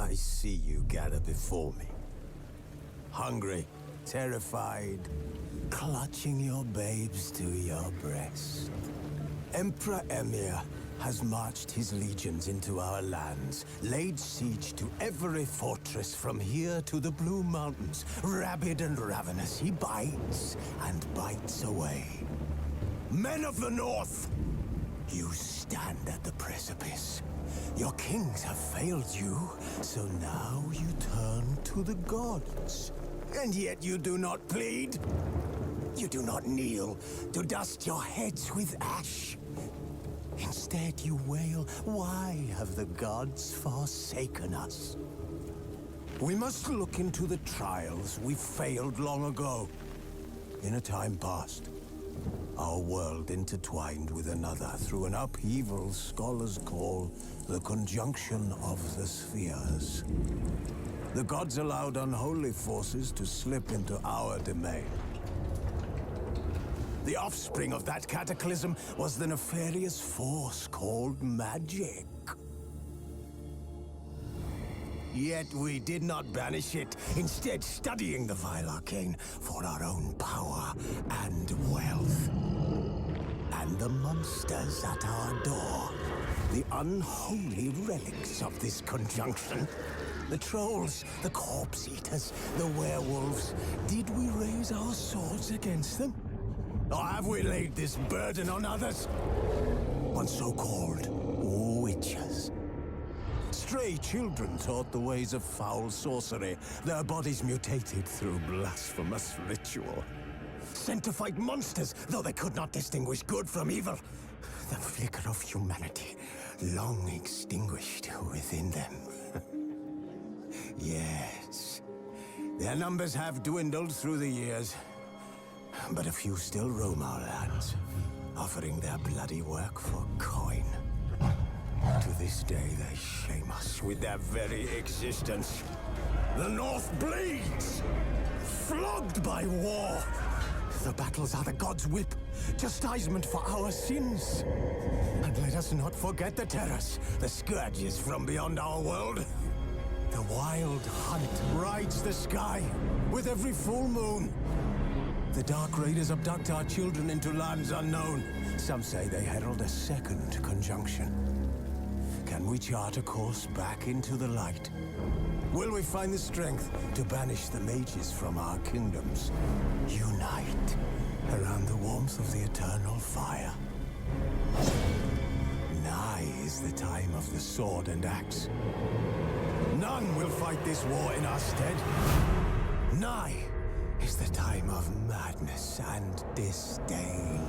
I see you gather before me. Hungry, terrified, clutching your babes to your breast. Emperor Emir has marched his legions into our lands, laid siege to every fortress from here to the Blue Mountains. Rabid and ravenous, he bites and bites away. Men of the North, you stand at the precipice. Your kings have failed you, so now you turn to the gods. And yet you do not plead. You do not kneel to dust your heads with ash. Instead you wail, why have the gods forsaken us? We must look into the trials we failed long ago. In a time past, our world intertwined with another through an upheaval scholars call the conjunction of the spheres. The gods allowed unholy forces to slip into our domain. The offspring of that cataclysm was the nefarious force called magic. Yet we did not banish it, instead studying the vile arcane for our own power and wealth. And the monsters at our door, the unholy relics of this conjunction. The trolls, the corpse-eaters, the werewolves. Did we raise our swords against them? Or have we laid this burden on others? On so-called witches. Stray children taught the ways of foul sorcery, their bodies mutated through blasphemous ritual. Sent to fight monsters, though they could not distinguish good from evil. The flicker of humanity, long extinguished within them. Yes, their numbers have dwindled through the years. But a few still roam our lands, offering their bloody work for coin. To this day, they shame us with their very existence. The North bleeds, flogged by war. The battles are the gods' whip, chastisement for our sins. And let us not forget the terrors, the scourges from beyond our world. The wild hunt rides the sky with every full moon. The Dark Raiders abduct our children into lands unknown. Some say they herald a second conjunction. Can we chart a course back into the light? Will we find the strength to banish the mages from our kingdoms? Unite around the warmth of the eternal fire. Nigh is the time of the sword and axe. None will fight this war in our stead. Nigh is the time of madness and disdain.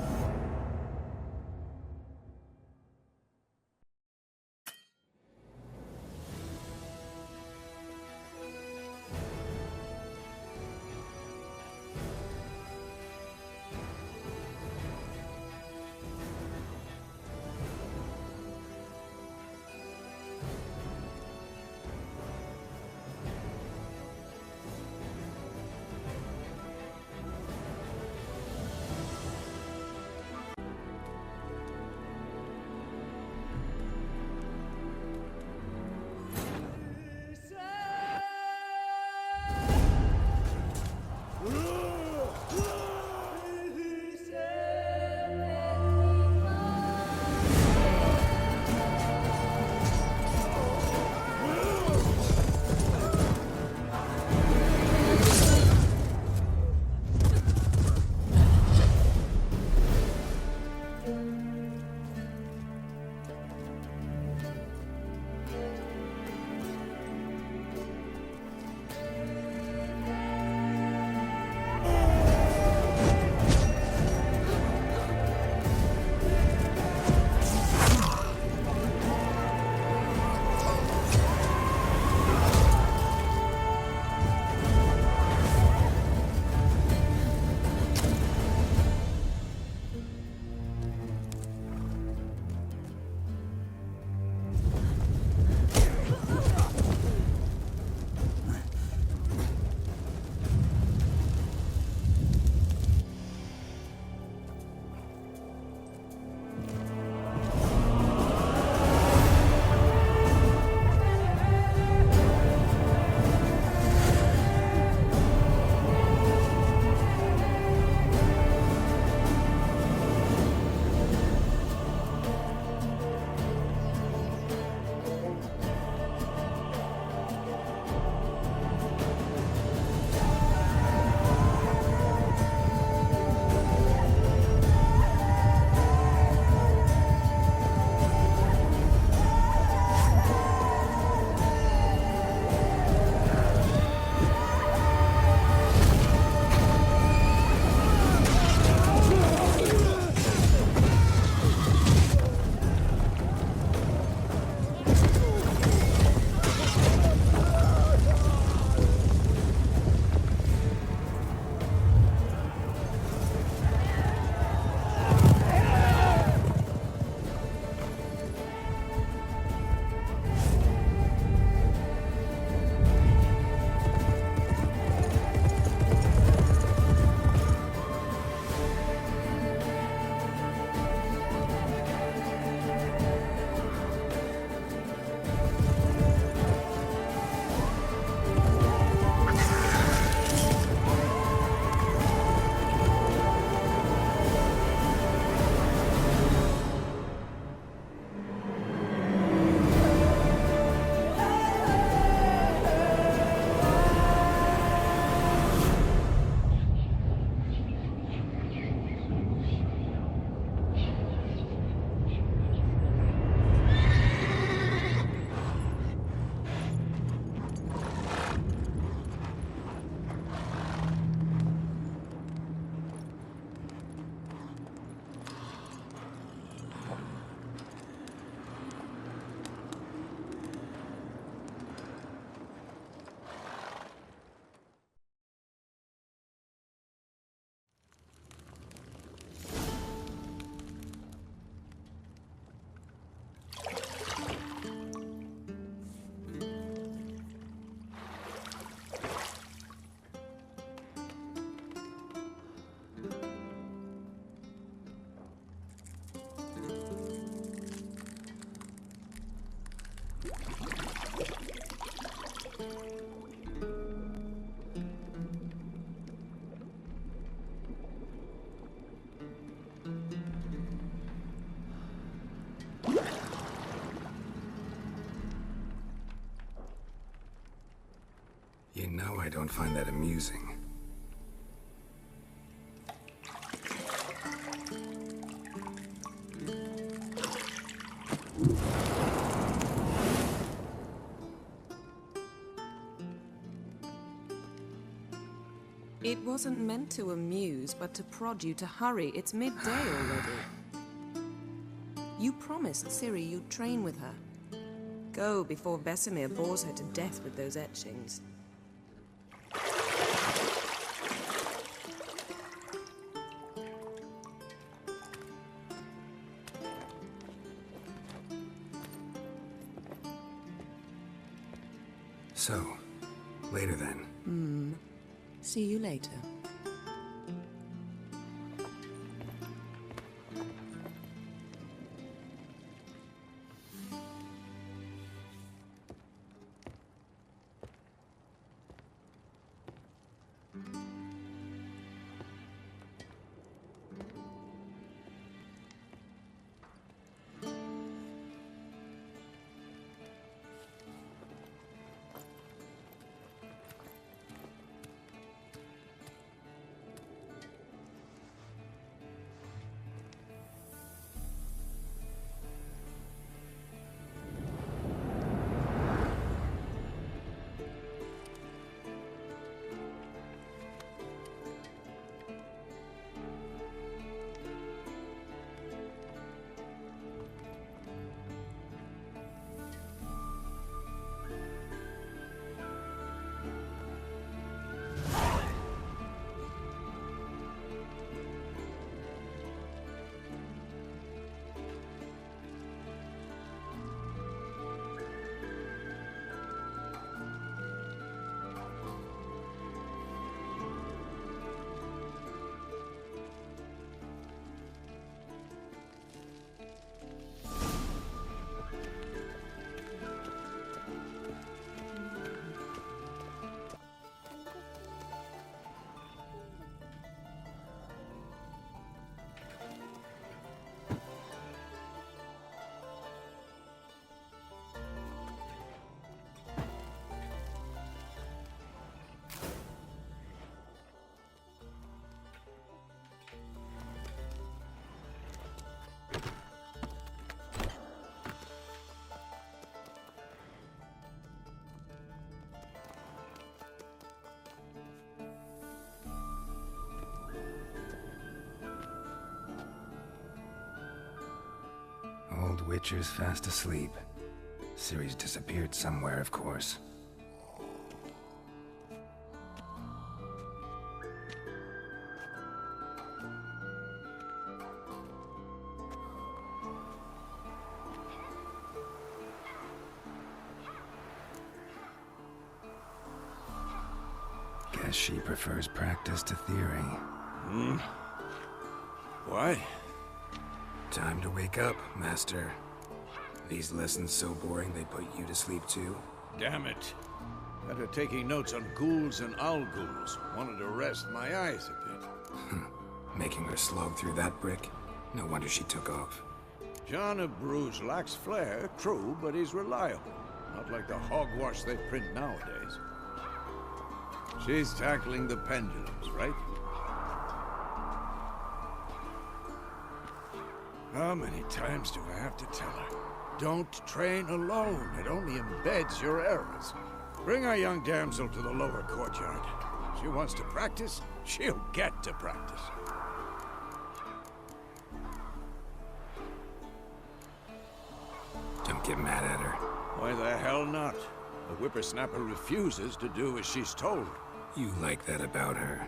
You know I don't find that amusing. It wasn't meant to amuse, but to prod you to hurry. It's midday already. You promised Ciri you'd train with her. Go before Vesemir bores her to death with those etchings. So, later then. See you later. Old Wicher's fast asleep. Ciri's disappeared somewhere, of course. Guess she prefers practice to theory. Why? Time to wake up, Master. These lessons so boring they put you to sleep too? Damn it. After taking notes on ghouls and owl-ghouls, wanted to rest my eyes a bit. Making her slog through that brick? No wonder she took off. John of Bruges lacks flair, true, but he's reliable. Not like the hogwash they print nowadays. She's tackling the pendulums, right? How many times do I have to tell her? Don't train alone. It only embeds your errors. Bring our young damsel to the lower courtyard. She wants to practice, she'll get to practice. Don't get mad at her. Why the hell not? The whippersnapper refuses to do as she's told. You like that about her.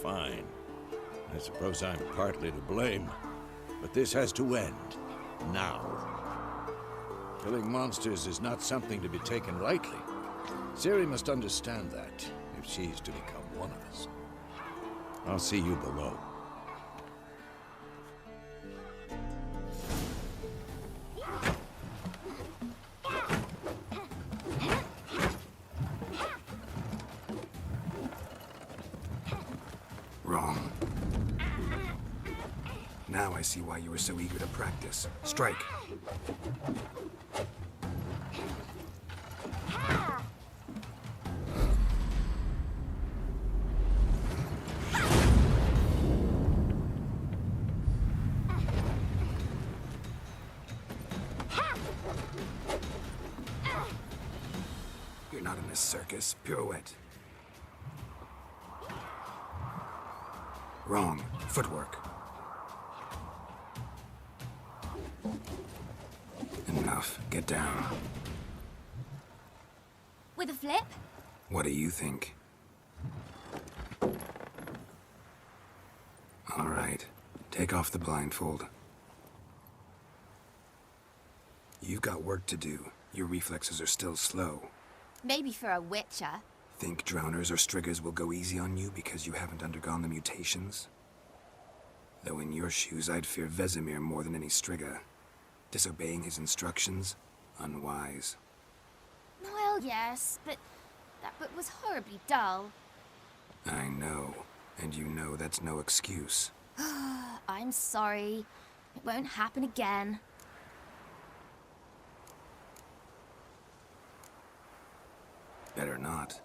Fine. I suppose I'm partly to blame. But this has to end. Now. Killing monsters is not something to be taken lightly. Ciri must understand that, if she's to become one of us. I'll see you below. Wrong. Now I see why you were so eager to practice. Strike. on this circus. Pirouette. Wrong. Footwork. Enough. Get down. With a flip? What do you think? All right. Take off the blindfold. You've got work to do. Your reflexes are still slow. Maybe for a Wicher. Think drowners or striggers will go easy on you because you haven't undergone the mutations? Though in your shoes, I'd fear Vesemir more than any strigger. Disobeying his instructions? Unwise. Well, yes, but that book was horribly dull. I know. And you know that's no excuse. I'm sorry. It won't happen again. Better not.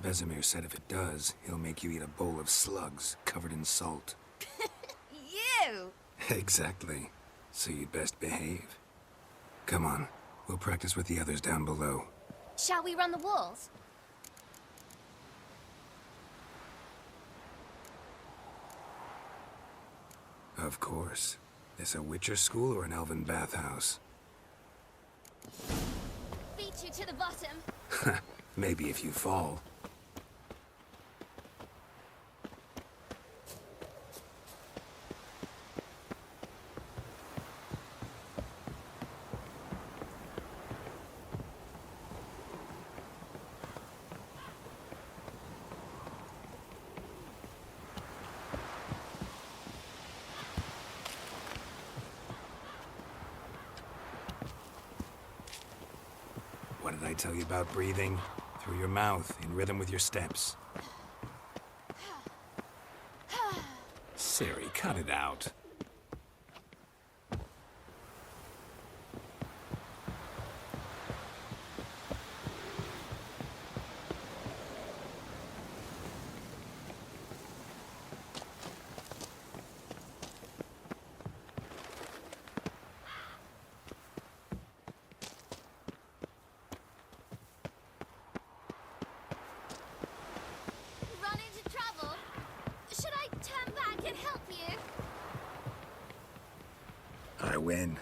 Vesemir said if it does, he'll make you eat a bowl of slugs covered in salt. You! Exactly. So you'd best behave. Come on. We'll practice with the others down below. Shall we run the walls? Of course. This a Witcher school or an elven bathhouse? Beat you to the bottom. Maybe if you fall. What did I tell you about breathing? Through your mouth, in rhythm with your steps. Ciri, cut it out. Run into trouble? Should I turn back and help you? I win.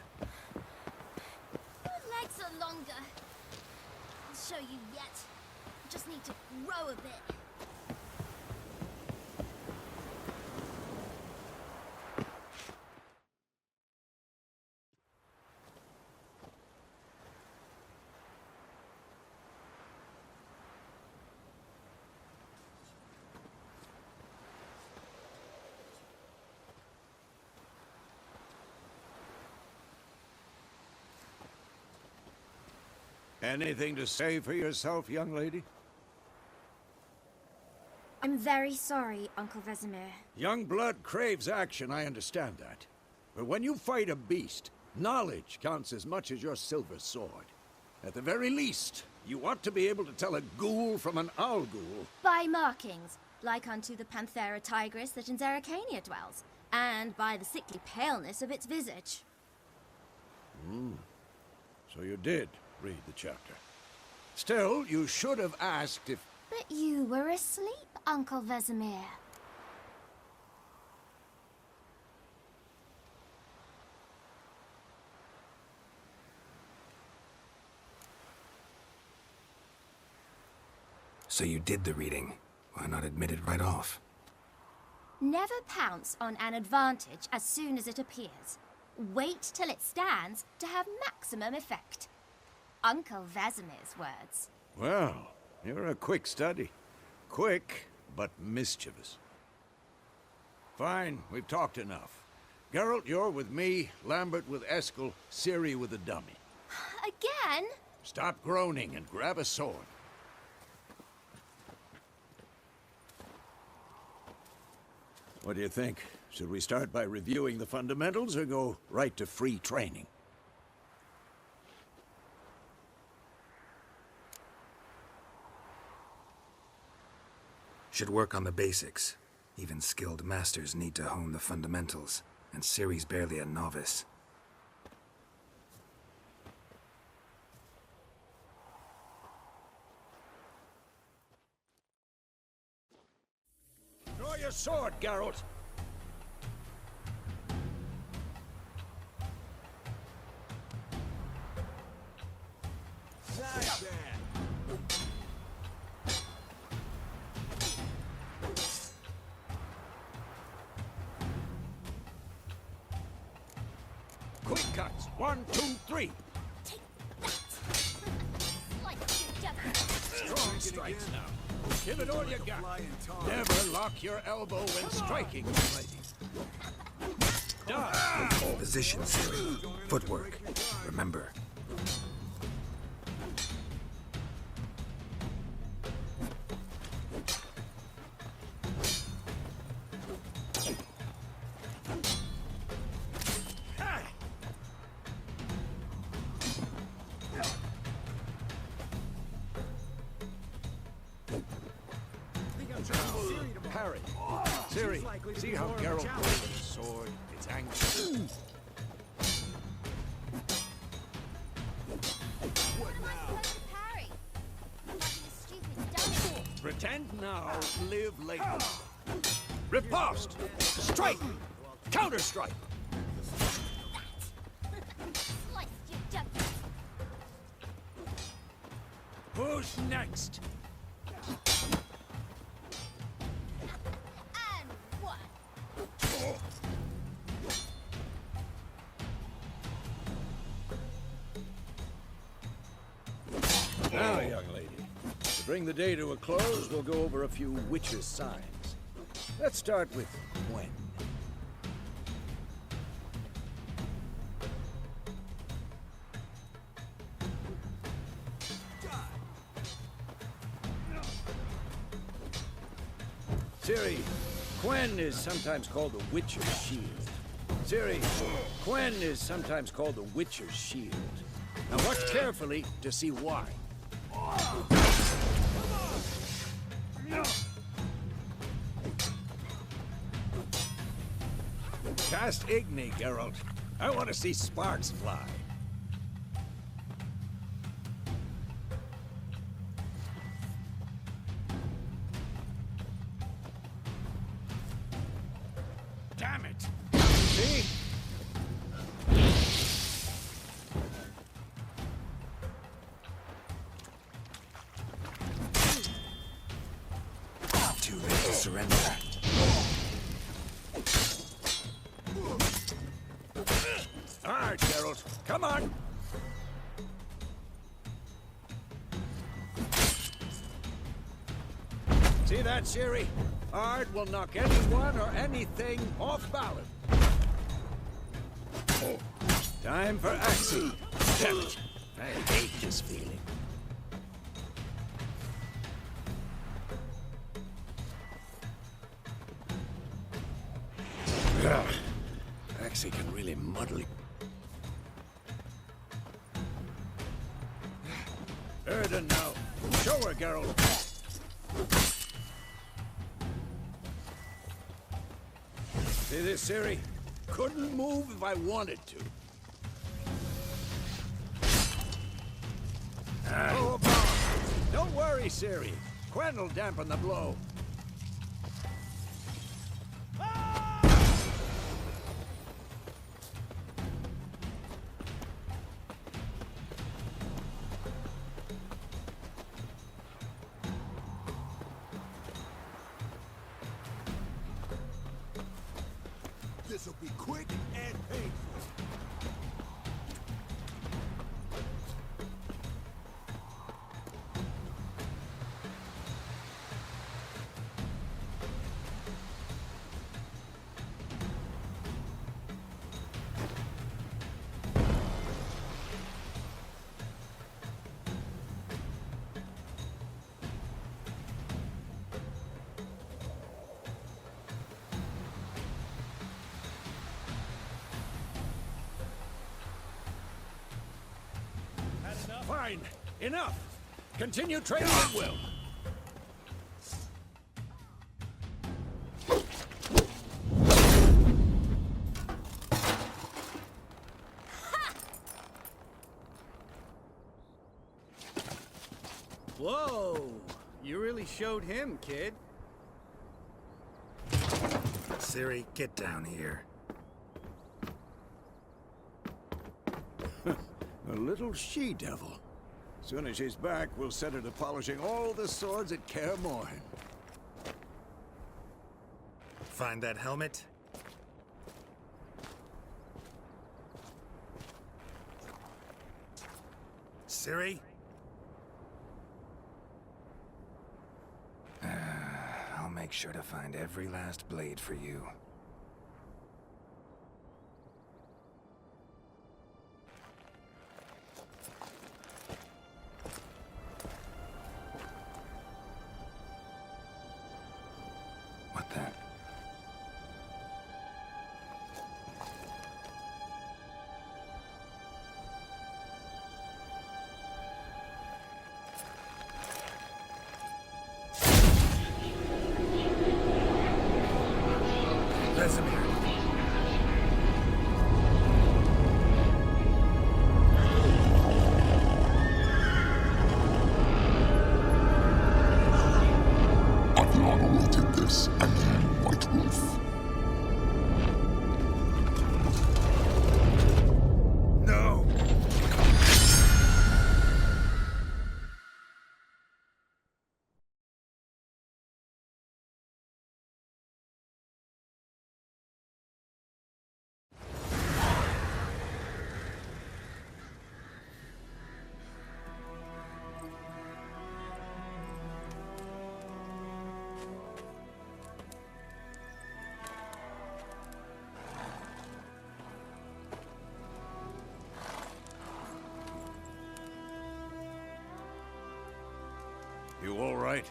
Your legs are longer. I'll show you yet. Just need to row a bit. Anything to say for yourself, young lady? I'm very sorry, Uncle Vesemir. Young blood craves action, I understand that. But when you fight a beast, knowledge counts as much as your silver sword. At the very least, you ought to be able to tell a ghoul from an owl ghoul. By markings, like unto the Panthera tigris that in Zerrikania dwells, and by the sickly paleness of its visage. So you did read the chapter. Still, you should have asked if... But you were asleep, Uncle Vesemir. So you did the reading. Why not admit it right off? Never pounce on an advantage as soon as it appears. Wait till it stands to have maximum effect. Uncle Vesemir's words. Well, you're a quick study. Quick, but mischievous. Fine, we've talked enough. Geralt, you're with me, Lambert with Eskel, Ciri with the dummy. Again? Stop groaning and grab a sword. What do you think? Should we start by reviewing the fundamentals or go right to free training? Should work on the basics. Even skilled masters need to hone the fundamentals, and Ciri's barely a novice. your sword, Geralt! Quick cuts! 1, 2, 3! Take that! Slice you just... Strong strikes now. Give it all you got. Never lock your elbow when striking, young lady. Die! Position, Ciri. Footwork. Remember. Parry. Ciri, see how Geralt holds his sword, its angle. Parry! Like a stupid dummy. Pretend now, live later. Riposte! Strike! Counter-strike! Slice you just... Who's next? And one. Now, young lady, to bring the day to a close, we'll go over a few Wicher signs. Let's start with Gwen. Ciri, Gwen is sometimes called the Witcher's Shield. Ciri, Gwen is sometimes called the Witcher's Shield. Now watch carefully to see why. Cast Igni, Geralt. I want to see sparks fly. Damn it! See? Too late to surrender. All right, Geralt. Come on! See that, Ciri? Ard will knock anyone or anything off balance. Time for Axie. Damn it. I hate this feeling. Ugh. Axie can really muddle you. Erden now. Show her, Geralt. See this, Ciri? Couldn't move if I wanted to. Oh, don't worry, Ciri. Gwen will dampen the blow. This'll be quick and painful. Fine. Enough. Continue training at will. Whoa! You really showed him, kid. Ciri, get down here. A little she-devil. Soon as she's back, we'll set her to polishing all the swords at Kaer Morhen. Find that helmet? Ciri? I'll make sure to find every last blade for you. What the? Vesemir. I've long awaited this, and you, White Wolf. No! You all right?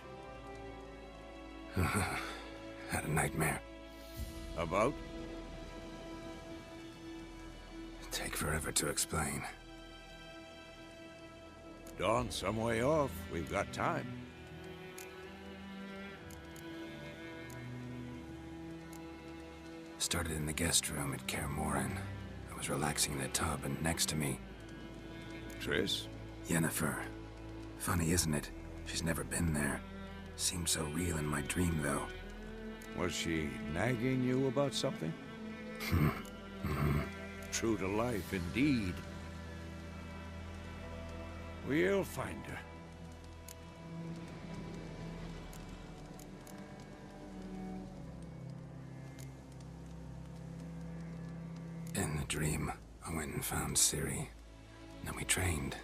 Had a nightmare. About? Take forever to explain. Dawn's some way off. We've got time. Started in the guest room at Kaer Morhen. I was relaxing in a tub, and next to me, Triss? Yennefer. Funny, isn't it? She's never been there. Seemed so real in my dream, though. Was she nagging you about something? True to life, indeed. We'll find her. In the dream, I went and found Ciri. Then we trained.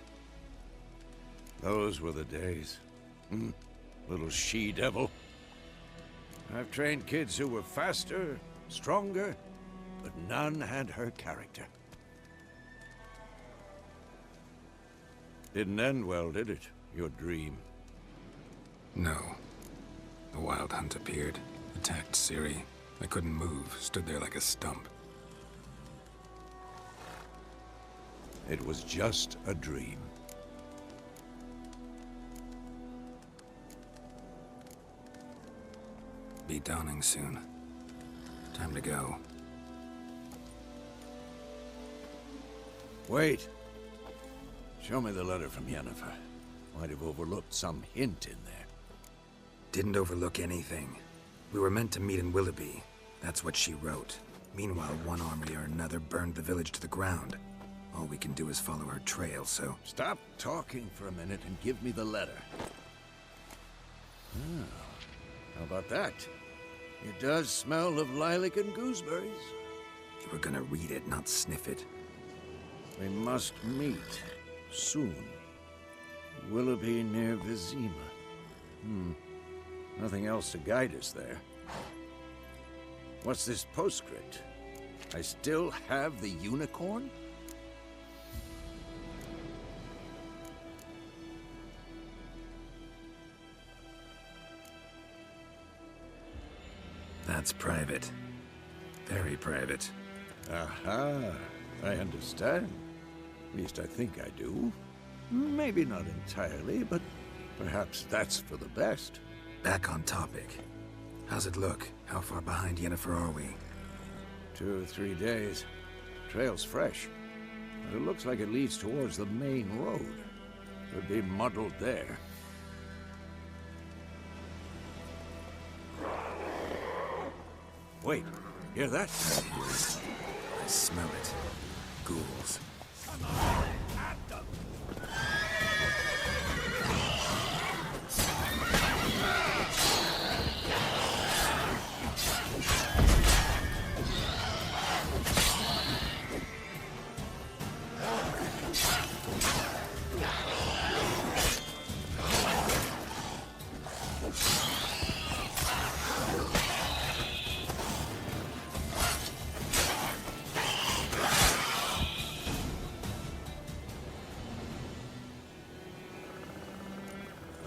Those were the days. Little she-devil. I've trained kids who were faster, stronger, but none had her character. Didn't end well, did it? Your dream? No. The Wild Hunt appeared, attacked Ciri. I couldn't move, stood there like a stump. It was just a dream. Be dawning soon. Time to go. Wait. Show me the letter from Yennefer. Might have overlooked some hint in there. Didn't overlook anything. We were meant to meet in Willoughby. That's what she wrote. Meanwhile, one army or another burned the village to the ground. All we can do is follow her trail, so... Stop talking for a minute and give me the letter. How about that? It does smell of lilac and gooseberries. You were gonna read it, not sniff it. We must meet soon. Willoughby near Vizima. Nothing else to guide us there. What's this postscript? I still have the unicorn? That's private. Very private. Aha, I understand. At least I think I do. Maybe not entirely, but perhaps that's for the best. Back on topic. How's it look? How far behind Yennefer are we? 2 or 3 days. Trail's fresh. But it looks like it leads towards the main road. Could be muddled there. Wait, hear that? I smell it. Ghouls.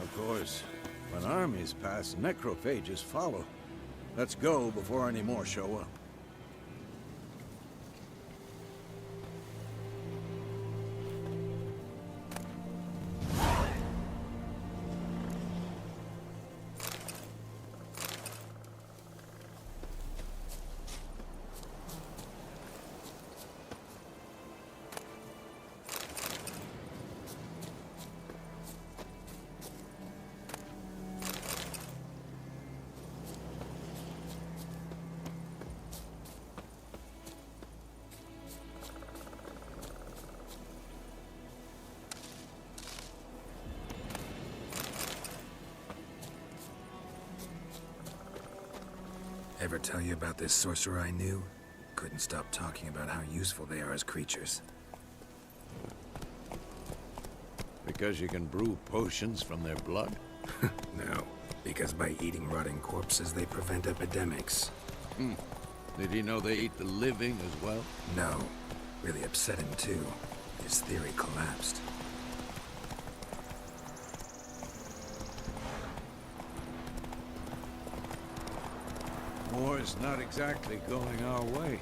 Of course, when armies pass, necrophages follow. Let's go before any more show up. Ever tell you about this sorcerer I knew? Couldn't stop talking about how useful they are as creatures. Because you can brew potions from their blood? No, because by eating rotting corpses, they prevent epidemics. Did he know they eat the living as well? No, really upset him too. His theory collapsed. War's not exactly going our way.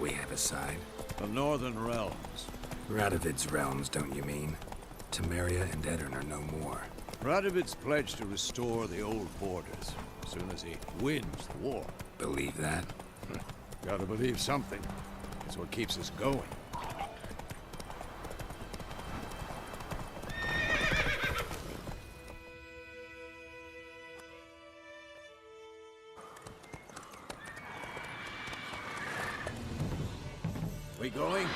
We have a side. The Northern Realms. Radovid's realms, don't you mean? Temeria and Edirn are no more. Radovid's pledged to restore the old borders as soon as he wins the war. Believe that? Gotta believe something. It's what keeps us going. We going?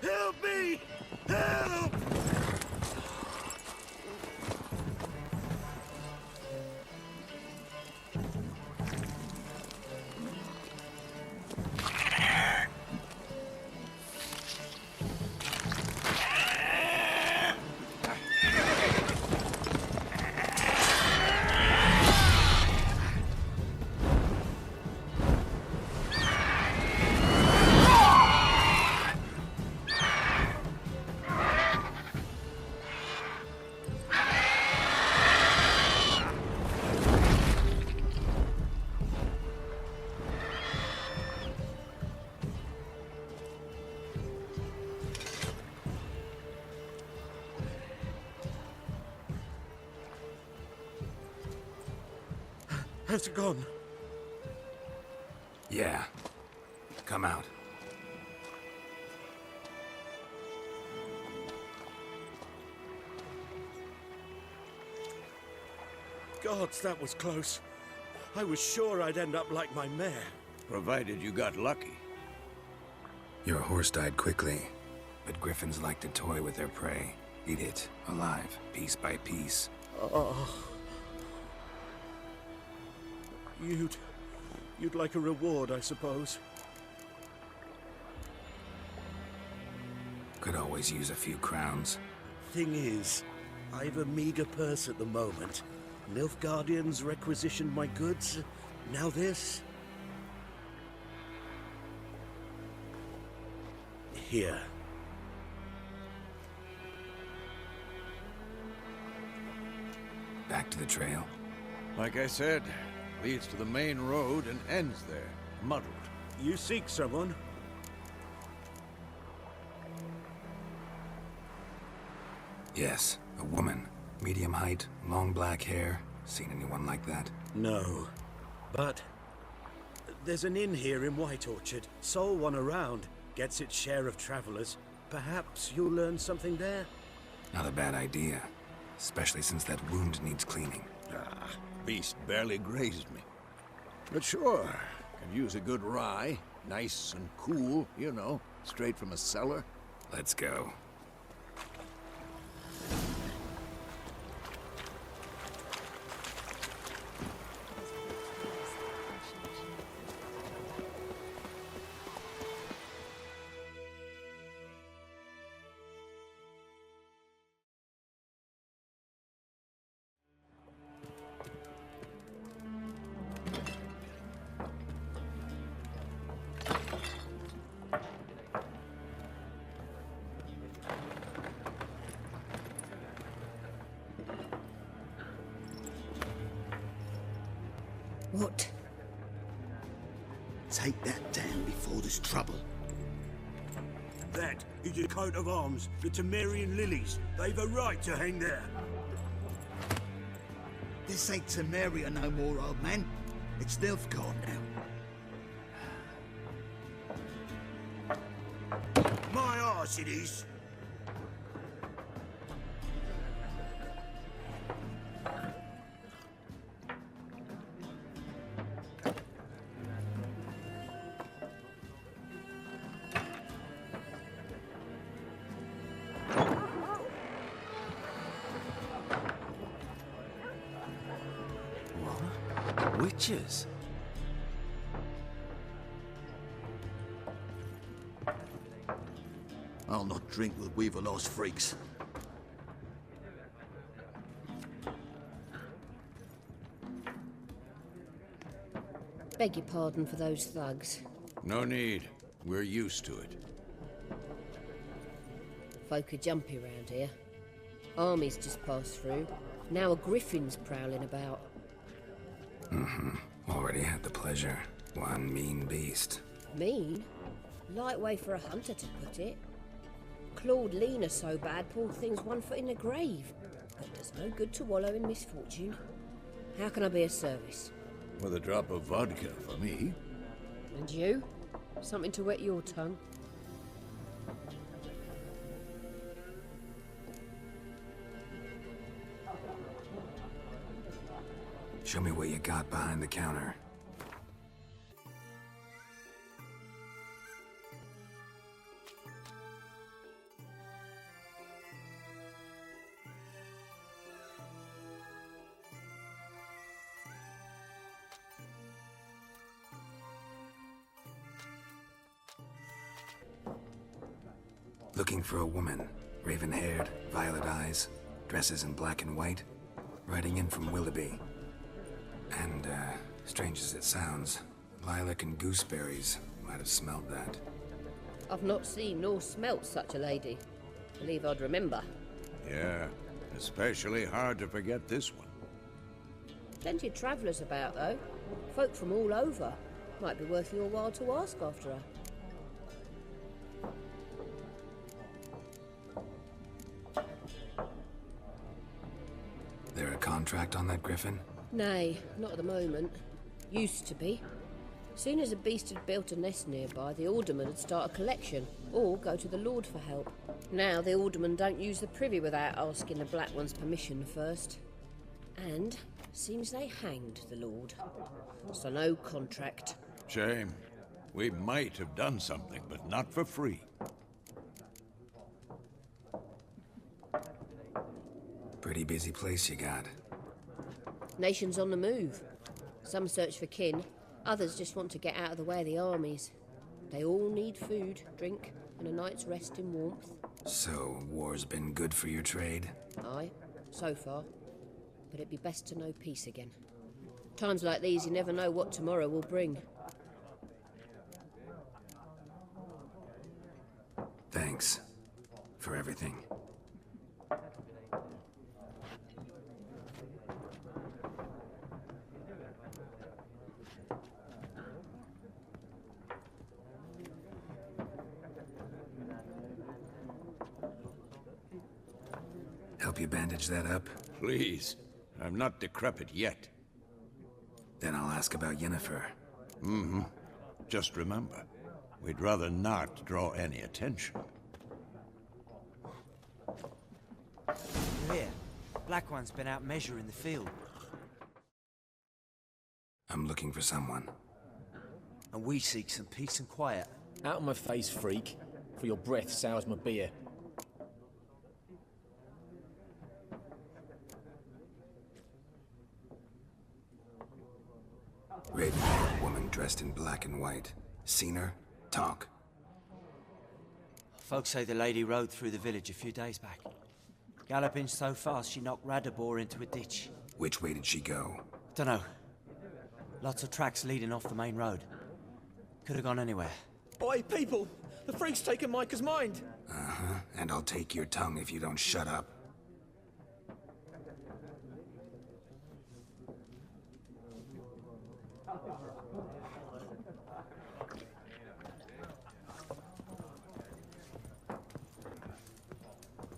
Help me! Help! Has it gone? Yeah. Come out. Gods, that was close. I was sure I'd end up like my mare. Provided you got lucky. Your horse died quickly, but griffins like to toy with their prey. Eat it, alive, piece by piece. Oh. You'd like a reward, I suppose. Could always use a few crowns. Thing is, I've a meager purse at the moment. Nilfgaardians requisitioned my goods. Now this. Here. Back to the trail. Like I said, leads to the main road and ends there, muddled. You seek someone? Yes, a woman. Medium height, long black hair. Seen anyone like that? No. But there's an inn here in White Orchard. Sole one around. Gets its share of travelers. Perhaps you'll learn something there? Not a bad idea. Especially since that wound needs cleaning. Ah, beast barely grazed me. But sure, can use a good rye. Nice and cool, you know, straight from a cellar. Let's go. What? Take that down before there's trouble. That is your coat of arms, the Temerian lilies. They've a right to hang there. This ain't Temeria no more, old man. It's Nilfgaard now. My arse it is. Wichers? I'll not drink with Weaverlaw's freaks. Beg your pardon for those thugs. No need. We're used to it. Folk are jumpy round here. Armies just passed through. Now a griffin's prowling about. Already had the pleasure. One mean beast. Mean? Light way for a hunter to put it. Clawed Lena so bad, poor thing's 1 foot in the grave. But there's no good to wallow in misfortune. How can I be of service? With a drop of vodka for me. And you? Something to wet your tongue? Show me what you got behind the counter. Looking for a woman. Raven-haired, violet eyes, dresses in black and white. Riding in from Willoughby. And, strange as it sounds, lilac and gooseberries might have smelled that. I've not seen nor smelt such a lady. Believe I'd remember. Yeah, especially hard to forget this one. Plenty of travellers about, though. Folk from all over. Might be worth your while to ask after her. There a contract on that griffin? Nay, not at the moment. Used to be. Soon as a beast had built a nest nearby, the alderman would start a collection, or go to the Lord for help. Now the alderman don't use the privy without asking the Black One's permission first. And seems they hanged the Lord. So no contract. Shame. We might have done something, but not for free. Pretty busy place you got. Nations on the move. Some search for kin, others just want to get out of the way of the armies. They all need food, drink, and a night's rest in warmth. So, war's been good for your trade? Aye, so far. But it'd be best to know peace again. Times like these, you never know what tomorrow will bring. Thanks. For everything. Help you bandage that up? Please. I'm not decrepit yet. Then I'll ask about Yennefer. Just remember, we'd rather not draw any attention. Here, Black One's been out measuring the field. I'm looking for someone. And we seek some peace and quiet. Out of my face, freak. For your breath sours my beer. Raven-haired woman dressed in black and white. Seen her? Talk. Folks say the lady rode through the village a few days back. Galloping so fast she knocked Radabor into a ditch. Which way did she go? Dunno. Lots of tracks leading off the main road. Could have gone anywhere. Oi, people! The freak's taken Micah's mind! Uh-huh. And I'll take your tongue if you don't shut up.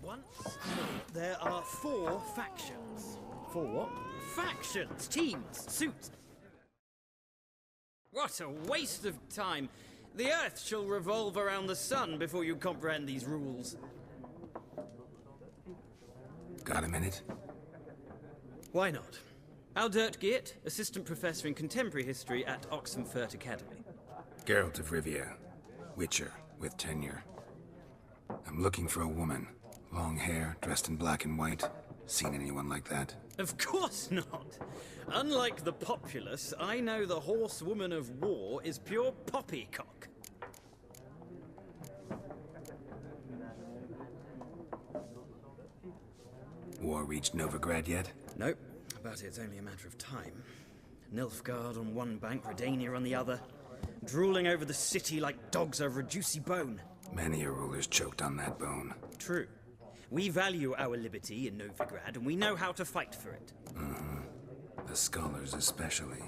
Once there are 4 factions. 4 what? Factions, teams, suits. What a waste of time. The Earth shall revolve around the sun before you comprehend these rules. Got a minute? Why not? Aldert Geert, Assistant Professor in Contemporary History at Oxenfurt Academy. Geralt of Rivia. Wicher, with tenure. I'm looking for a woman. Long hair, dressed in black and white. Seen anyone like that? Of course not. Unlike the populace, I know the horsewoman of war is pure poppycock. War reached Novigrad yet? Nope, but it's only a matter of time. Nilfgaard on one bank, Redania on the other, drooling over the city like dogs over a juicy bone. Many a ruler's choked on that bone. True. We value our liberty in Novigrad, and we know how to fight for it. The scholars especially.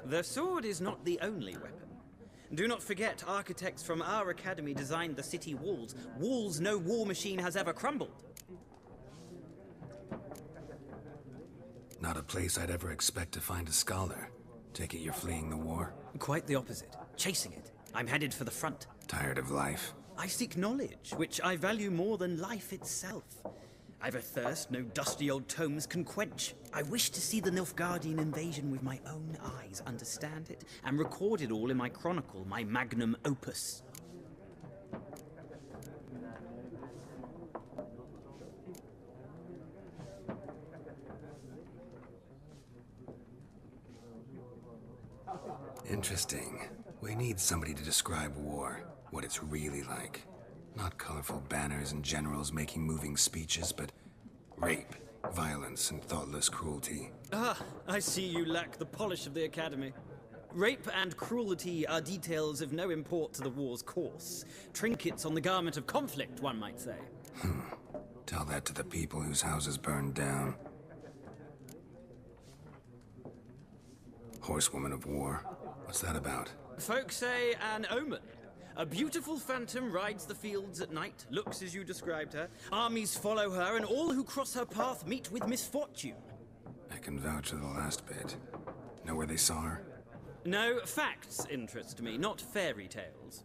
The sword is not the only weapon. Do not forget, architects from our academy designed the city walls. Walls no war machine has ever crumbled. Not a place I'd ever expect to find a scholar. Take it you're fleeing the war? Quite the opposite. Chasing it. I'm headed for the front. Tired of life? I seek knowledge, which I value more than life itself. I've a thirst no dusty old tomes can quench. I wish to see the Nilfgaardian invasion with my own eyes, understand it, and record it all in my chronicle, my magnum opus. Interesting. We need somebody to describe war, what it's really like. Not colorful banners and generals making moving speeches, but rape, violence, and thoughtless cruelty. Ah, I see you lack the polish of the academy. Rape and cruelty are details of no import to the war's course. Trinkets on the garment of conflict, one might say. Tell that to the people whose houses burned down. Horsewoman of war. What's that about? Folk say an omen. A beautiful phantom rides the fields at night, looks as you described her. Armies follow her, and all who cross her path meet with misfortune. I can vouch for the last bit. Know where they saw her? No, facts interest me, not fairy tales.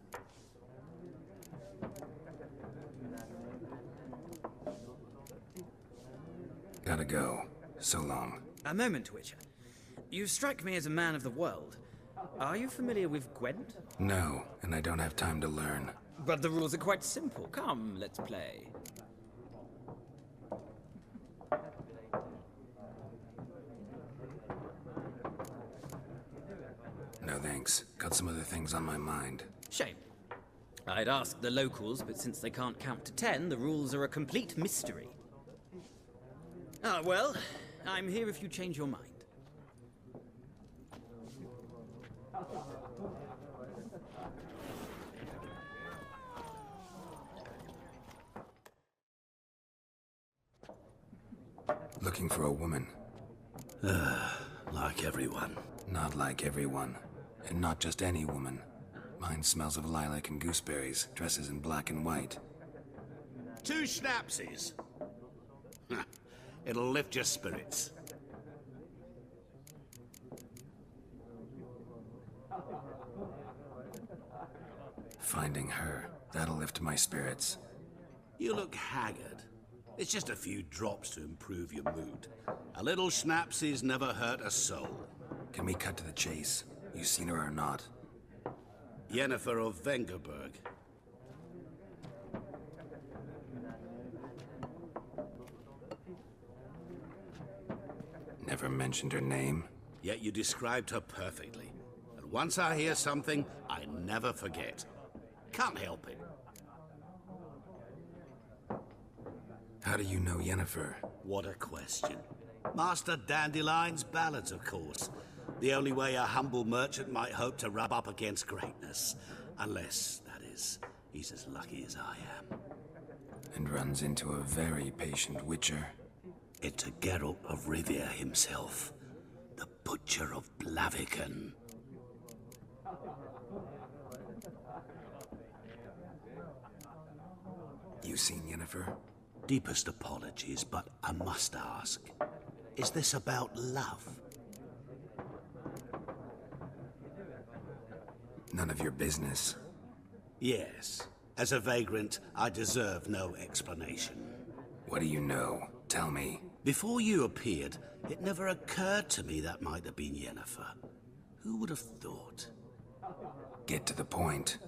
Gotta go. So long. A moment, Wicher. You strike me as a man of the world. Are you familiar with Gwent? No, and I don't have time to learn. But the rules are quite simple. Come, let's play. No thanks. Got some other things on my mind. Shame. I'd ask the locals, but since they can't count to 10, the rules are a complete mystery. Ah, well, I'm here if you change your mind. Looking for a woman. Like everyone. Not like everyone. And not just any woman. Mine smells of lilac and gooseberries, dresses in black and white. 2 schnapsies. It'll lift your spirits. Finding her, that'll lift my spirits. You look haggard. It's just a few drops to improve your mood. A little schnapsies never hurt a soul. Can we cut to the chase? You seen her or not? Yennefer of Vengerberg. Never mentioned her name? Yet you described her perfectly. And once I hear something, I never forget. Can't help it. How do you know Yennefer? What a question. Master Dandelion's ballads, of course. The only way a humble merchant might hope to rub up against greatness. Unless, that is, he's as lucky as I am. And runs into a very patient Wicher. It's a Geralt of Rivia himself. The Butcher of Blaviken. You seen Yennefer? Deepest apologies, but I must ask. Is this about love? None of your business. Yes. As a vagrant, I deserve no explanation. What do you know? Tell me. Before you appeared, it never occurred to me that might have been Yennefer. Who would have thought? Get to the point.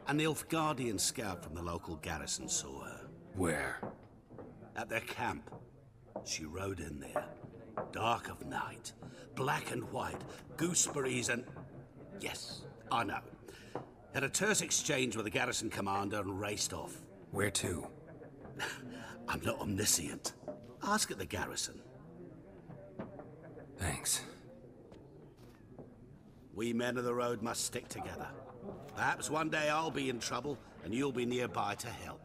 An Nilfgaardian scout from the local garrison saw her. Where? At their camp. She rode in there. Dark of night. Black and white. Gooseberries and... Yes, I know. Had a terse exchange with the garrison commander and raced off. Where to? I'm not omniscient. Ask at the garrison. Thanks. We men of the road must stick together. Perhaps one day I'll be in trouble and you'll be nearby to help.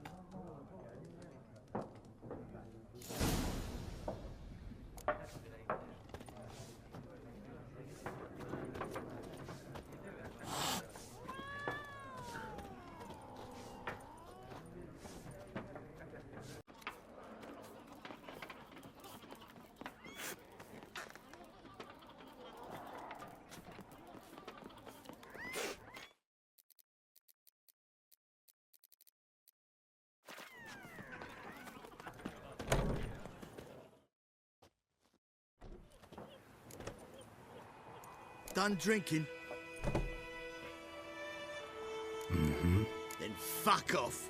Done drinking? Mm-hmm. Then fuck off.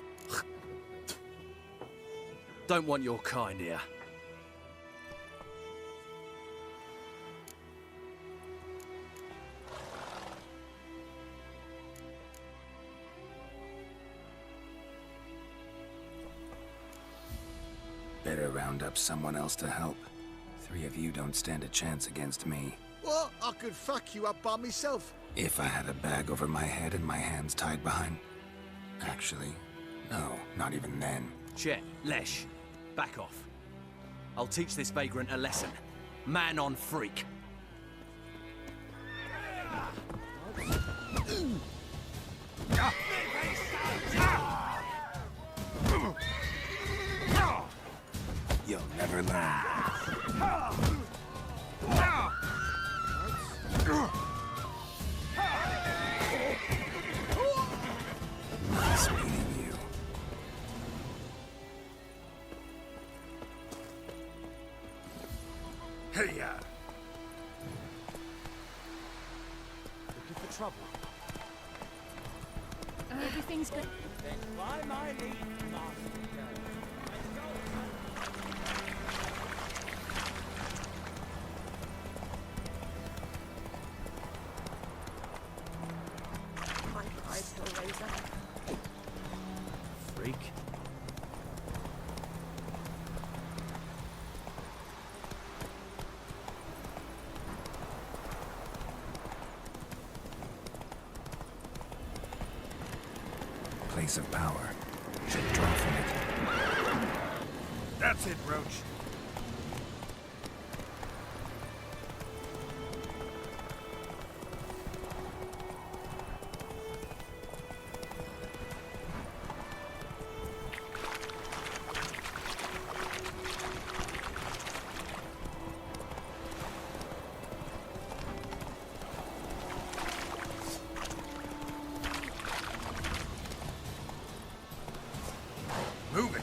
Don't want your kind here. Better round up someone else to help. 3 of you don't stand a chance against me. What? I could fuck you up by myself. If I had a bag over my head and my hands tied behind... Actually, no, not even then. Chet, Lesh, back off. I'll teach this vagrant a lesson. Man on freak. You'll never learn. Nice meeting you. Hey-ya! Looking for trouble? Everything's good. Then why my lead, master? Freak. Place of power. Should draw from it. That's it, Roach. Move it!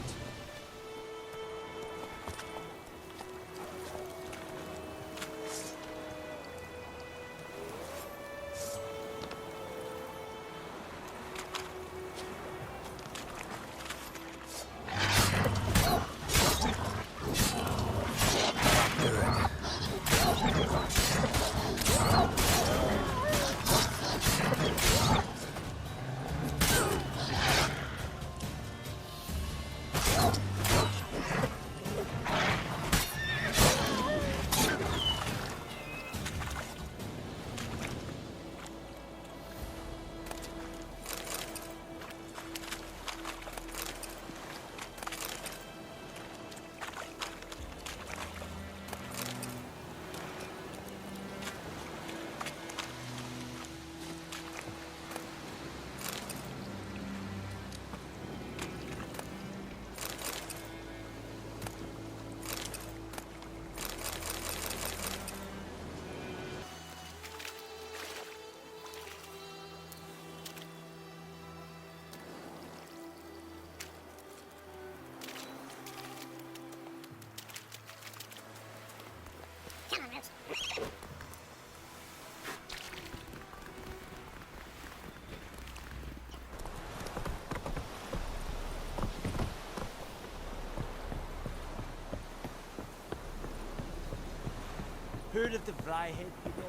Heard of the Vryhead Brigade?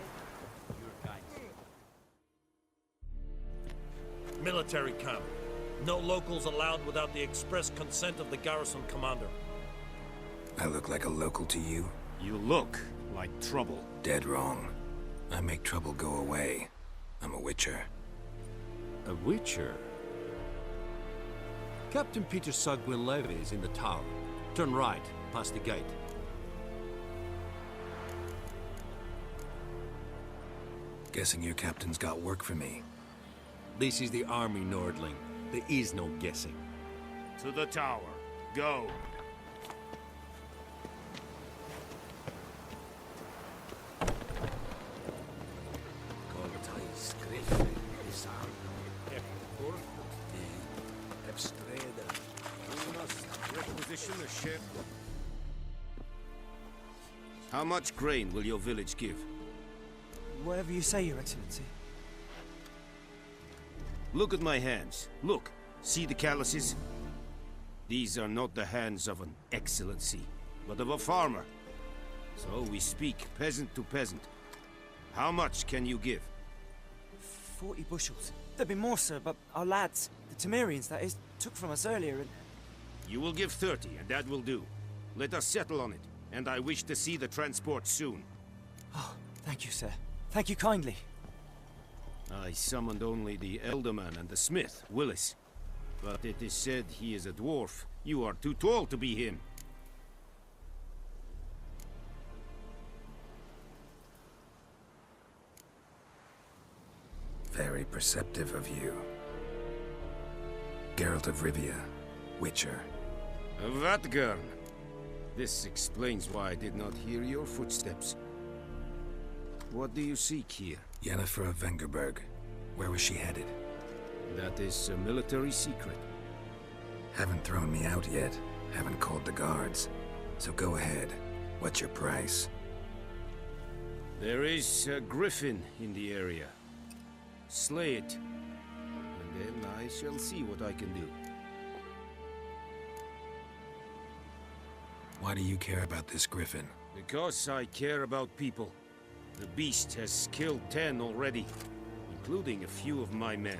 Your kind. Military camp. No locals allowed without the express consent of the garrison commander. I look like a local to you? You look like trouble. Dead wrong. I make trouble go away. I'm a Wicher. A Wicher? Captain Peter Sagwin-Levy is in the tower. Turn right, past the gate. Guessing your captain's got work for me. This is the army, Nordling. There is no guessing. To the tower. Go. How much grain will your village give? Whatever you say, Your Excellency. Look at my hands. Look. See the calluses? These are not the hands of an excellency, but of a farmer. So we speak peasant to peasant. How much can you give? 40 bushels. There'd be more, sir, but our lads, the Temerians, that is, took from us earlier and... You will give 30, and that will do. Let us settle on it, and I wish to see the transport soon. Oh, thank you, sir. Thank you kindly. I summoned only the Elderman and the smith, Willis. But it is said he is a dwarf. You are too tall to be him. Very perceptive of you. Geralt of Rivia, Wicher. Vatgern. This explains why I did not hear your footsteps. What do you seek here? Yennefer of Vengerberg. Where was she headed? That is a military secret. Haven't thrown me out yet. Haven't called the guards. So go ahead. What's your price? There is a griffin in the area. Slay it. And then I shall see what I can do. Why do you care about this griffin? Because I care about people. The beast has killed 10 already, including a few of my men.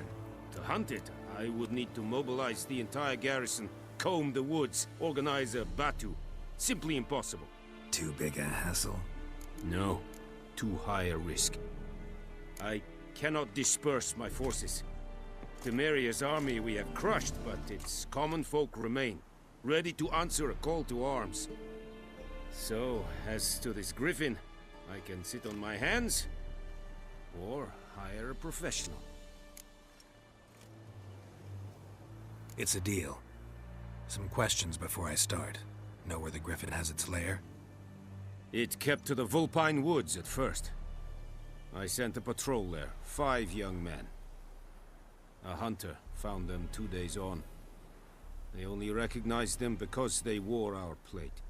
To hunt it, I would need to mobilize the entire garrison, comb the woods, organize a batu. Simply impossible. Too big a hassle? No. Too high a risk. I cannot disperse my forces. Temeria's army we have crushed, but its common folk remain, ready to answer a call to arms. So, as to this griffin, I can sit on my hands, or hire a professional. It's a deal. Some questions before I start. Know where the griffin has its lair? It kept to the Vulpine Woods at first. I sent a patrol there, 5 young men. A hunter found them 2 days on. They only recognized them because they wore our plate.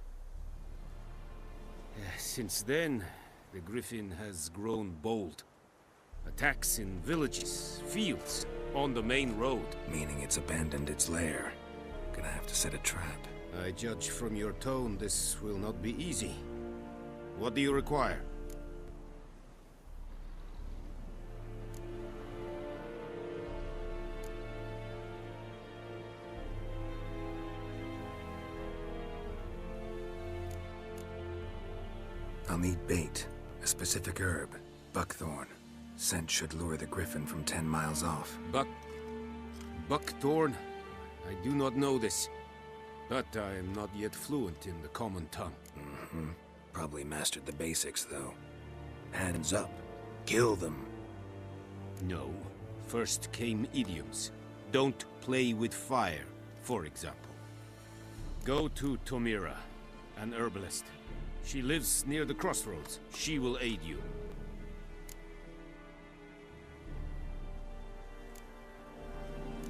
Since then, the griffin has grown bold. Attacks in villages, fields, on the main road. Meaning it's abandoned its lair. Gonna have to set a trap. I judge from your tone this will not be easy. What do you require? I'll need bait, a specific herb, buckthorn. Scent should lure the griffin from 10 miles off. Buckthorn? I do not know this, but I am not yet fluent in the common tongue. Mm-hmm. Probably mastered the basics, though. Hands up. Kill them. No. First came idioms. Don't play with fire, for example. Go to Tomira, an herbalist. She lives near the crossroads. She will aid you.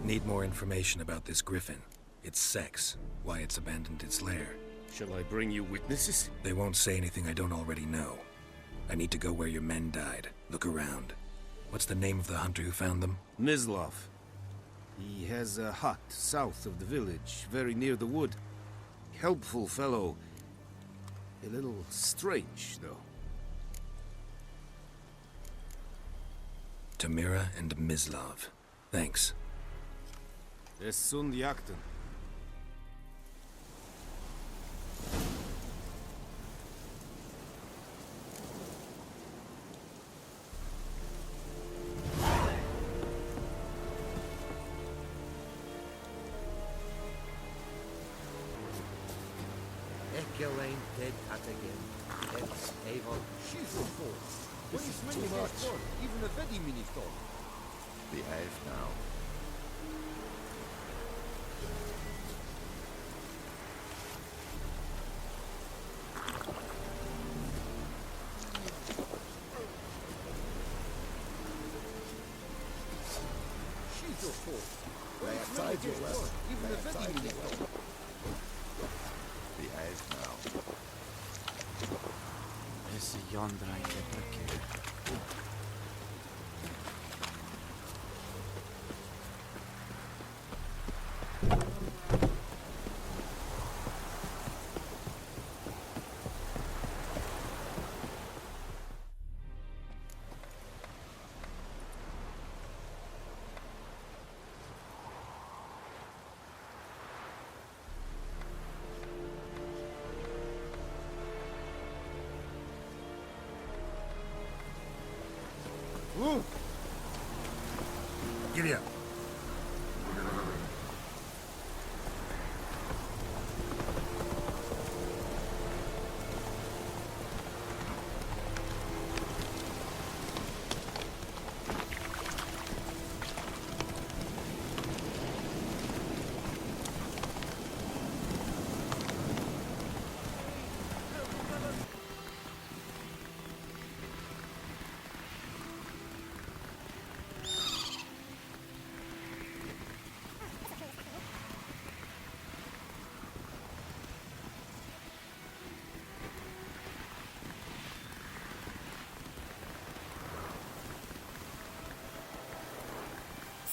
Need more information about this griffin. Its sex, why it's abandoned its lair. Shall I bring you witnesses? They won't say anything I don't already know. I need to go where your men died. Look around. What's the name of the hunter who found them? Mislov. He has a hut south of the village, very near the wood. Helpful fellow. A little strange, though. Tamira and Mislov. Thanks. Es sunt jakten. Ekelain dead cat again. It's Avon. She's a fool. This is too much. Even a very mini thought. Behave now. She's a fool. Lay aside your weapon. Even a very mini thought. Behave now. Esse Yondra ainda pra quê? Giddy up.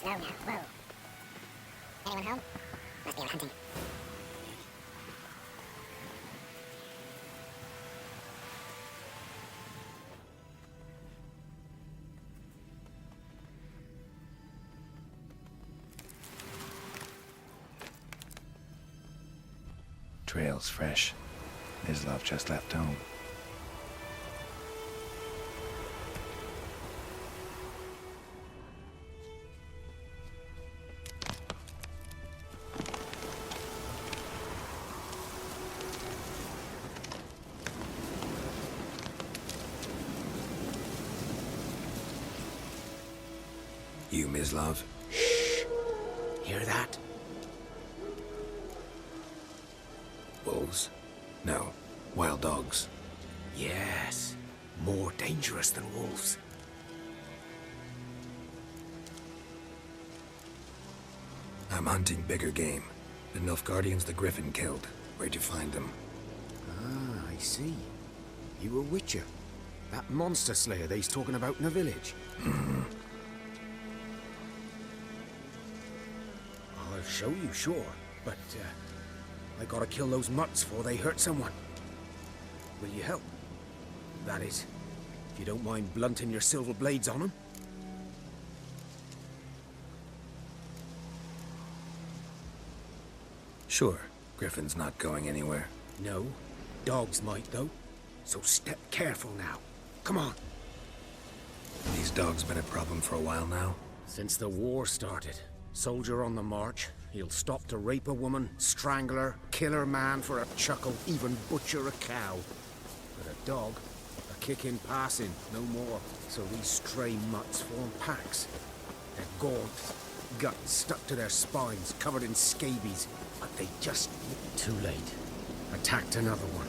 Slow now, whoa. Anyone home? Must be out hunting. Trail's fresh. Mislov just left home. You, Mislov? Shh! Hear that? Wolves? No. Wild dogs. Yes. More dangerous than wolves. I'm hunting bigger game. The Nilfgaardians the Griffin killed. Where'd you find them? Ah, I see. You were Wicher. That monster slayer they's talking about in the village. I'll show you, sure. But, I gotta kill those mutts before they hurt someone. Will you help? That is, if you don't mind blunting your silver blades on them. Sure. Griffin's not going anywhere. No. Dogs might, though. So step careful now. Come on. These dogs been a problem for a while now? Since the war started. Soldier on the march. He'll stop to rape a woman, strangle her, kill her man for a chuckle, even butcher a cow. But a dog, a kick in passing, no more. So these stray mutts form packs. They're gaunt, guts stuck to their spines, covered in scabies. But they just... Too late. Attacked another one.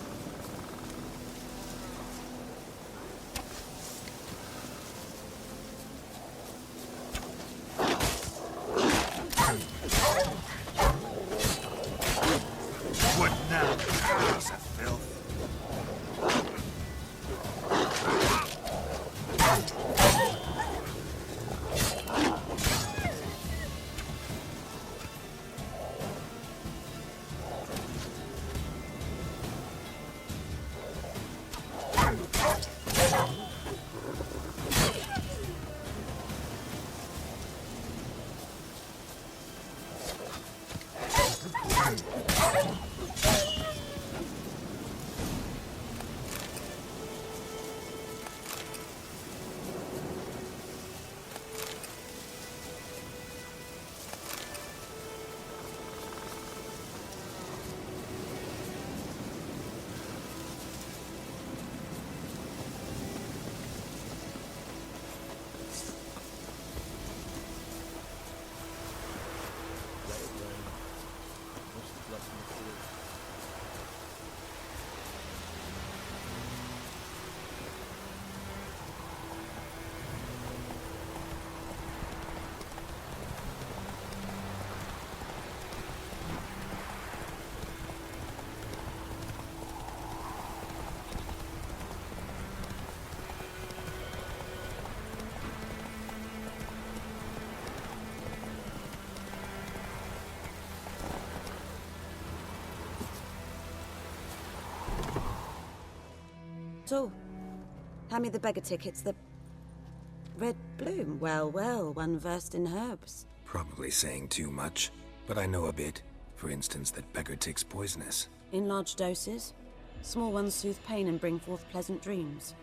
What now? Piece of filth. So, hand me the beggar tickets, the red bloom. Well, well, one versed in herbs. Probably saying too much, but I know a bit. For instance, that beggar tick's poisonous. In large doses. Small ones soothe pain and bring forth pleasant dreams.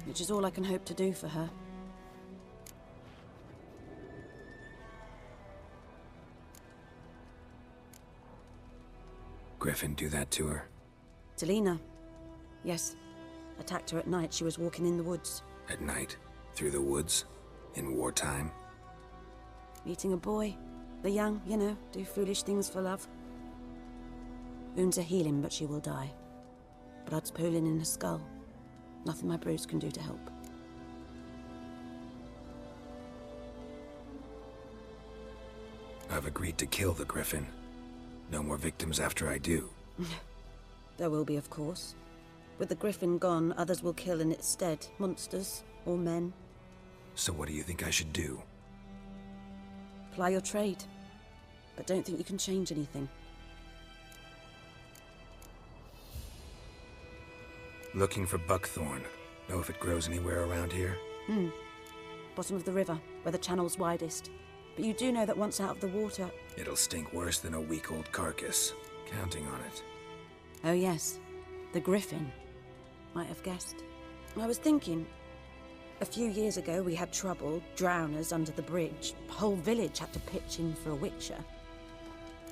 Which is all I can hope to do for her. Griffin do that to her? Talina. Yes. Attacked her at night. She was walking in the woods. At night? Through the woods? In wartime? Meeting a boy. The young, you know, do foolish things for love. Wounds are healing, but she will die. Blood's pooling in her skull. Nothing my bruise can do to help. I've agreed to kill the Griffin. No more victims after I do. There will be, of course. With the Griffin gone, others will kill in its stead. Monsters, or men. So what do you think I should do? Ply your trade. But don't think you can change anything. Looking for buckthorn. Know if it grows anywhere around here? Bottom of the river, where the channel's widest. But you do know that once out of the water... It'll stink worse than a week-old carcass. Counting on it. Oh yes, the Griffin. Might have guessed. I was thinking... A few years ago we had trouble, drowners under the bridge. The whole village had to pitch in for a Wicher.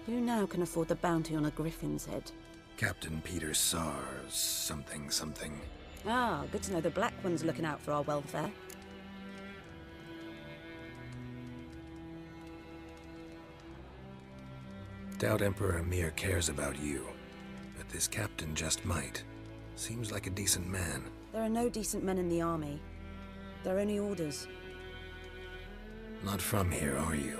Who now can afford the bounty on a Griffin's head? Captain Peter Sars, something. Ah, good to know the Black One's looking out for our welfare. Doubt Emperor Emir cares about you, but this captain just might. Seems like a decent man. There are no decent men in the army. They're only orders. Not from here, are you?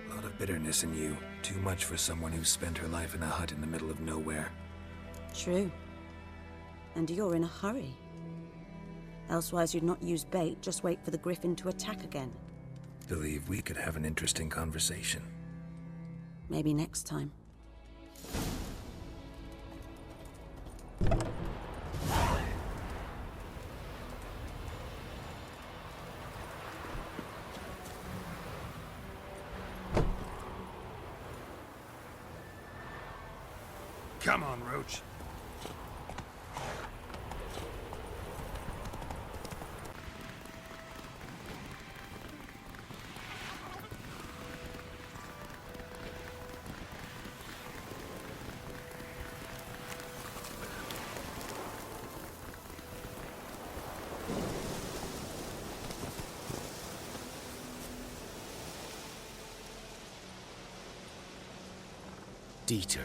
A lot of bitterness in you. Too much for someone who spent her life in a hut in the middle of nowhere. True. And you're in a hurry. Elsewise you'd not use bait, just wait for the Griffin to attack again. Believe we could have an interesting conversation. Maybe next time. Come on, Roach. Dieter.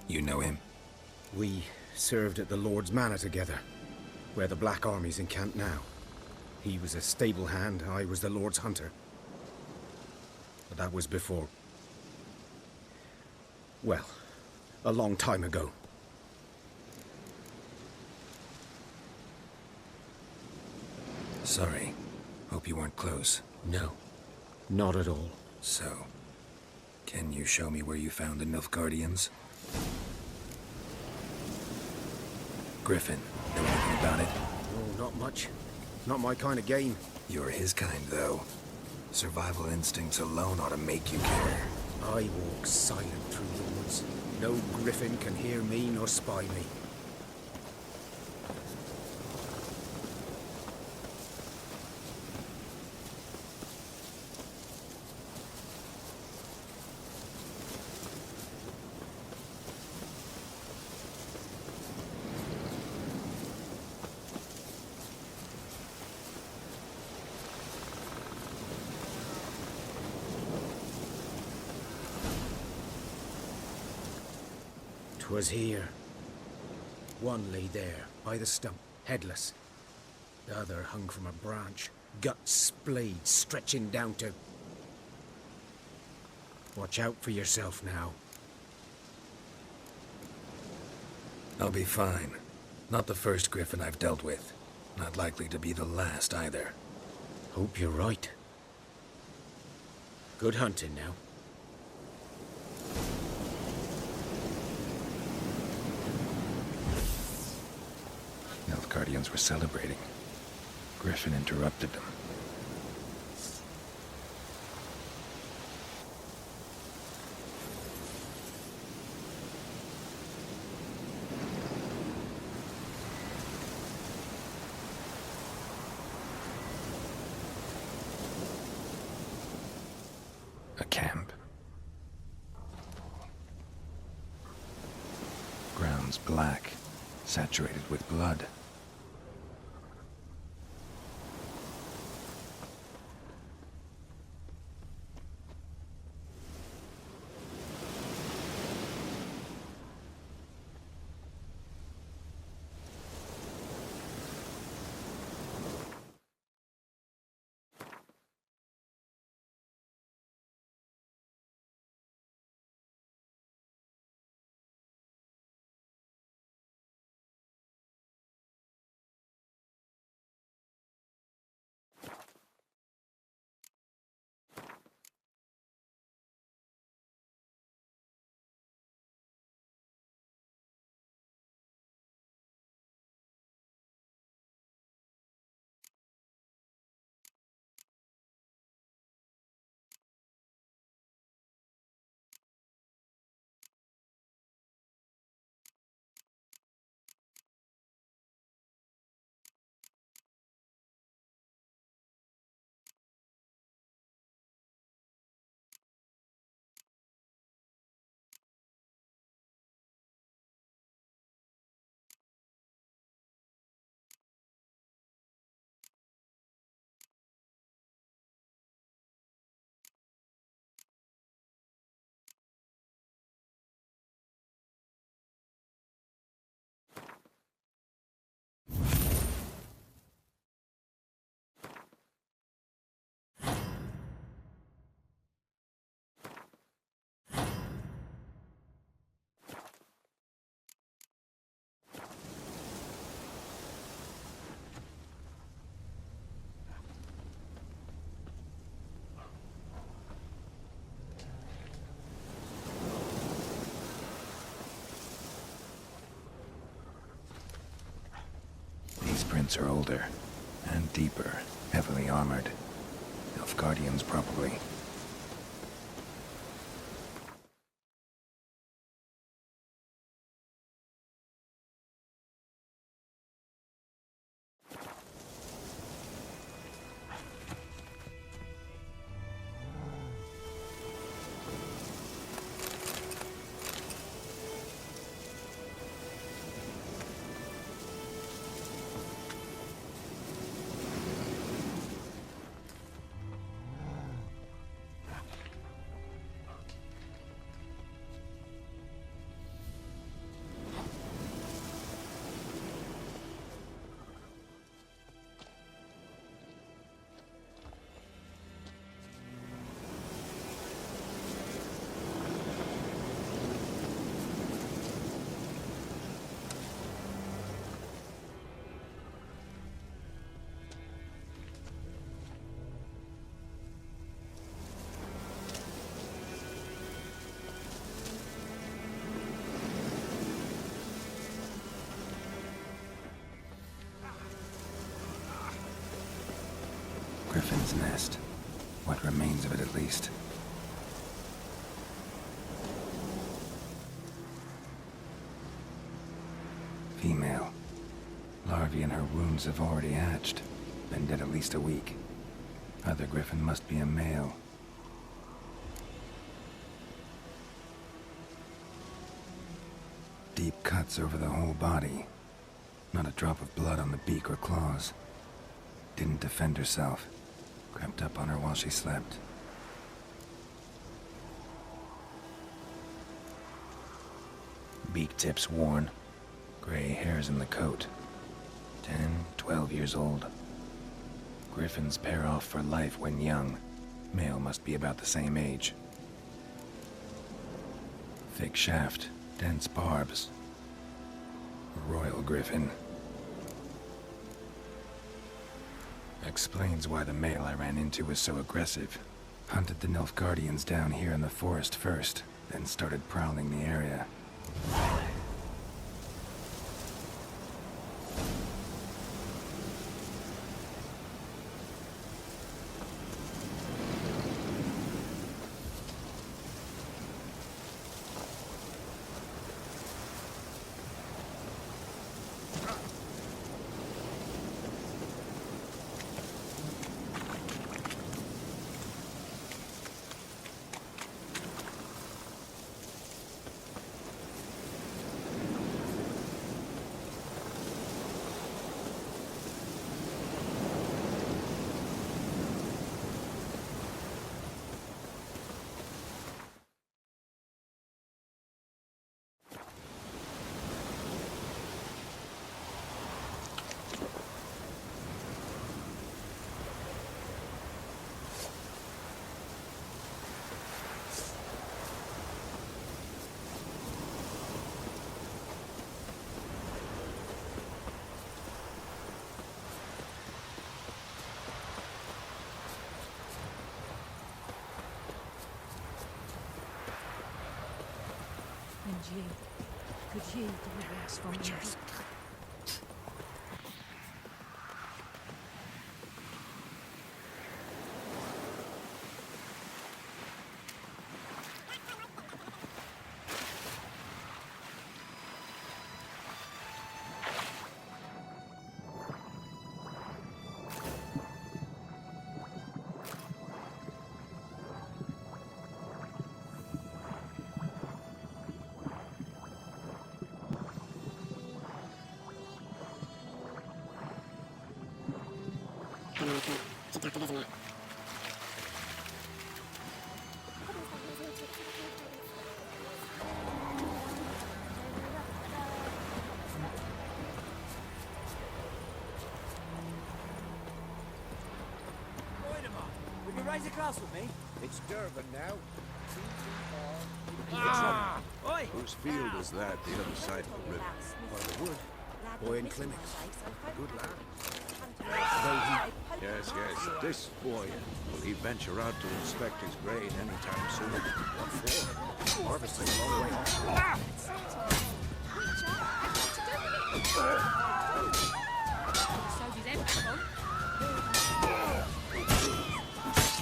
You know him? We served at the Lord's Manor together, where the Black Army's encamped now. He was a stable hand, I was the Lord's hunter. But that was before... well, a long time ago. Sorry. Hope you weren't close. No, not at all. So, can you show me where you found the Nilfgaardians? Griffin. Know anything about it? Oh, not much. Not my kind of game. You're his kind, though. Survival instincts alone ought to make you care. I walk silent through the woods. No griffin can hear me nor spy me. Was here. One lay there, by the stump, headless. The other hung from a branch, guts splayed, stretching down to... Watch out for yourself now. I'll be fine. Not the first griffin I've dealt with. Not likely to be the last, either. Hope you're right. Good hunting now. Guardians were celebrating. Griffin interrupted them. A camp. Ground's black, saturated with blood. Prints are older and deeper, heavily armored. Elf-Guardians, probably. griffin's nest. What remains of it, at least. Female. Larvae in her wounds have already hatched. Been dead at least a week. Other griffin must be a male. Deep cuts over the whole body. Not a drop of blood on the beak or claws. Didn't defend herself. Crept up on her while she slept. Beak tips worn. Gray hairs in the coat. 10, 12 years old. Griffins pair off for life when young. Male must be about the same age. Thick shaft, dense barbs. A royal griffin. Explains why the male I ran into was so aggressive. Hunted the Nilfgaardians down here in the forest first, then started prowling the area. Could you deliver us from Wichers? Should talk to Vesemir. Would you raise a glass with me? It's Durban now. Oi! Whose field is that, the other side of the river? By the wood. Boy in clinics. Good lad. Yes, yes. This boy, will he venture out to inspect his grain anytime soon? What for? Harvesting a long way off.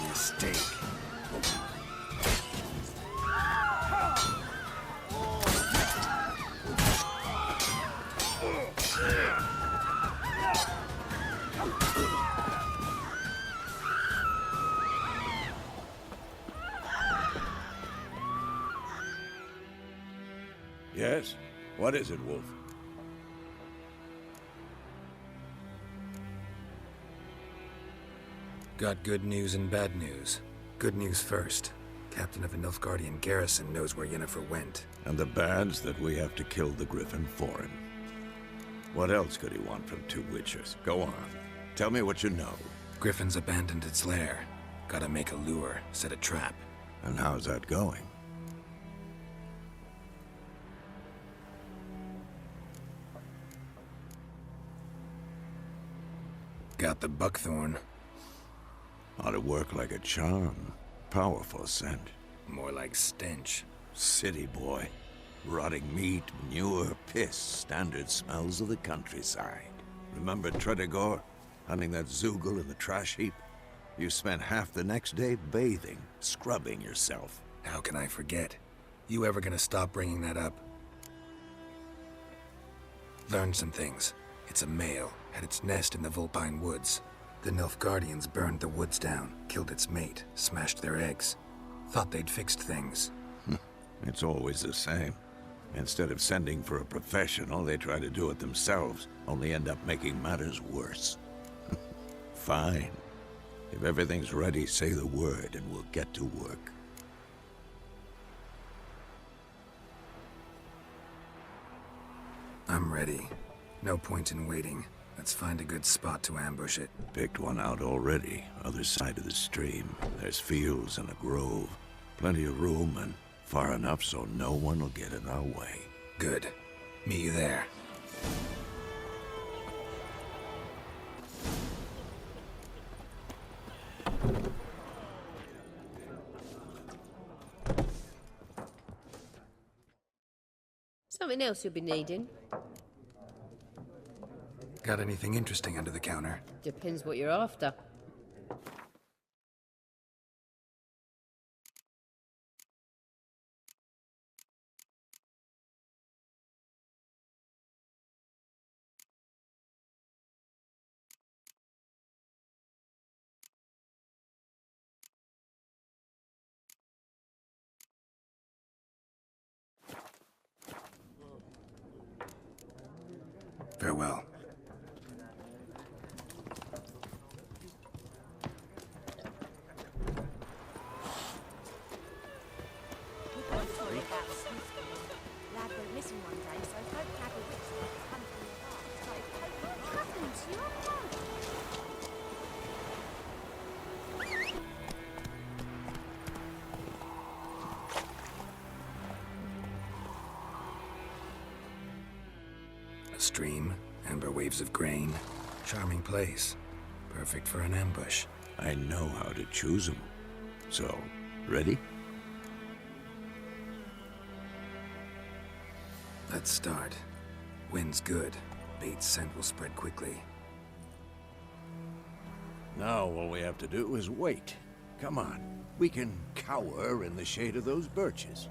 Mistake. Yes? What is it, Wolf? Got good news and bad news. Good news first. Captain of a Nilfgaardian garrison knows where Yennefer went. And the bad's that we have to kill the Griffin for him. What else could he want from two Witchers? Go on. Tell me what you know. Griffin's abandoned its lair. Gotta make a lure, set a trap. And how's that going? Got the buckthorn. Ought to work like a charm. Powerful scent. More like stench. City boy. Rotting meat, manure, piss. Standard smells of the countryside. Remember Tredegor? Hunting that Zoogle in the trash heap? You spent half the next day bathing, scrubbing yourself. How can I forget? You ever gonna stop bringing that up? Learned some things. It's a male, had its nest in the Vulpine Woods. The Nilfgaardians burned the woods down, killed its mate, smashed their eggs. Thought they'd fixed things. It's always the same. Instead of sending for a professional, they try to do it themselves, only end up making matters worse. Fine. If everything's ready, say the word and we'll get to work. I'm ready. No point in waiting. Let's find a good spot to ambush it. Picked one out already, other side of the stream. There's fields and a grove. Plenty of room and far enough so no one will get in our way. Good. Meet you there. Something else you'll be needing? Got anything interesting under the counter? Depends what you're after. Farewell. A stream, amber waves of grain. Charming place. Perfect for an ambush. I know how to choose them. So, ready? Let's start. Wind's good. Bait's scent will spread quickly. Now all we have to do is wait. Come on. We can cower in the shade of those birches.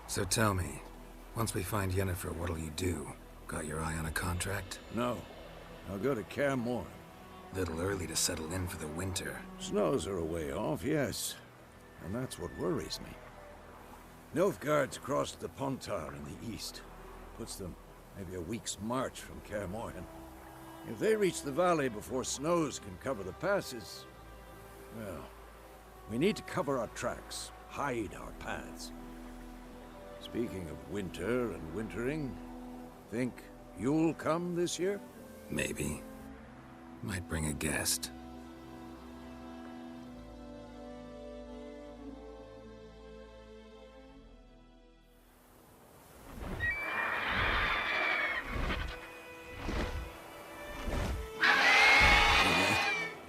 So tell me, once we find Yennefer, what'll you do? Got your eye on a contract? No. I'll go to Kaer Morhen. Little early to settle in for the winter. Snows are a way off, yes. And that's what worries me. Nilfgaard's crossed the Pontar in the east. Puts them maybe a week's march from Kaer Morhen. If they reach the valley before snows can cover the passes, well, we need to cover our tracks, hide our paths. Speaking of winter and wintering, think you'll come this year? Maybe. Might bring a guest.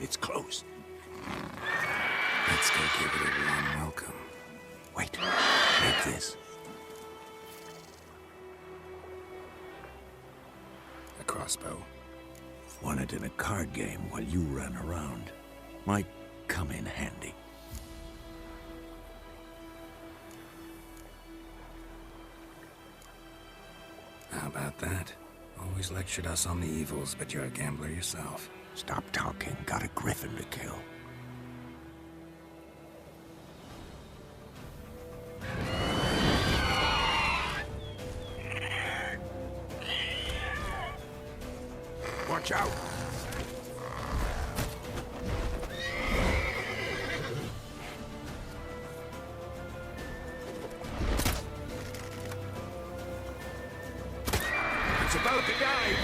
It's close. Let's go give it a warm welcome. Wait, take this. A crossbow. Won it in a card game while you ran around. Might come in handy. How about that? Always lectured us on the evils, but you're a gambler yourself. Stop talking. Got a griffin to kill. Watch out! It's about to die!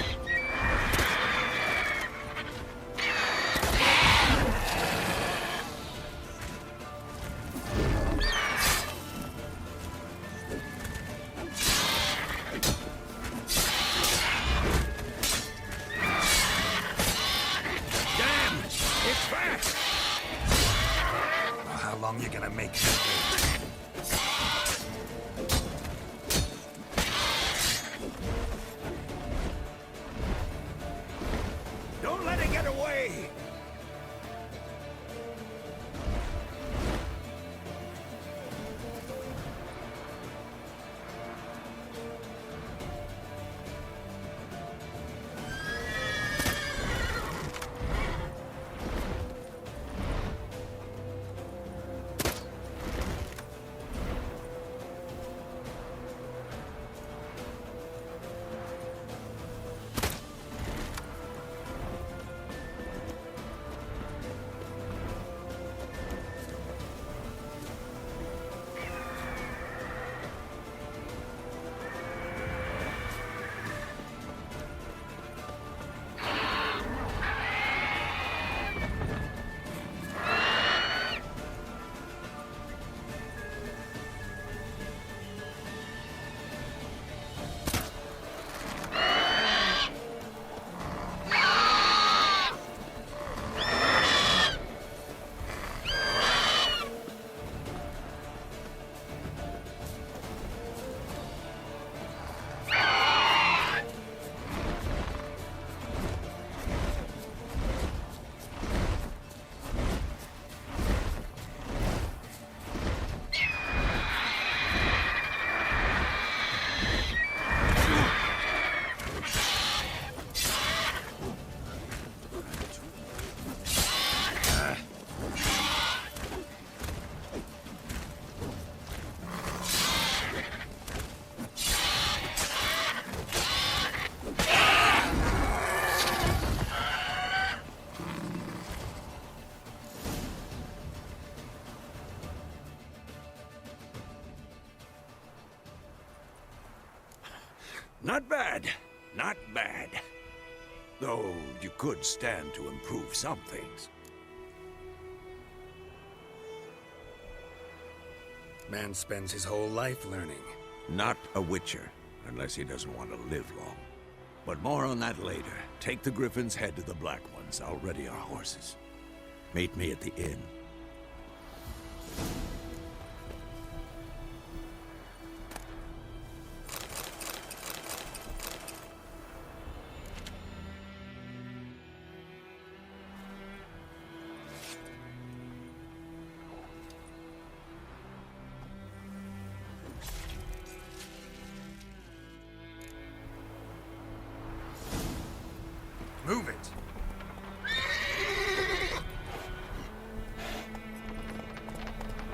How long you gonna make that wait? Not bad. Not bad. Though you could stand to improve some things. Man spends his whole life learning. Not a Wicher, unless he doesn't want to live long. But more on that later. Take the Griffin's head to the Black Ones. I'll ready our horses. Meet me at the inn. Move it!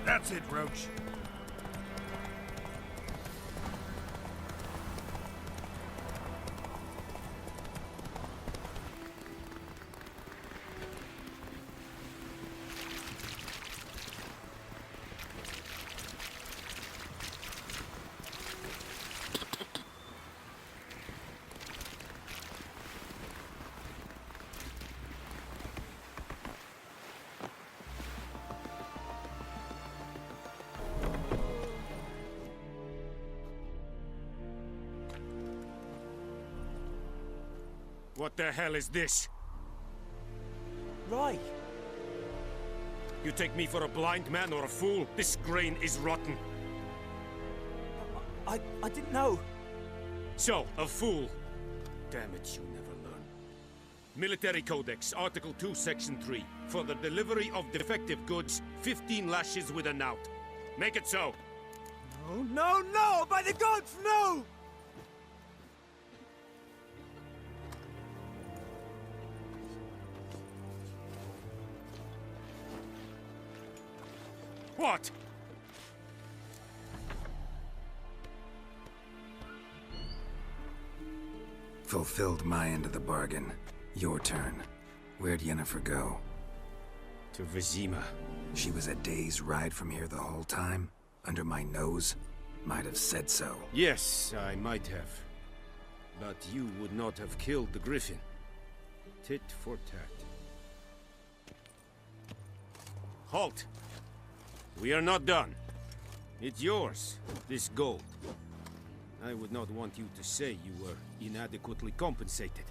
That's it, Roach. What the hell is this? Right. You take me for a blind man or a fool? This grain is rotten. I didn't know. So, a fool. Damn it, you never learn. Military Codex, Article 2, Section 3. For the delivery of defective goods, 15 lashes with a knout. Make it so. No, no, no! By the gods, no! What? Fulfilled my end of the bargain. Your turn. Where'd Yennefer go? To Vizima. She was a day's ride from here the whole time? Under my nose? Might have said so. Yes, I might have. But you would not have killed the Griffin. Tit for tat. Halt! We are not done. It's yours, this gold. I would not want you to say you were inadequately compensated.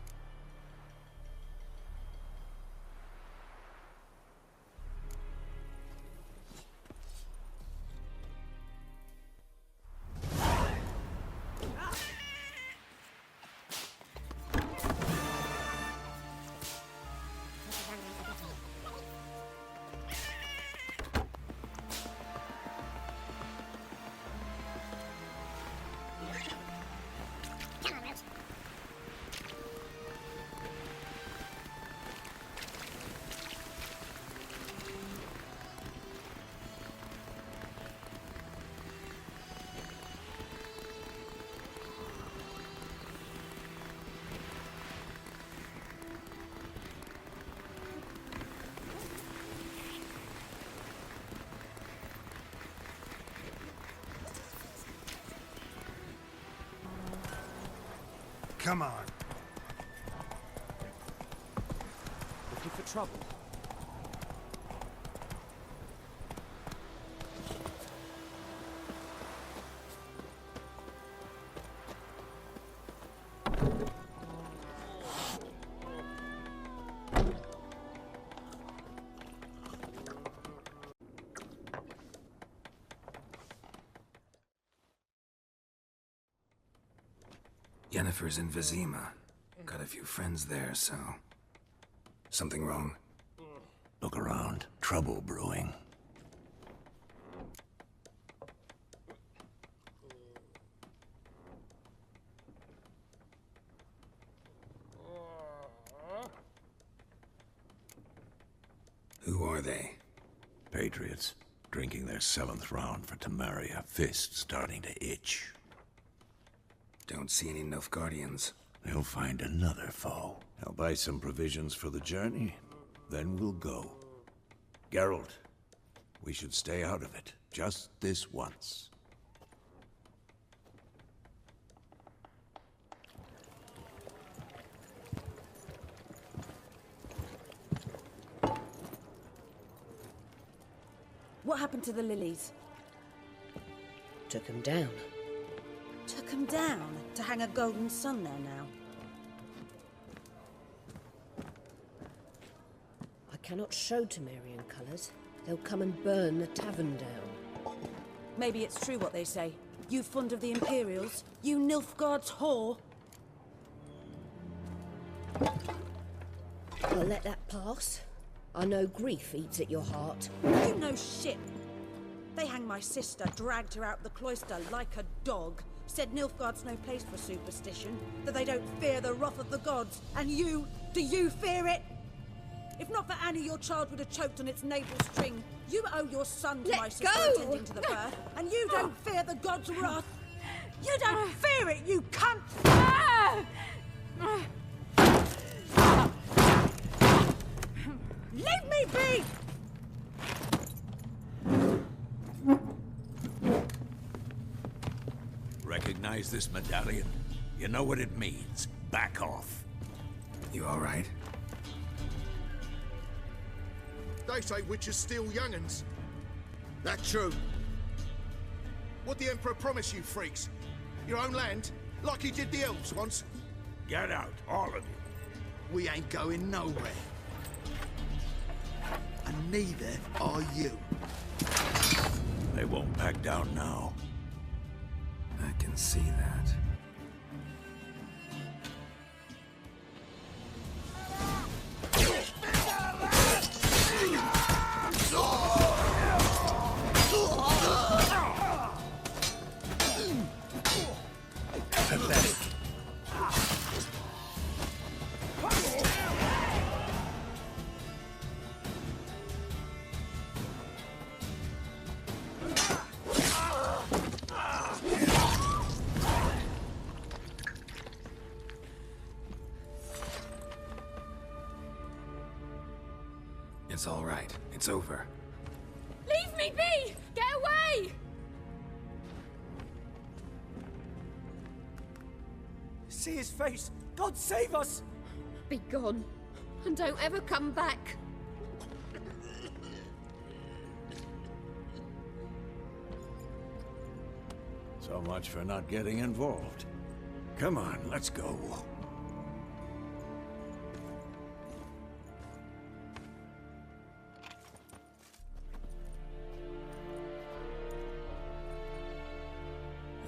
Come on. Looking for trouble? Yennefer's in Vizima. Got a few friends there, so... Something wrong? Look around. Trouble brewing. Who are they? Patriots. Drinking their 7th round for Temeria. Fist starting to itch. Don't see any Nilfgaardians. They'll find another foe. I'll buy some provisions for the journey, then we'll go. Geralt, we should stay out of it, just this once. What happened to the lilies? Took 'em down. Took 'em down to hang a golden sun there now. I cannot show Temerian colours. They'll come and burn the tavern down. Maybe it's true what they say. You fond of the Imperials? You Nilfgaard's whore? I'll let that pass. I know grief eats at your heart. You know shit. They hanged my sister, dragged her out the cloister like a dog. Said Nilfgaard's no place for superstition, that they don't fear the wrath of the gods. And you, do you fear it? If not for Annie, your child would have choked on its navel string. You owe your son to my sister attending to the birth, and you don't fear the gods' wrath. You don't fear it, you cunt! Leave me be! Recognize this medallion? You know what it means. Back off. You all right? They say witches steal young'uns. That true? What the Emperor promise you, freaks? Your own land? Like he did the elves once? Get out, all of you. We ain't going nowhere. And neither are you. They won't back down now. I can see that. Pathetic. It's all right. It's over. Leave me be! Get away! See his face! God save us! Be gone, and don't ever come back. So much for not getting involved. Come on, let's go.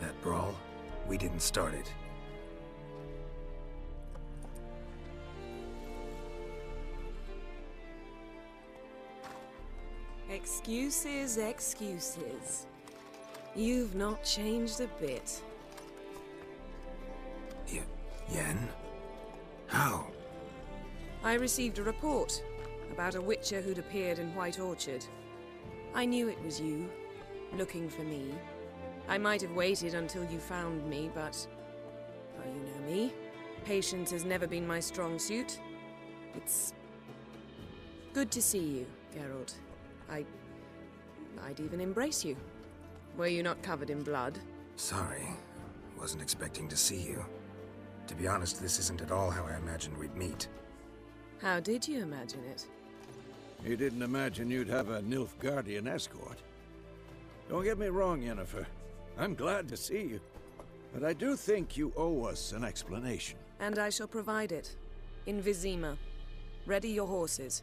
That brawl, we didn't start it. Excuses, excuses. You've not changed a bit. Yen? How? I received a report about a Witcher who'd appeared in White Orchard. I knew it was you, looking for me. I might have waited until you found me, but... well, you know me. Patience has never been my strong suit. It's... good to see you, Geralt. I'd even embrace you. Were you not covered in blood? Sorry. Wasn't expecting to see you. To be honest, this isn't at all how I imagined we'd meet. How did you imagine it? You didn't imagine you'd have a Nilfgaardian escort. Don't get me wrong, Yennefer. I'm glad to see you. But I do think you owe us an explanation. And I shall provide it. In Vizima. Ready your horses.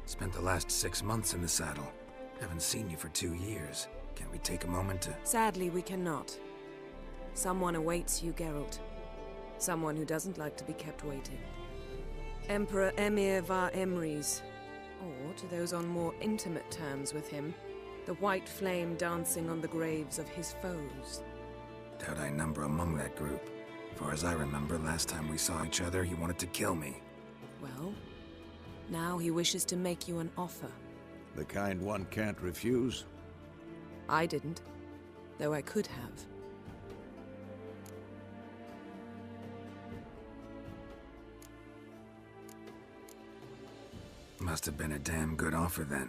Spent the last 6 months in the saddle. Haven't seen you for 2 years. Can we take a moment to... Sadly, we cannot. Someone awaits you, Geralt. Someone who doesn't like to be kept waiting. Emperor Emir var Emrys. Or, to those on more intimate terms with him, the white flame dancing on the graves of his foes. Doubt I number among that group. Far as I remember, last time we saw each other, he wanted to kill me. Well, now he wishes to make you an offer. The kind one can't refuse? I didn't, though I could have. Must have been a damn good offer then.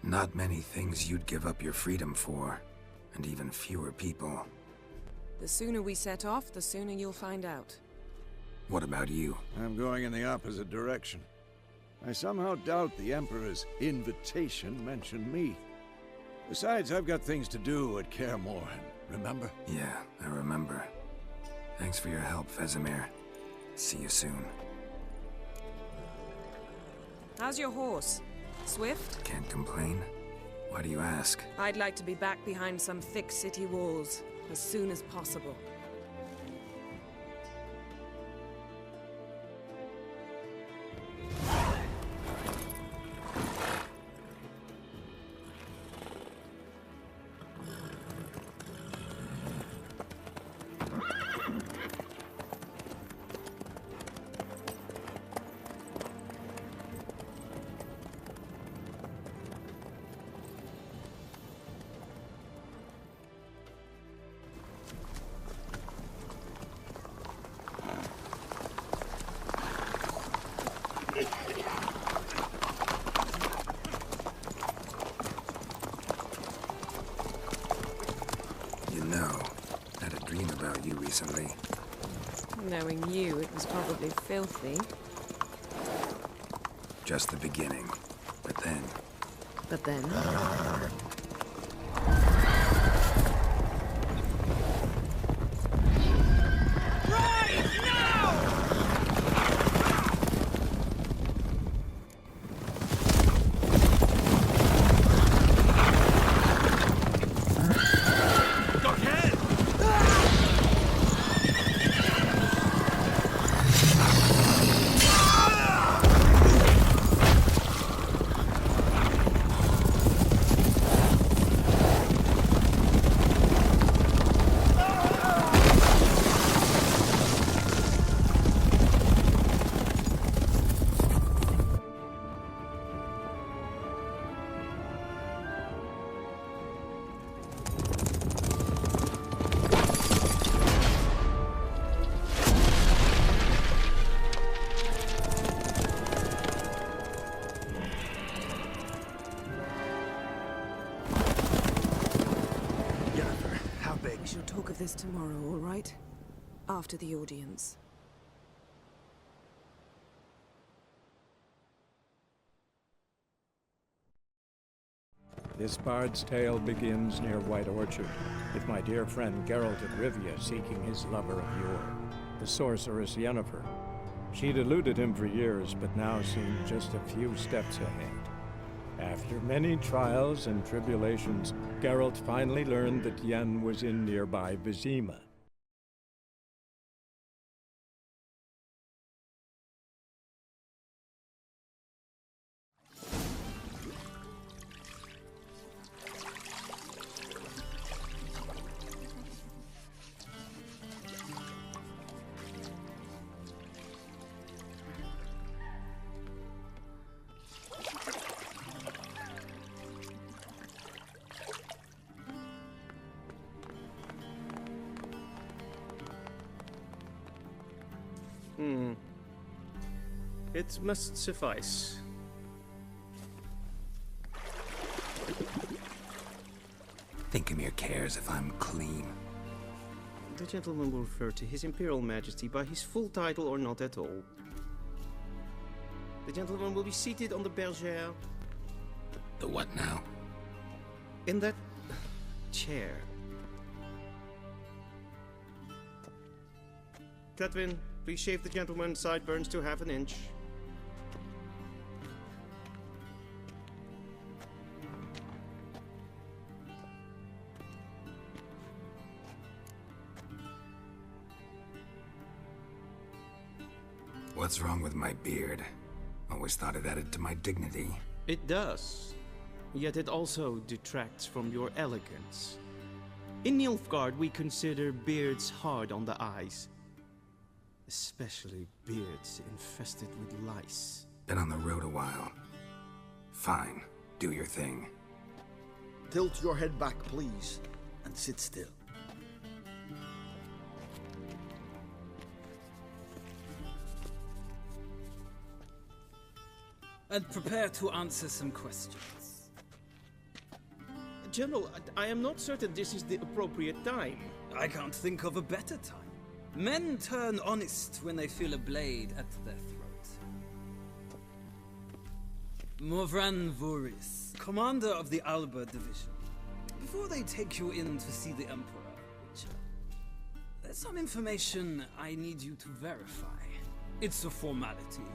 Not many things you'd give up your freedom for, and even fewer people. The sooner we set off, the sooner you'll find out. What about you? I'm going in the opposite direction. I somehow doubt the Emperor's invitation mentioned me. Besides, I've got things to do at Kaer Morhen, remember? Yeah, I remember. Thanks for your help, Vesemir. See you soon. How's your horse? Swift? Can't complain. Why do you ask? I'd like to be back behind some thick city walls as soon as possible. You know, I had a dream about you recently. Knowing you, it was probably filthy. Just the beginning. But then... But then? We shall talk of this tomorrow, all right? After the audience. This bard's tale begins near White Orchard, with my dear friend Geralt of Rivia seeking his lover of yore, the sorceress Yennefer. She'd eluded him for years, but now seemed just a few steps ahead. After many trials and tribulations, Geralt finally learned that Yen was in nearby Vizima. It must suffice. Thinkamere cares if I'm clean. The gentleman will refer to His Imperial Majesty by his full title or not at all. The gentleman will be seated on the bergère. The what now? In that chair. Cletwin, please shave the gentleman's sideburns to half an inch. What's wrong with my beard? Always thought it added to my dignity. It does. Yet it also detracts from your elegance. In Nilfgaard, we consider beards hard on the eyes. Especially beards infested with lice. Been on the road a while. Fine, do your thing. Tilt your head back, please, and sit still. And prepare to answer some questions. General, I am not certain this is the appropriate time. I can't think of a better time. Men turn honest when they feel a blade at their throat. Morvran Voris, commander of the Alba Division. Before they take you in to see the Emperor, Wicher, there's some information I need you to verify. It's a formality,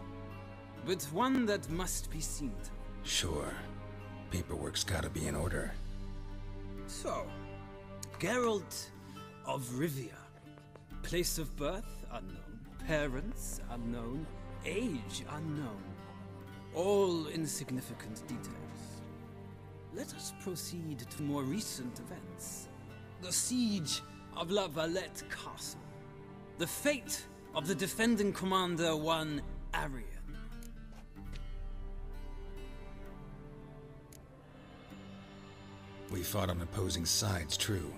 but one that must be seen to. Sure. Paperwork's gotta be in order. So, Geralt of Rivia. Place of birth unknown, parents unknown, age unknown. All insignificant details. Let us proceed to more recent events. The siege of La Valette Castle. The fate of the defending commander, one Arian. We fought on opposing sides, true.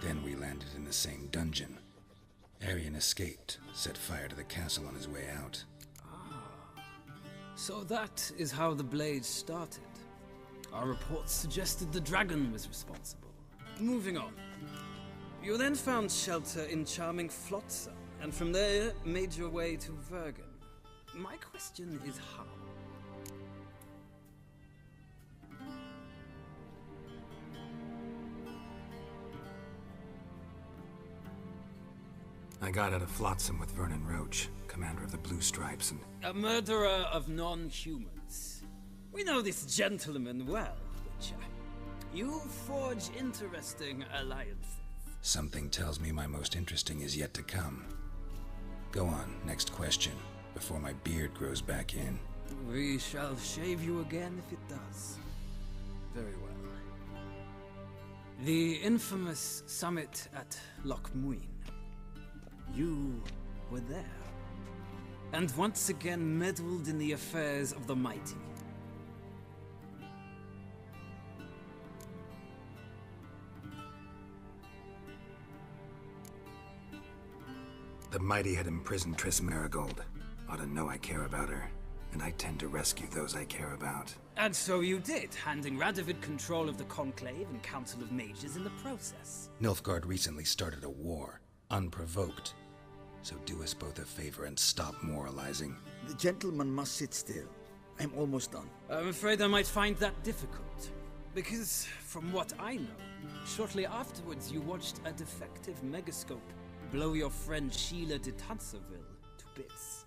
Then we landed in the same dungeon. Arian escaped, set fire to the castle on his way out. So that is how the Blade started. Our reports suggested the dragon was responsible. Moving on. You then found shelter in charming Flotsam, and from there made your way to Vergen. My question is how? I got out of Flotsam with Vernon Roach, commander of the Blue Stripes, and... A murderer of non-humans. We know this gentleman well, Wicher. You forge interesting alliances. Something tells me my most interesting is yet to come. Go on, next question, before my beard grows back in. We shall shave you again if it does. Very well. The infamous summit at Loch Muin. You were there. And once again meddled in the affairs of the mighty. The mighty had imprisoned Triss Marigold. Ought to know I care about her, and I tend to rescue those I care about. And so you did, handing Radovid control of the Conclave and Council of Mages in the process. Nilfgaard recently started a war, unprovoked. So do us both a favor and stop moralizing. The gentleman must sit still. I'm almost done. I'm afraid I might find that difficult. Because, from what I know, shortly afterwards you watched a defective megascope blow your friend Sheila de Tanserville to bits.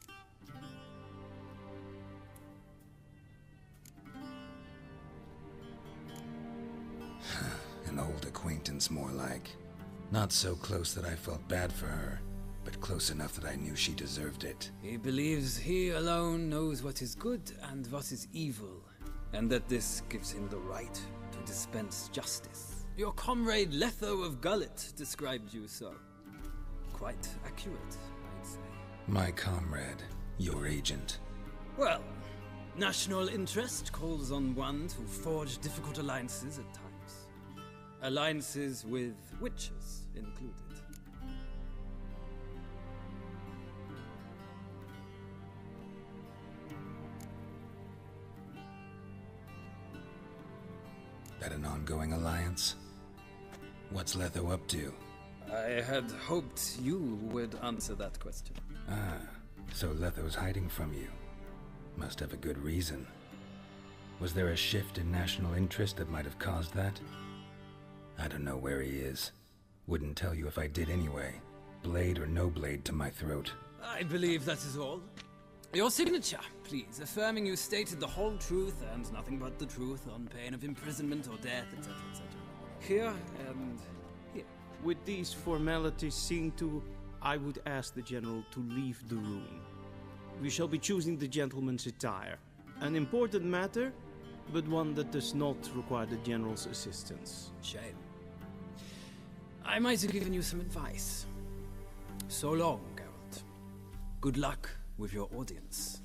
An old acquaintance, more like. Not so close that I felt bad for her, but close enough that I knew she deserved it. He believes he alone knows what is good and what is evil, and that this gives him the right to dispense justice. Your comrade Letho of Gullet described you so. Quite accurate, I'd say. My comrade, your agent. Well, national interest calls on one to forge difficult alliances at times. Alliances with witches included. That an ongoing alliance? What's Letho up to? I had hoped you would answer that question. Ah, so Letho's hiding from you. Must have a good reason. Was there a shift in national interest that might have caused that? I don't know where he is. Wouldn't tell you if I did anyway. Blade or no blade to my throat. I believe that is all. Your signature, please, affirming you stated the whole truth and nothing but the truth on pain of imprisonment or death, etc., etc. Here and here. With these formalities seen to, I would ask the General to leave the room. We shall be choosing the gentleman's attire. An important matter, but one that does not require the General's assistance. Shame. I might have given you some advice. So long, Geralt. Good luck with your audience.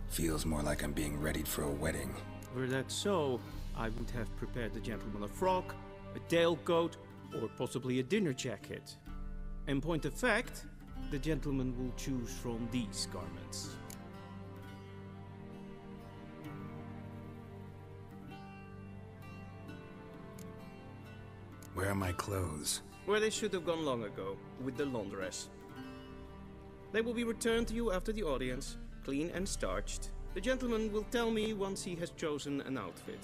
Feels more like I'm being readied for a wedding. Were that so, I would have prepared the gentleman a frock, a tailcoat, or possibly a dinner jacket. In point of fact, the gentleman will choose from these garments. Where are my clothes? Where they should have gone long ago, with the laundress. They will be returned to you after the audience, clean and starched. The gentleman will tell me once he has chosen an outfit.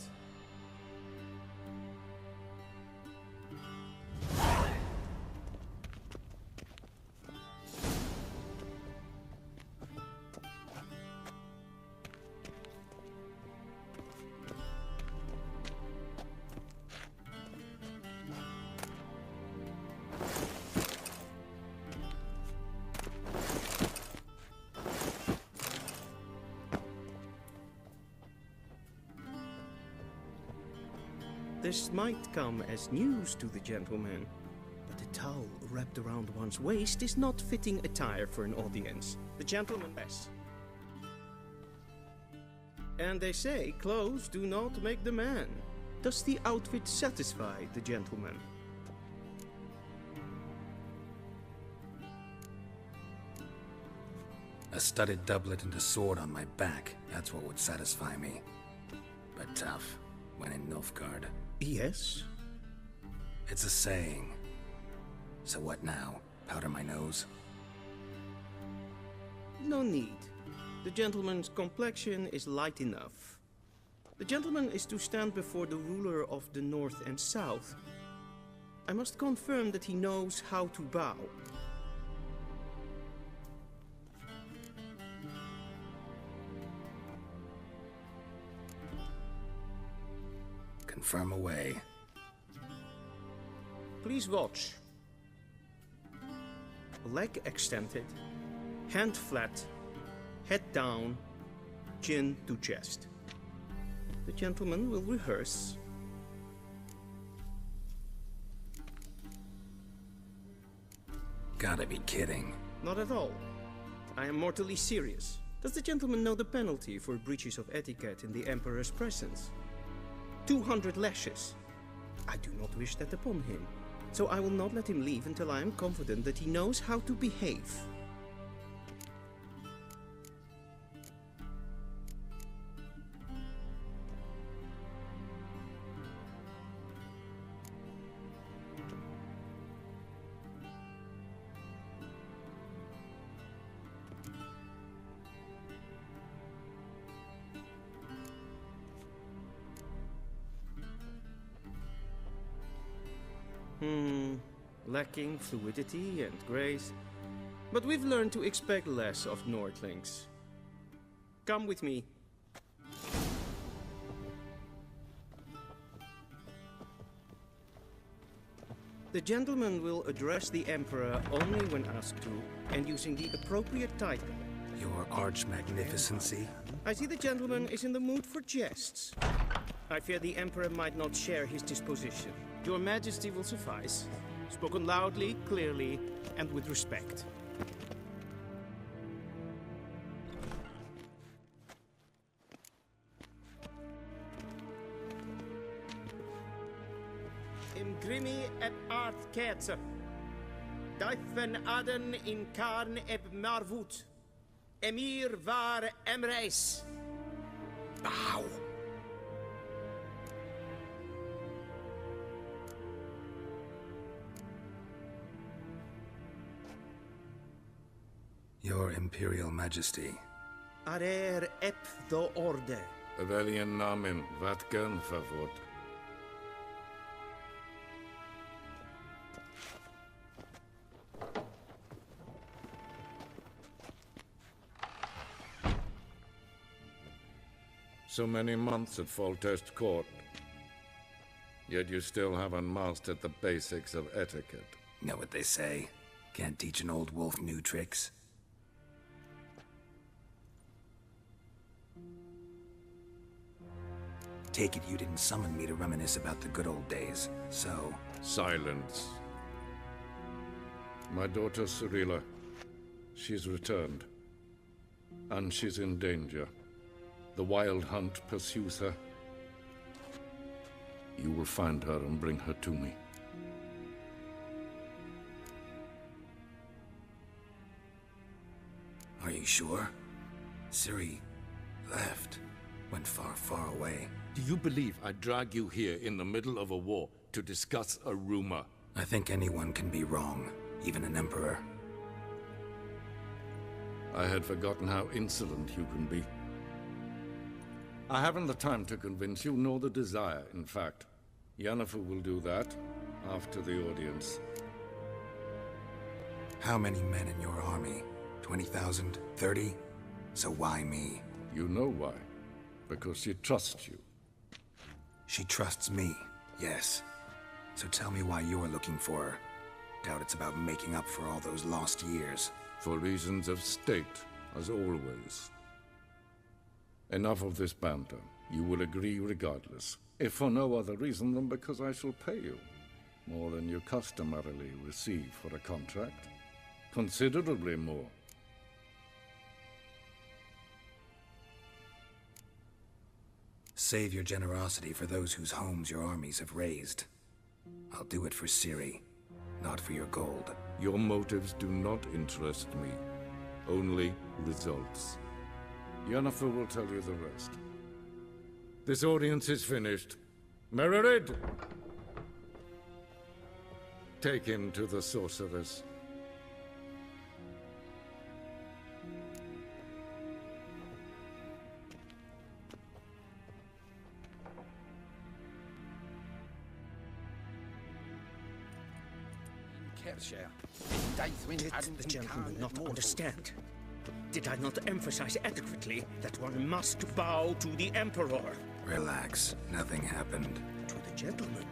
This might come as news to the gentleman, but a towel wrapped around one's waist is not fitting attire for an audience. The gentleman best. And they say clothes do not make the man. Does the outfit satisfy the gentleman? A studded doublet and a sword on my back. That's what would satisfy me. But tough, when in Nilfgaard. Yes? It's a saying. So what now? Powder my nose? No need. The gentleman's complexion is light enough. The gentleman is to stand before the ruler of the North and South. I must confirm that he knows how to bow. Confirm away. Please watch. Leg extended, hand flat, head down, chin to chest. The gentleman will rehearse. Gotta be kidding. Not at all. I am mortally serious. Does the gentleman know the penalty for breaches of etiquette in the Emperor's presence? 200 lashes. I do not wish that upon him, so I will not let him leave until I am confident that he knows how to behave. Lacking fluidity and grace. But we've learned to expect less of Nordlings. Come with me. The gentleman will address the Emperor only when asked to, and using the appropriate title. Your Arch-Magnificency? I see the gentleman is in the mood for jests. I fear the Emperor might not share his disposition. Your Majesty will suffice. Spoken loudly, clearly, and with respect. Imgrimi eb art kerzer. Daifen aden in karn eb marvut. Emir var emreis. Bow. Your Imperial Majesty. Arer ep do orde. Veljen namen, vatgen favort. So many months at Foltest Court. Yet you still haven't mastered the basics of etiquette. Know what they say? Can't teach an old wolf new tricks. Take it you didn't summon me to reminisce about the good old days, so... Silence. My daughter Cyrilla, she's returned. And she's in danger. The Wild Hunt pursues her. You will find her and bring her to me. Are you sure? Ciri left. Went far, far away. Do you believe I'd drag you here in the middle of a war to discuss a rumor? I think anyone can be wrong, even an emperor. I had forgotten how insolent you can be. I haven't the time to convince you, nor the desire, in fact. Yennefer will do that after the audience. How many men in your army? 20,000? 30? So why me? You know why. Because she trusts you. She trusts me, yes. So tell me why you're looking for her. Doubt it's about making up for all those lost years. For reasons of state, as always. Enough of this banter. You will agree regardless. If for no other reason than because I shall pay you. More than you customarily receive for a contract. Considerably more. Save your generosity for those whose homes your armies have razed. I'll do it for Ciri, not for your gold. Your motives do not interest me. Only results. Yennefer will tell you the rest. This audience is finished. Mererid! Take him to the sorceress. Did the gentleman not understand? Did I not emphasize adequately that one must bow to the Emperor? Relax. Nothing happened. To the gentleman.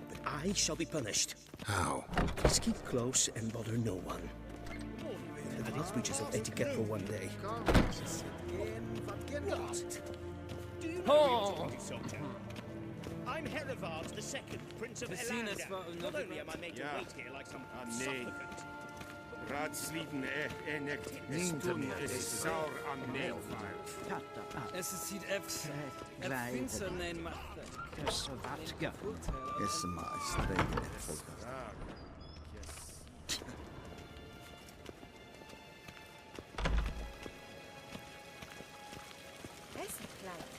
But I shall be punished. How? Please keep close and bother no one. A little speeches of etiquette for one day. What? Do you know I'm Herivard the Second, Prince of Elander. Not only am I made to wait here like some supplicant. Ratslieden enekt stund is saur an neelfire. Es sieht finster in machte. Krasavatka. Is my strength. Es kleine.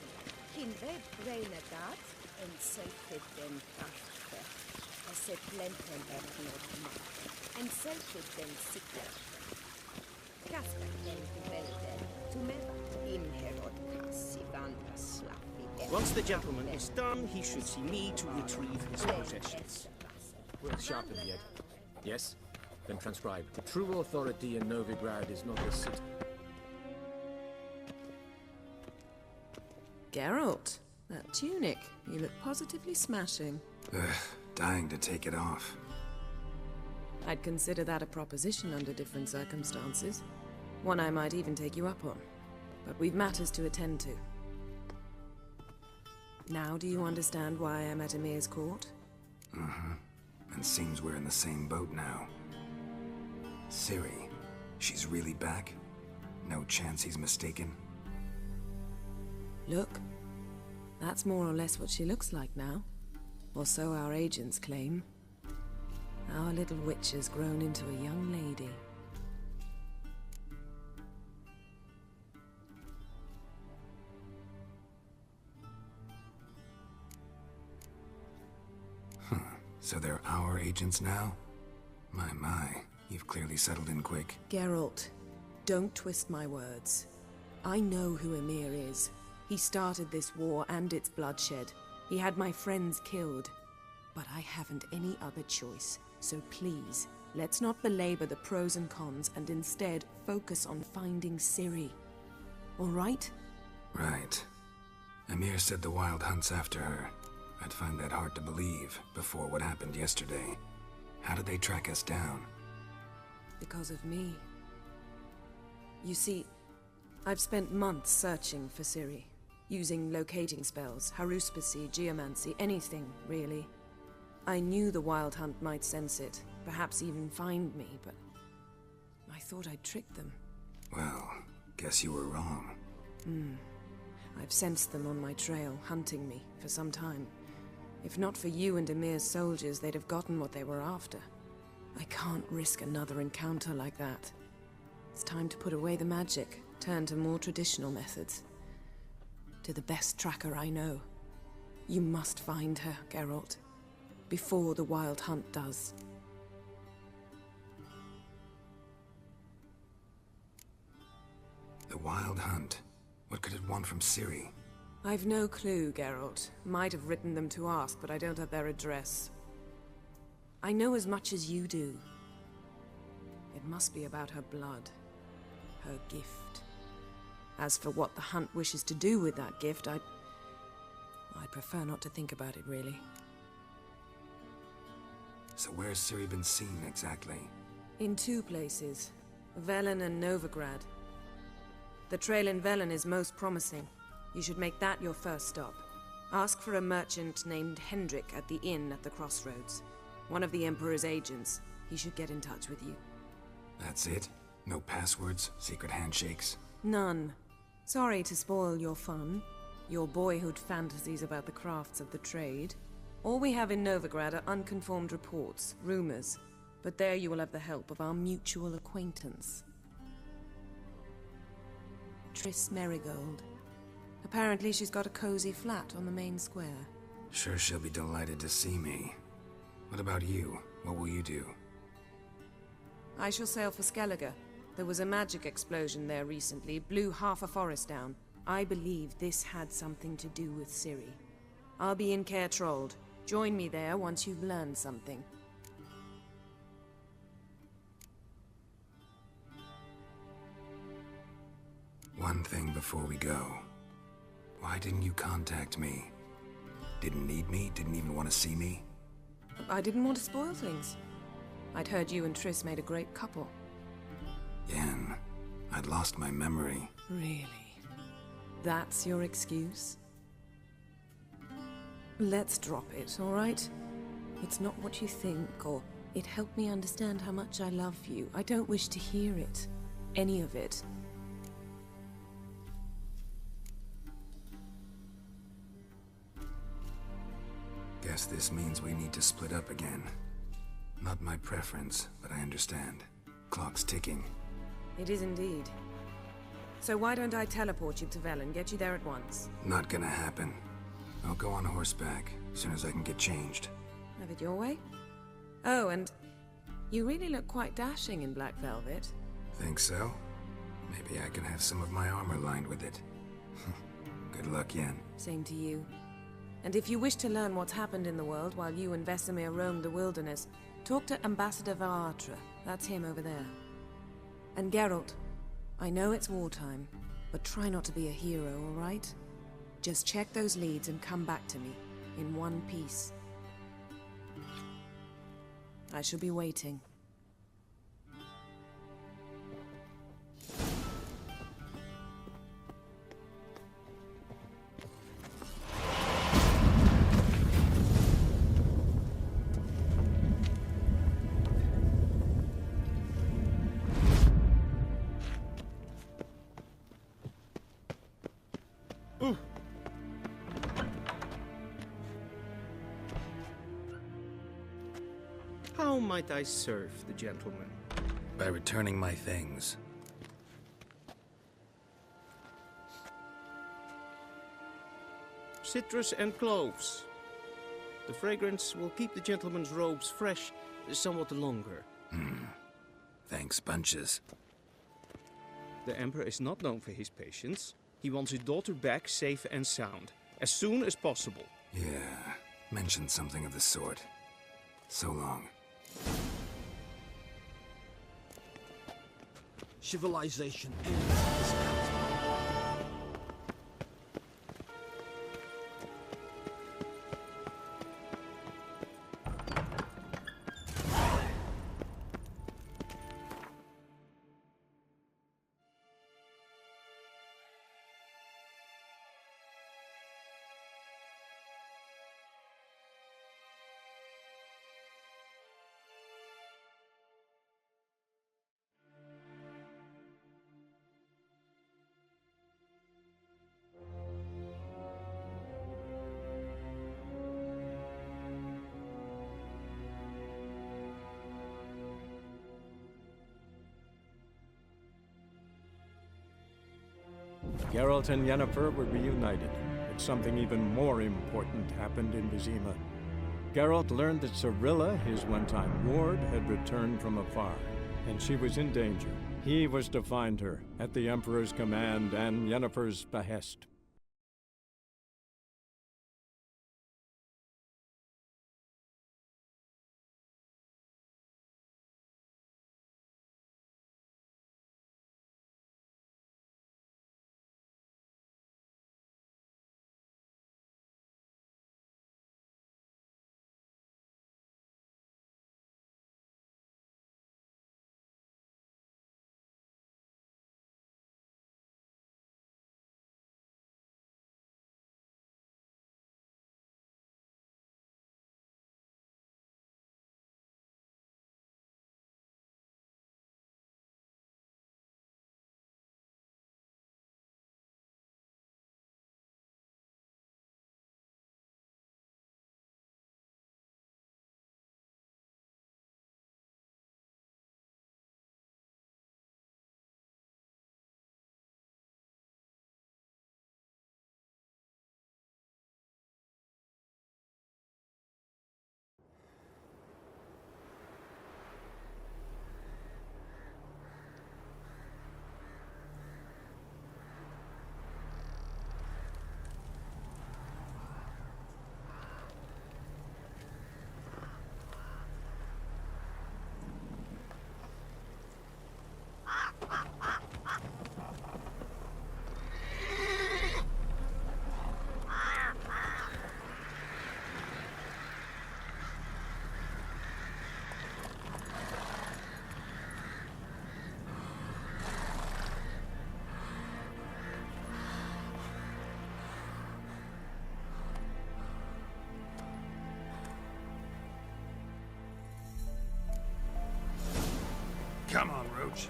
Kinweb reine dat en sacred den after. Es a plenten not mark. And sacred den sicker. Kasper den velden. To me in herod passivan slaffy. Once the gentleman is done, he should see me to retrieve his possessions. We'll sharpen the edge. Yes? Then transcribe. The true authority in Novigrad is not the city. Geralt, that tunic. You look positively smashing. Ugh, dying to take it off. I'd consider that a proposition under different circumstances. One I might even take you up on. But we've matters to attend to. Now do you understand why I'm at Emir's court? Mm-hmm. And seems we're in the same boat now. Ciri, she's really back? No chance he's mistaken? Look, that's more or less what she looks like now. Or so our agents claim. Our little witch has grown into a young lady. So they're our agents now? My, you've clearly settled in quick. Geralt, don't twist my words. I know who Emir is. He started this war and its bloodshed. He had my friends killed. But I haven't any other choice. So please, let's not belabor the pros and cons and instead focus on finding Ciri. All right? Right. Emir said the Wild hunts after her. I'd find that hard to believe before what happened yesterday. How did they track us down? Because of me. You see, I've spent months searching for Ciri. Using locating spells, haruspicy, geomancy, anything, really. I knew the Wild Hunt might sense it, perhaps even find me, but I thought I'd tricked them. Well, guess you were wrong. I've sensed them on my trail, hunting me, for some time. If not for you and Emir's soldiers, they'd have gotten what they were after. I can't risk another encounter like that. It's time to put away the magic, turn to more traditional methods. To the best tracker I know. You must find her, Geralt. Before the Wild Hunt does. The Wild Hunt? What could it want from Ciri? I've no clue, Geralt. Might have written them to ask, but I don't have their address. I know as much as you do. It must be about her blood. Her gift. As for what the Hunt wishes to do with that gift, I'd prefer not to think about it, really. So where's Ciri been seen, exactly? In two places. Velen and Novigrad. The trail in Velen is most promising. You should make that your first stop. Ask for a merchant named Hendrik at the inn at the crossroads. One of the Emperor's agents. He should get in touch with you. That's it? No passwords? Secret handshakes? None. Sorry to spoil your fun. Your boyhood fantasies about the crafts of the trade. All we have in Novigrad are unconfirmed reports, rumors. But there you will have the help of our mutual acquaintance. Triss Merigold. Apparently she's got a cozy flat on the main square. Sure she'll be delighted to see me. What about you? What will you do? I shall sail for Skellige. There was a magic explosion there recently, blew half a forest down. I believe this had something to do with Ciri. I'll be in Caer Trold. Join me there once you've learned something. One thing before we go. Why didn't you contact me? Didn't need me? Didn't even want to see me? I didn't want to spoil things. I'd heard you and Triss made a great couple. Yen, I'd lost my memory. Really? That's your excuse? Let's drop it, all right? It's not what you think, or it helped me understand how much I love you. I don't wish to hear it. Any of it. Guess this means we need to split up again. Not my preference, but I understand. Clock's ticking. It is indeed. So why don't I teleport you to Velen, get you there at once? Not gonna happen. I'll go on horseback, as soon as I can get changed. Have it your way? Oh, and you really look quite dashing in black velvet. Think so? Maybe I can have some of my armor lined with it. Good luck, Yen. Same to you. And if you wish to learn what's happened in the world while you and Vesemir roamed the wilderness, talk to Ambassador Varatra. That's him over there. And Geralt, I know it's wartime, but try not to be a hero, all right? Just check those leads and come back to me, in one piece. I shall be waiting. How might I serve the gentleman? By returning my things. Citrus and cloves. The fragrance will keep the gentleman's robes fresh somewhat longer. Thanks, bunches. The Emperor is not known for his patience. He wants his daughter back safe and sound, as soon as possible. Yeah, mentioned something of the sort. So long. Civilization ends this battle. Geralt and Yennefer were reunited, but something even more important happened in Vizima. Geralt learned that Cirilla, his one-time ward, had returned from afar, and she was in danger. He was to find her, at the Emperor's command and Yennefer's behest. Come on, Roach.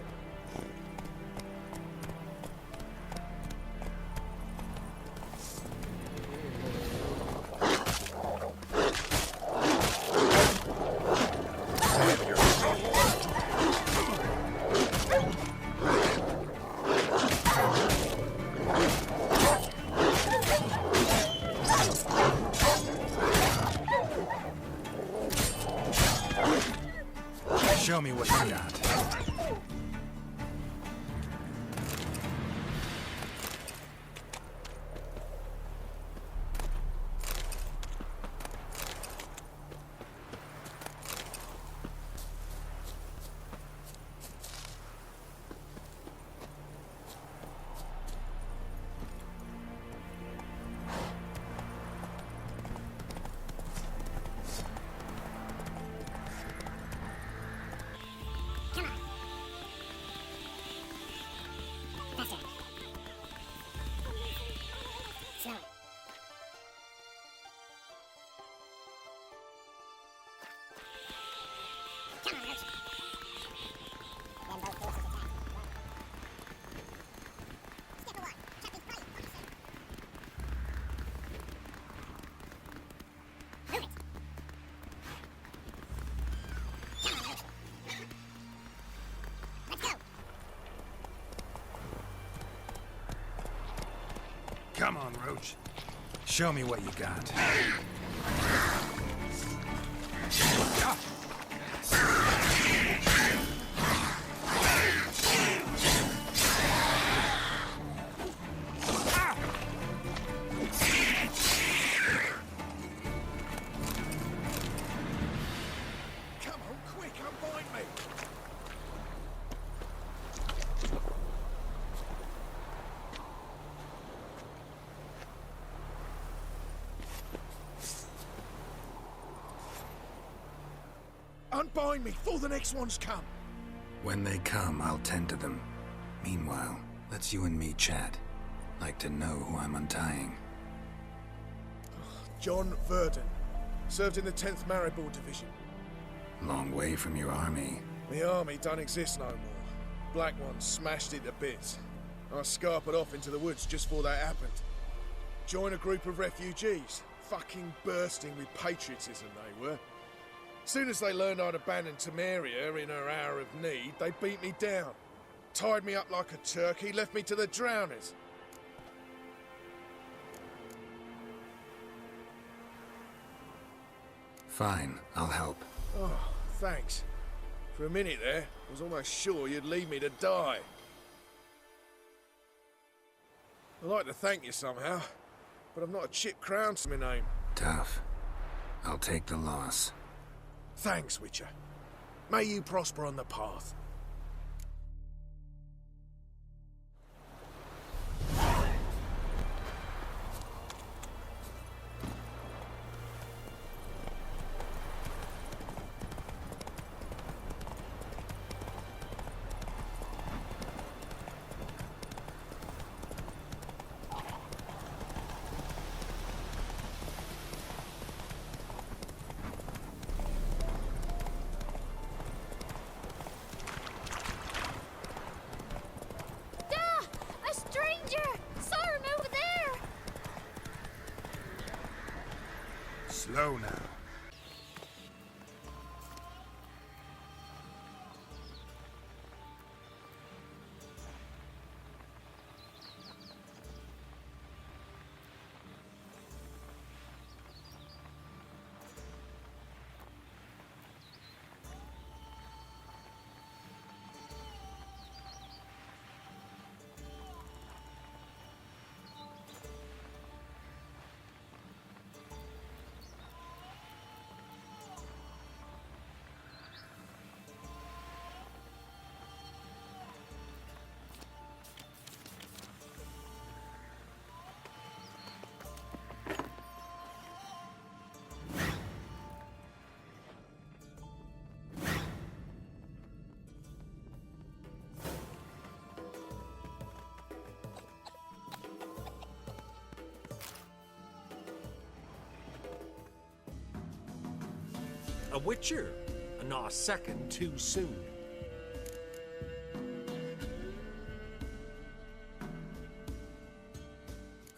Show me what you got. Come on, Roach. Show me what you got. Unbind me before the next ones come. When they come, I'll tend to them. Meanwhile, let's you and me chat. Like to know who I'm untying. John Verdon. Served in the 10th Maribor Division. Long way from your army. The army don't exist no more. Black Ones smashed it to bits. I scarpered off into the woods just before that happened. Joined a group of refugees. Fucking bursting with patriotism they were. Soon as they learned I'd abandoned Temeria in her hour of need, they beat me down. Tied me up like a turkey, left me to the drowners. Fine, I'll help. Oh, thanks. For a minute there, I was almost sure you'd leave me to die. I'd like to thank you somehow, but I've not a chip crown to my name. Tough. I'll take the loss. Thanks, Wicher. May you prosper on the path. Slow now. A Wicher, and not a second too soon.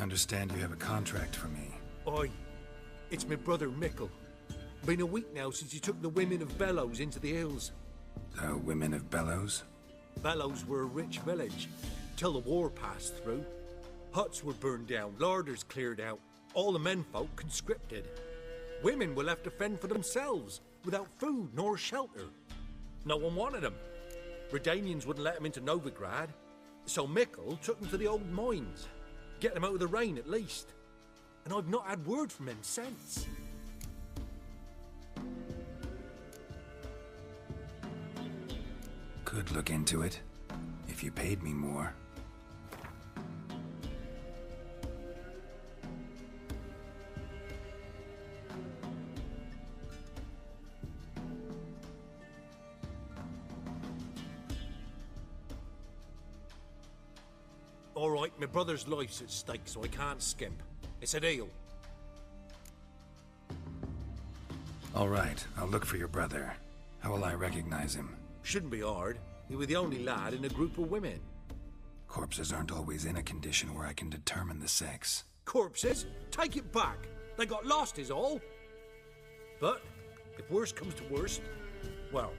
Understand you have a contract for me. Aye. It's my brother Mickle. Been a week now since he took the women of Bellows into the hills. The women of Bellows? Bellows were a rich village, till the war passed through. Huts were burned down, larders cleared out, all the menfolk conscripted. Women were left to fend for themselves, without food nor shelter. No one wanted them. Redanians wouldn't let them into Novigrad, so Mickle took them to the old mines. Get them out of the rain at least. And I've not had word from him since. Could look into it, if you paid me more. All right, my brother's life's at stake, so I can't skimp. It's a deal. All right, I'll look for your brother. How will I recognize him? Shouldn't be hard. You were the only lad in a group of women. Corpses aren't always in a condition where I can determine the sex. Corpses? Take it back. They got lost is all. But, if worst comes to worst, well,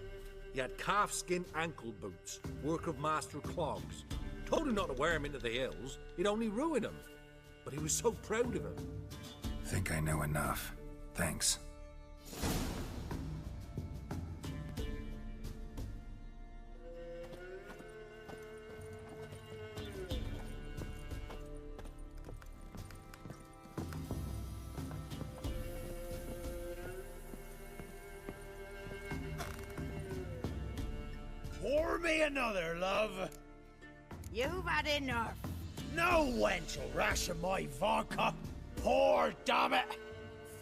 he had calfskin ankle boots, work of Master Clogs. Told him not to wear him into the hills, he'd only ruin him. But he was so proud of him. Think I know enough. Thanks. Pour me another, love. You've had enough. No wench will ration my vodka. Pour, damn it.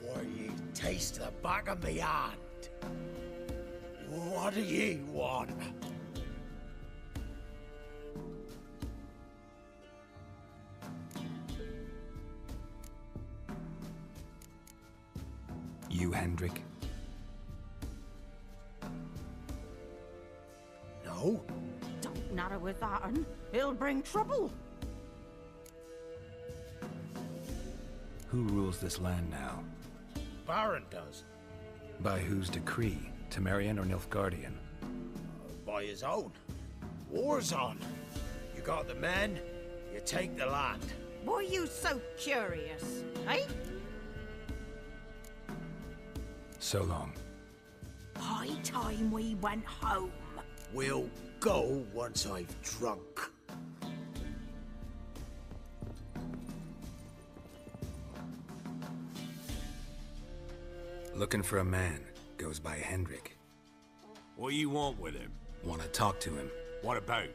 For ye taste the back of me hand. What do ye want? You, Hendrik? No. Don't natter with that un. It'll bring trouble. Who rules this land now? Baron does. By whose decree? Temerian or Nilfgaardian? By his own. War's on. You got the men, you take the land. Why you so curious, eh? So long. High time we went home. We'll go once I've drunk. Looking for a man. Goes by Hendrik. What do you want with him? Want to talk to him. What about?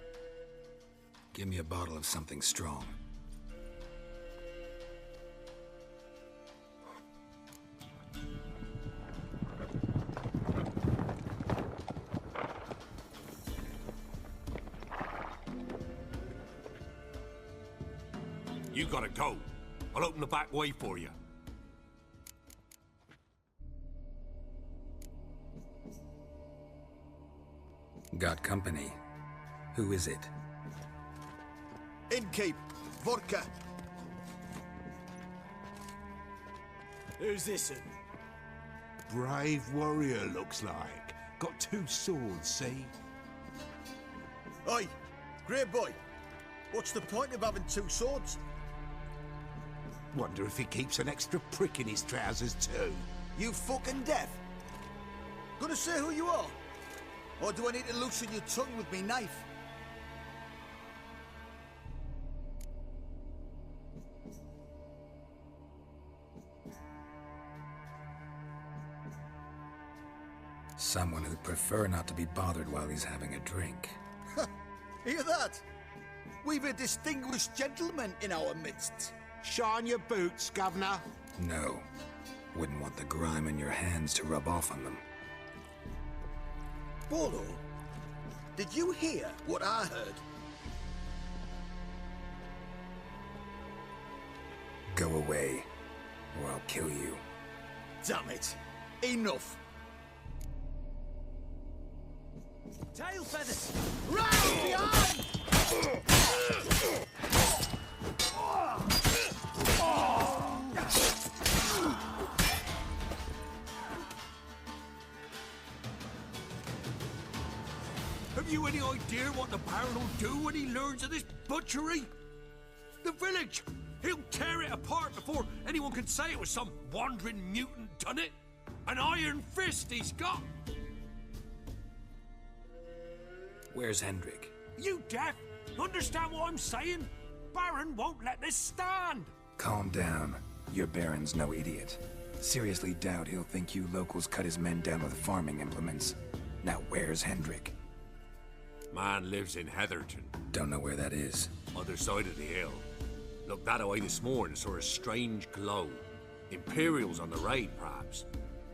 Give me a bottle of something strong. You gotta go. I'll open the back way for you. Got company. Who is it? Innkeep, vodka. Who's this in? Brave warrior, looks like. Got 2 swords, see? Oi, great boy. What's the point of having 2 swords? Wonder if he keeps an extra prick in his trousers too. You fucking deaf? Gonna say who you are? Or do I need to loosen your tongue with me knife? Someone who'd prefer not to be bothered while he's having a drink. Hear that? We've a distinguished gentleman in our midst. Shine your boots, governor. No. Wouldn't want the grime in your hands to rub off on them. Bolo, did you hear what I heard? Go away, or I'll kill you. Damn it. Enough. Tail feathers! Round behind! Have you any idea what the Baron will do when he learns of this butchery? The village! He'll tear it apart before anyone can say it was some wandering mutant done it. An iron fist he's got! Where's Hendrik? You deaf? Understand what I'm saying? Baron won't let this stand! Calm down. Your Baron's no idiot. Seriously doubt he'll think you locals cut his men down with farming implements. Now where's Hendrik? Man lives in Heatherton. Don't know where that is. Other side of the hill. Looked that away this morning, saw a strange glow. Imperials on the raid, perhaps.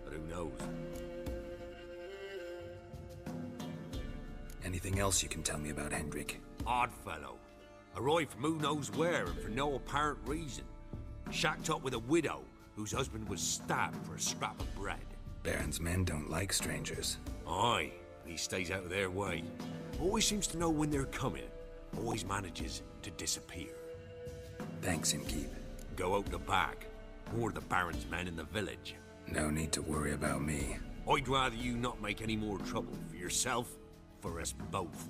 But who knows? Anything else you can tell me about Hendrik? Odd fellow. Arrived from who knows where and for no apparent reason. Shacked up with a widow whose husband was stabbed for a scrap of bread. Baron's men don't like strangers. Aye, he stays out of their way. Always seems to know when they're coming. Always manages to disappear. Thanks, Innkeep. Go out the back. More of the Baron's men in the village. No need to worry about me. I'd rather you not make any more trouble for yourself, for us both.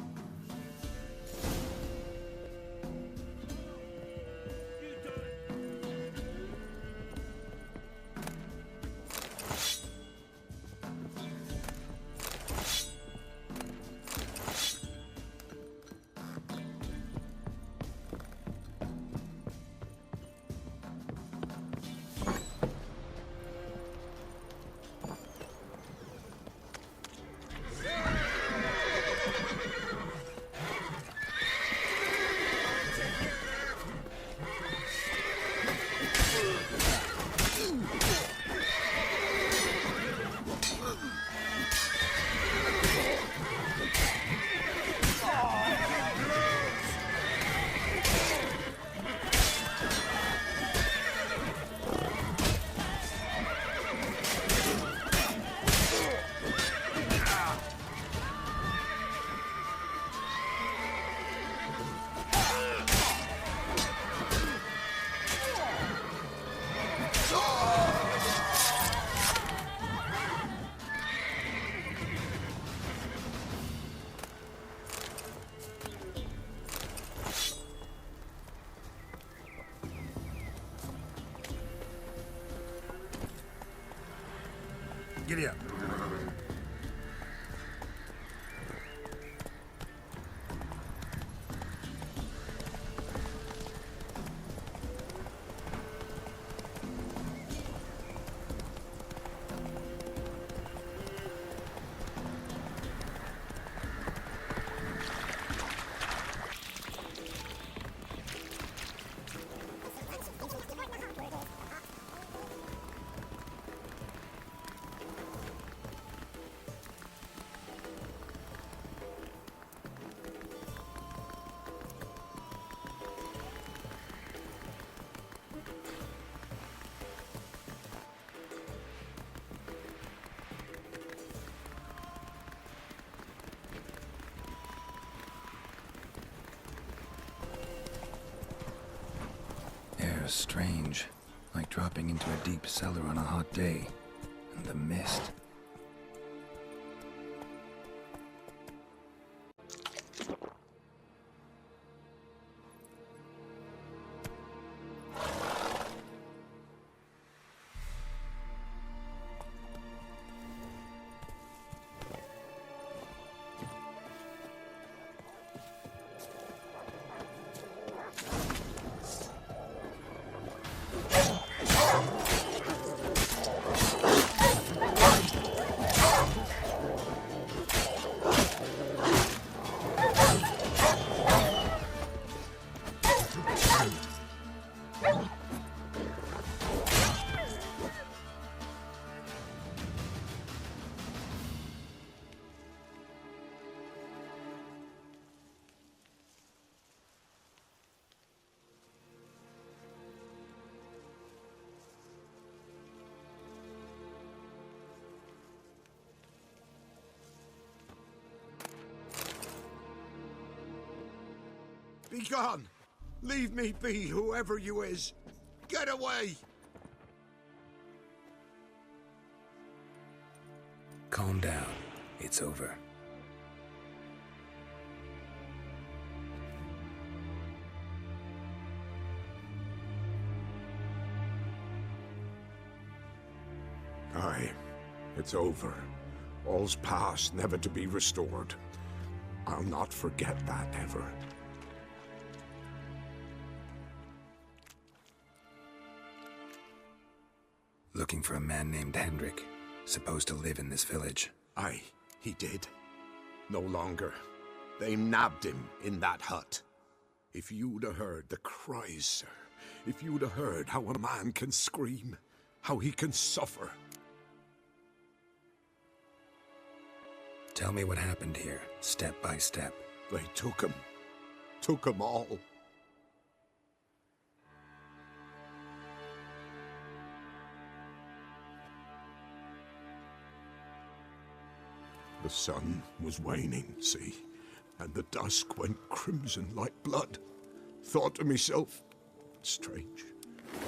Giddy up. Air's strange, like dropping into a deep cellar on a hot day. And the mist. Be gone! Leave me be, whoever you is! Get away! Calm down. It's over. Aye, it's over. All's past, never to be restored. I'll not forget that ever. Looking for a man named Hendrik, supposed to live in this village. Aye, he did. No longer. They nabbed him in that hut. If you'd have heard the cries, sir. If you'd have heard how a man can scream, how he can suffer. Tell me what happened here, step by step. They took him. Took him all. The sun was waning, see, and the dusk went crimson like blood. Thought to myself, strange,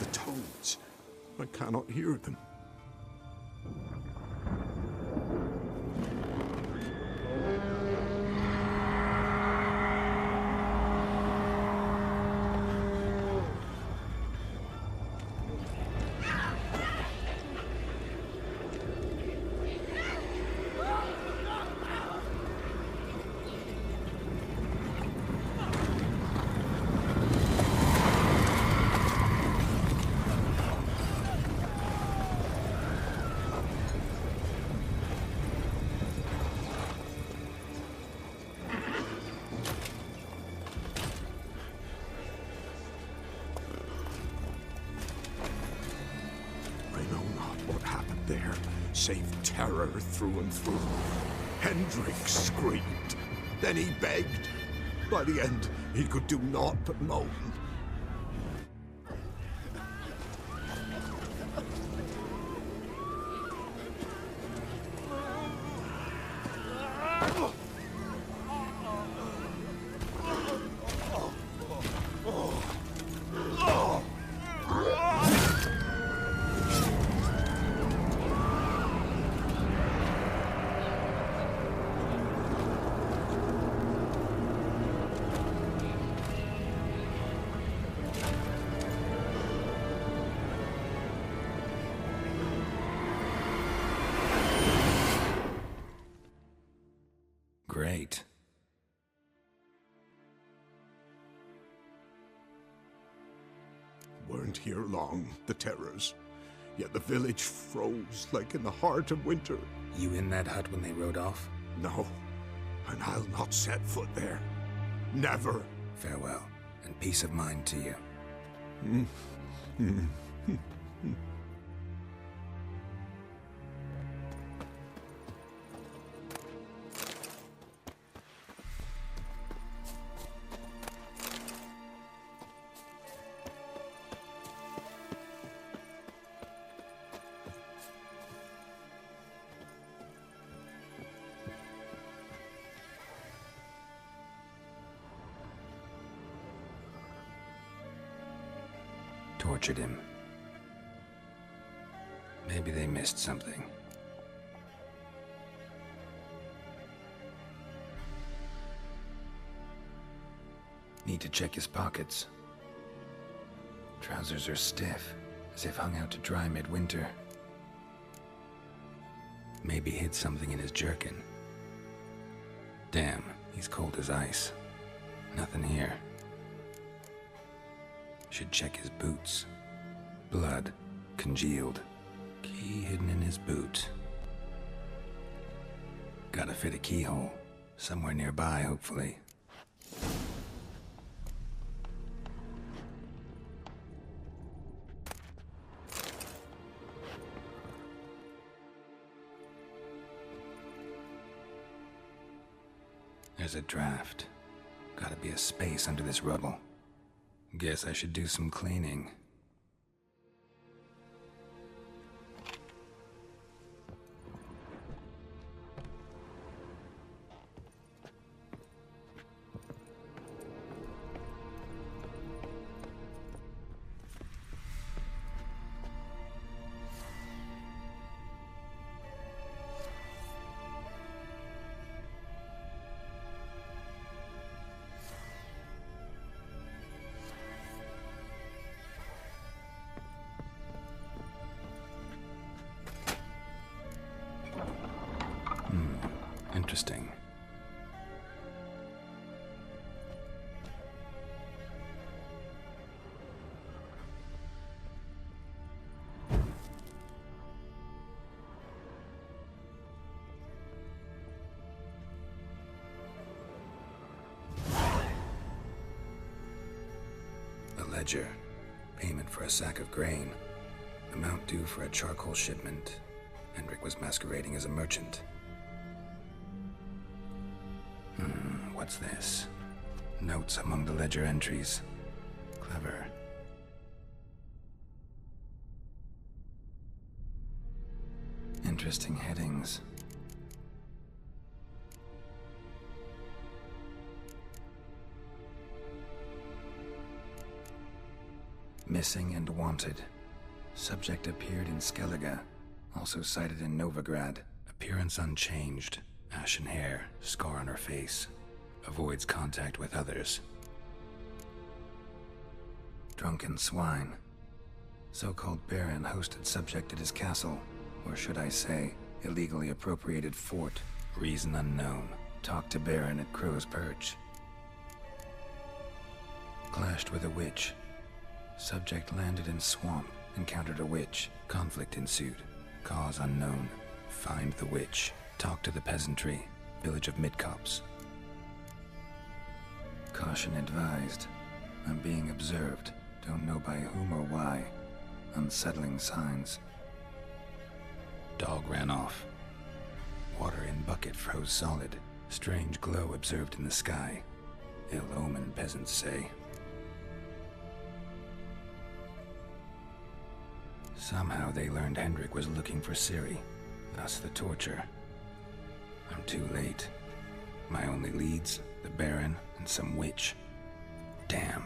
the toads, I cannot hear them. There, save terror through and through. Hendrik screamed. Then he begged. By the end, he could do naught but moan. Great. Weren't here long, the terrors. Yet the village froze like in the heart of winter. You in that hut when they rode off? No, and I'll not set foot there. Never. Farewell, and peace of mind to you. Tortured him. Maybe they missed something. Need to check his pockets. Trousers are stiff, as if hung out to dry midwinter. Maybe hid something in his jerkin. Damn, he's cold as ice. Nothing here. Should check his boots. Blood, congealed. Key hidden in his boot. Gotta fit a keyhole. Somewhere nearby, hopefully. There's a draft. Gotta be a space under this rubble. Guess I should do some cleaning. Interesting. A ledger. Payment for a sack of grain. Amount due for a charcoal shipment. Hendrik was masquerading as a merchant. What's this? Notes among the ledger entries. Clever. Interesting headings. Missing and wanted. Subject appeared in Skellige. Also cited in Novigrad. Appearance unchanged. Ashen hair, scar on her face. Avoids contact with others. Drunken swine. So-called baron hosted subject at his castle. Or should I say, illegally appropriated fort. Reason unknown. Talked to baron at Crow's Perch. Clashed with a witch. Subject landed in swamp. Encountered a witch. Conflict ensued. Cause unknown. Find the witch. Talk to the peasantry. Village of Midcopse. Caution advised. I'm being observed. Don't know by whom or why. Unsettling signs. Dog ran off. Water in bucket froze solid. Strange glow observed in the sky. Ill omen, peasants say. Somehow they learned Hendrik was looking for Ciri. Thus the torture. I'm too late. My only leads, the Baron and some witch. Damn.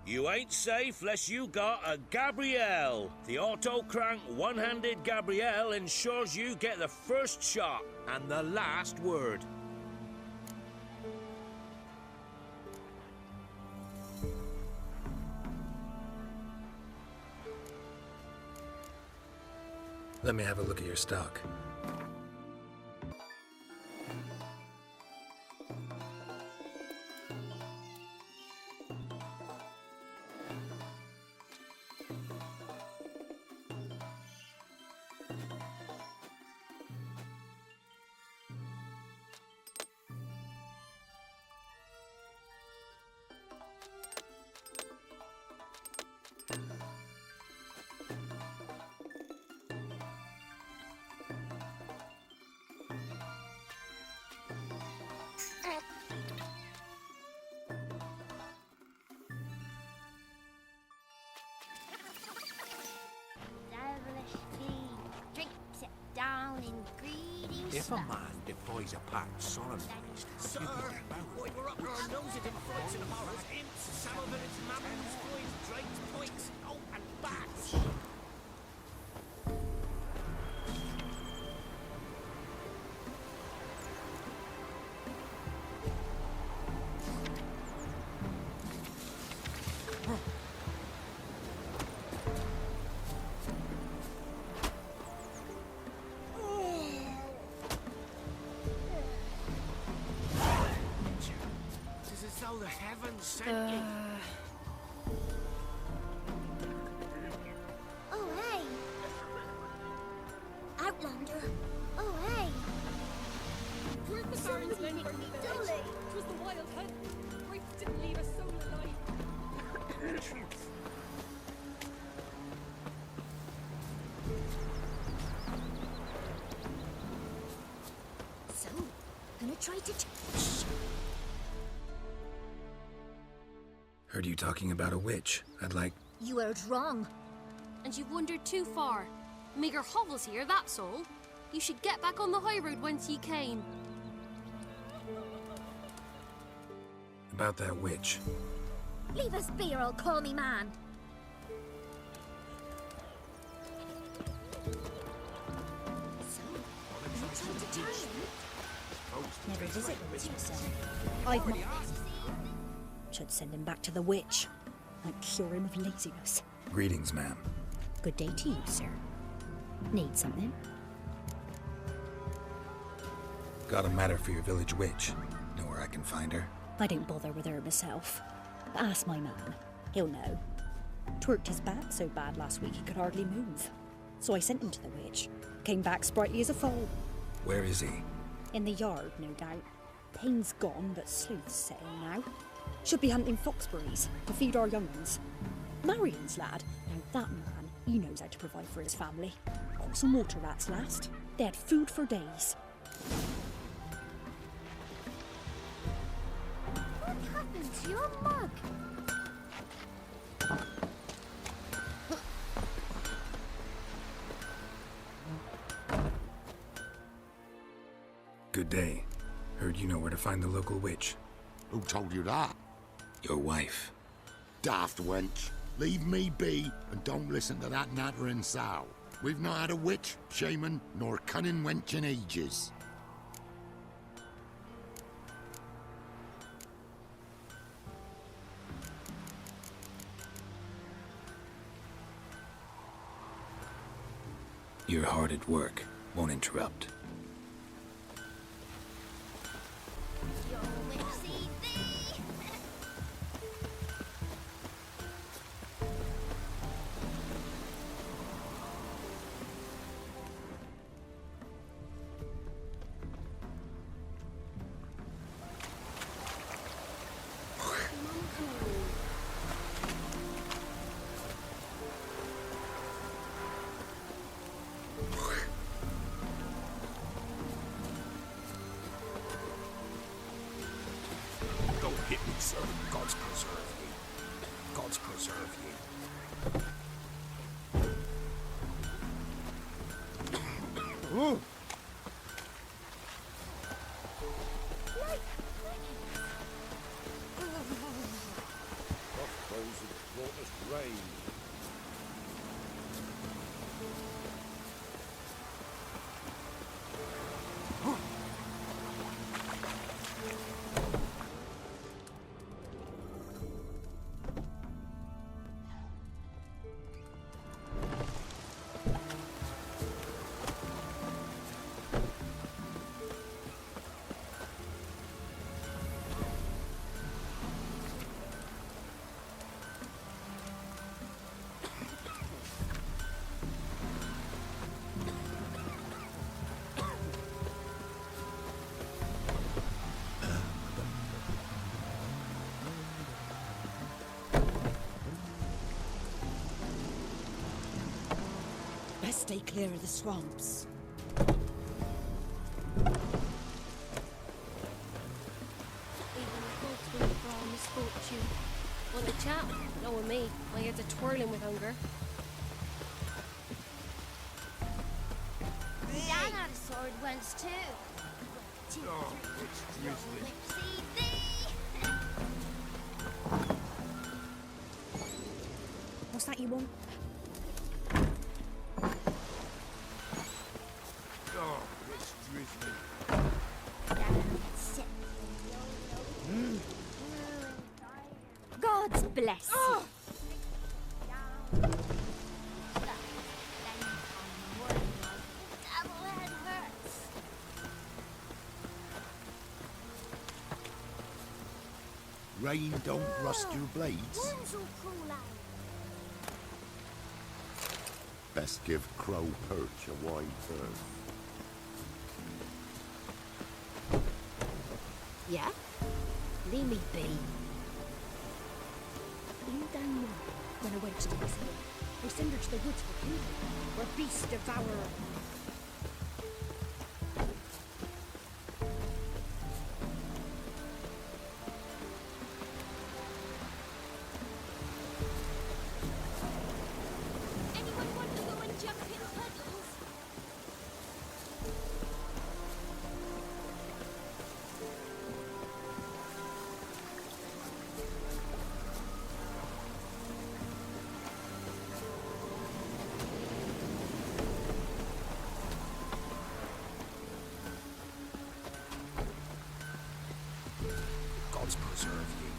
You ain't safe less you got a Gabrielle. The auto-crank one-handed Gabrielle ensures you get the first shot and the last word. Let me have a look at your stock. If a man defies a pact solemnized, Sir, why we're up our noses in frights and horrors, imps, salivants, mammons, coins, drakes, points, oh, and bats! The heavens sent you. Oh, hey. Outlander. Oh, hey. Where's the Baron's men from the village? It was the wild hunt. Grace didn't leave a soul alive. So, gonna try to... Heard you talking about a witch. I'd like... You heard wrong. And you've wandered too far. Meagre hovels here, that's all. You should get back on the high road whence ye came. About that witch. Leave us be or I'll call me man. Never visit once, you said. I've not. Should send him back to the witch. Might cure him of laziness. Greetings, ma'am. Good day to you, sir. Need something? Got a matter for your village witch. Know where I can find her? I don't bother with her myself. Ask my man. He'll know. Twerked his back so bad last week he could hardly move. So I sent him to the witch. Came back sprightly as a foal. Where is he? In the yard, no doubt. Pain's gone, but sleuth's setting now. Should be hunting foxberries to feed our young ones. Marion's lad. Now that man, he knows how to provide for his family. Caught some water rats last. They had food for days. What happened to your mug? Good day. Heard you know where to find the local witch. Who told you that? Your wife. Daft wench. Leave me be and don't listen to that nattering sow. We've not had a witch, shaman, nor cunning wench in ages. You're hard at work. Won't interrupt. Crossbows have brought us rain. Best stay clear of the swamps. Even the folks will for all misfortune. Want a chat? Knowing me, my head's a twirling with hunger. Dan had a sword once too. Oh, it's drizzly. See thee! What's that you want? Oh, it's drizzly. God's bless you. Rain don't rust your blades. Best give Crow Perch a wide berth. Yeah? Leave me be. You don't know when a wench stays here. We send her to the woods for kindling. We're beast devourer. Anyone want to go and jump in puddles? Gods preserve you.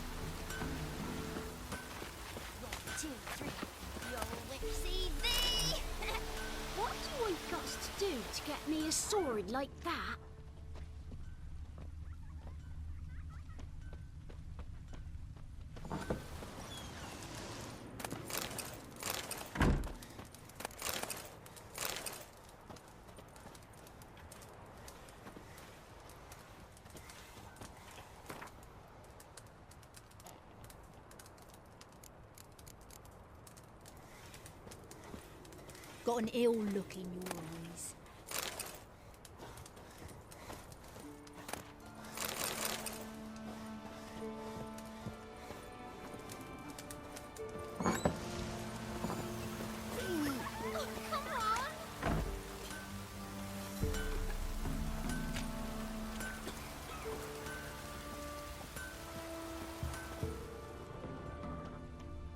1, 2, 3. You'll see thee! What do I got to do to get me a sword like that? Got an ill look in your eyes.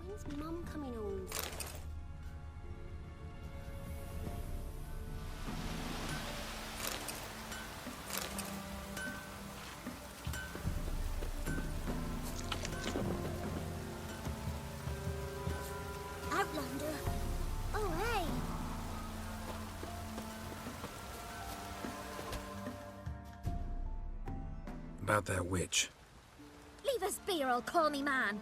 When's Mum coming home? Outlander. Oh, hey. About that witch. Leave us be or I'll call me man.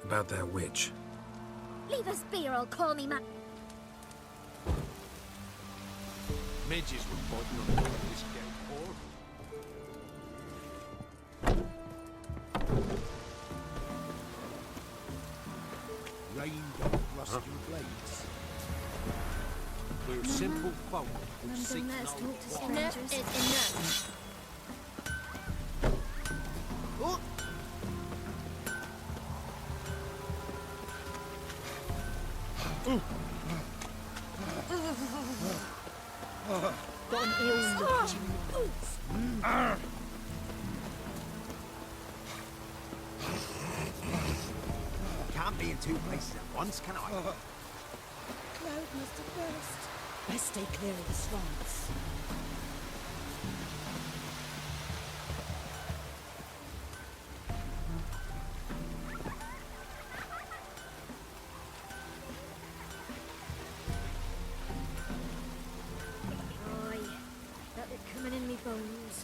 About that witch. Leave us be or I'll call me man. Midges were fighting on the way of this gate horde. Rain don't rust your blades. We're simple folk who Mum seek don't let us no talk to quiet. strangers. Enough is enough. Oh, Got an ill look to you. Can't be in two places at once, can I? Cloud must have burst. Best stay clear of the swamps. Aye, felt it coming in me bones.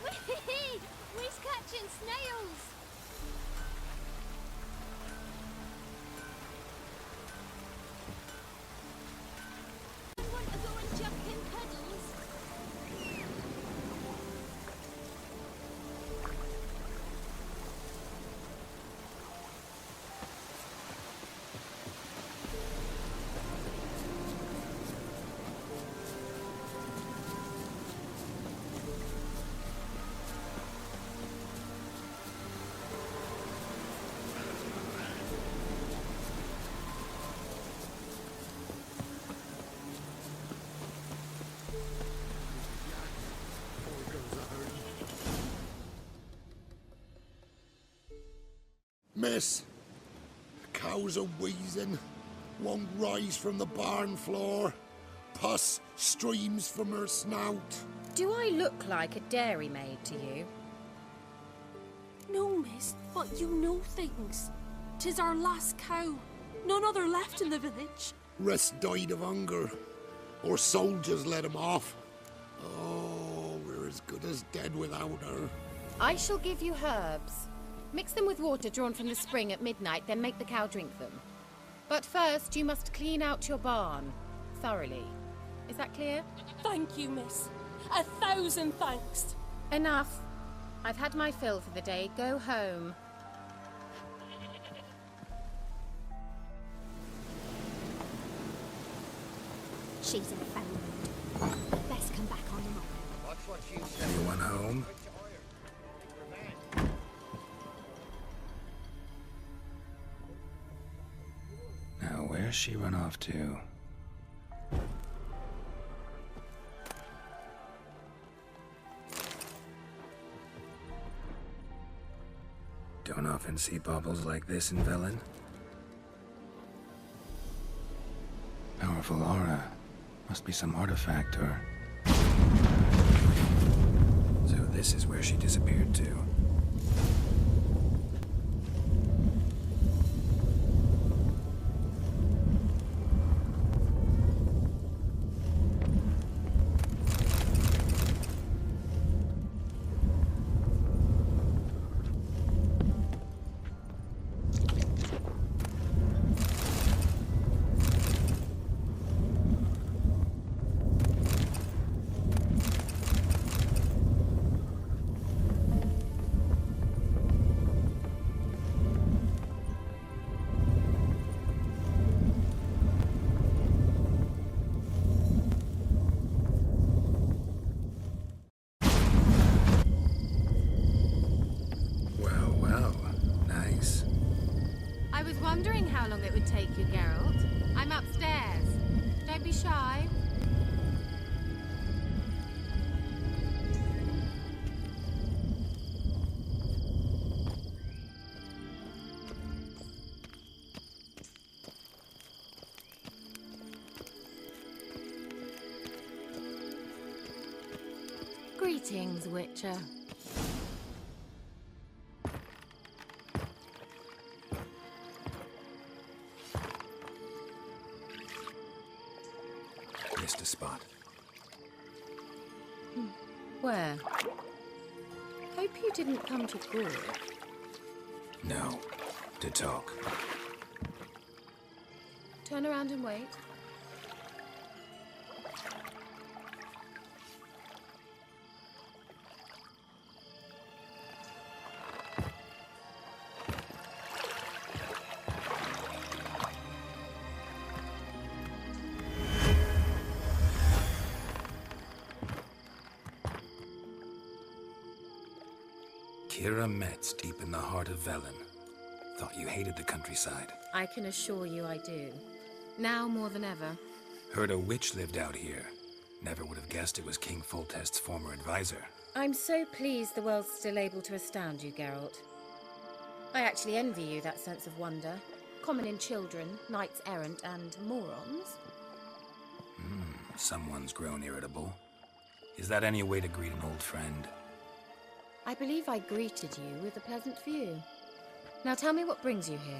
Whee! We's catching snails! Want to go and jump in puddles? Miss, the cows are wheezing, won't rise from the barn floor. Pus streams from her snout. Do I look like a dairymaid to you? No, miss, but you know things. 'Tis our last cow. None other left in the village. Rest died of hunger, or soldiers let him off. Oh, we're as good as dead without her. I shall give you herbs. Mix them with water drawn from the spring at midnight, then make the cow drink them. But first, you must clean out your barn thoroughly. Is that clear? Thank you, miss. 1,000 thanks. Enough. I've had my fill for the day. Go home. She's in a foul mood. Best come back on the morrow. Watch what you say. Anyone home? Now, where's she run off to? Don't often see baubles like this in Velen. Powerful aura. Must be some artifact or... So this is where she disappeared to. Wondering how long it would take you, Geralt. I'm upstairs. Don't be shy. Greetings, Wicher. Missed a spot. Where? Hope you didn't come to Gore. No. To talk. Turn around and wait. Kira Metz, deep in the heart of Velen. Thought you hated the countryside. I can assure you I do. Now more than ever. Heard a witch lived out here. Never would have guessed it was King Foltest's former advisor. I'm so pleased the world's still able to astound you, Geralt. I actually envy you that sense of wonder. Common in children, knights errant, and morons. Someone's grown irritable. Is that any way to greet an old friend? I believe I greeted you with a pleasant view. Now tell me what brings you here.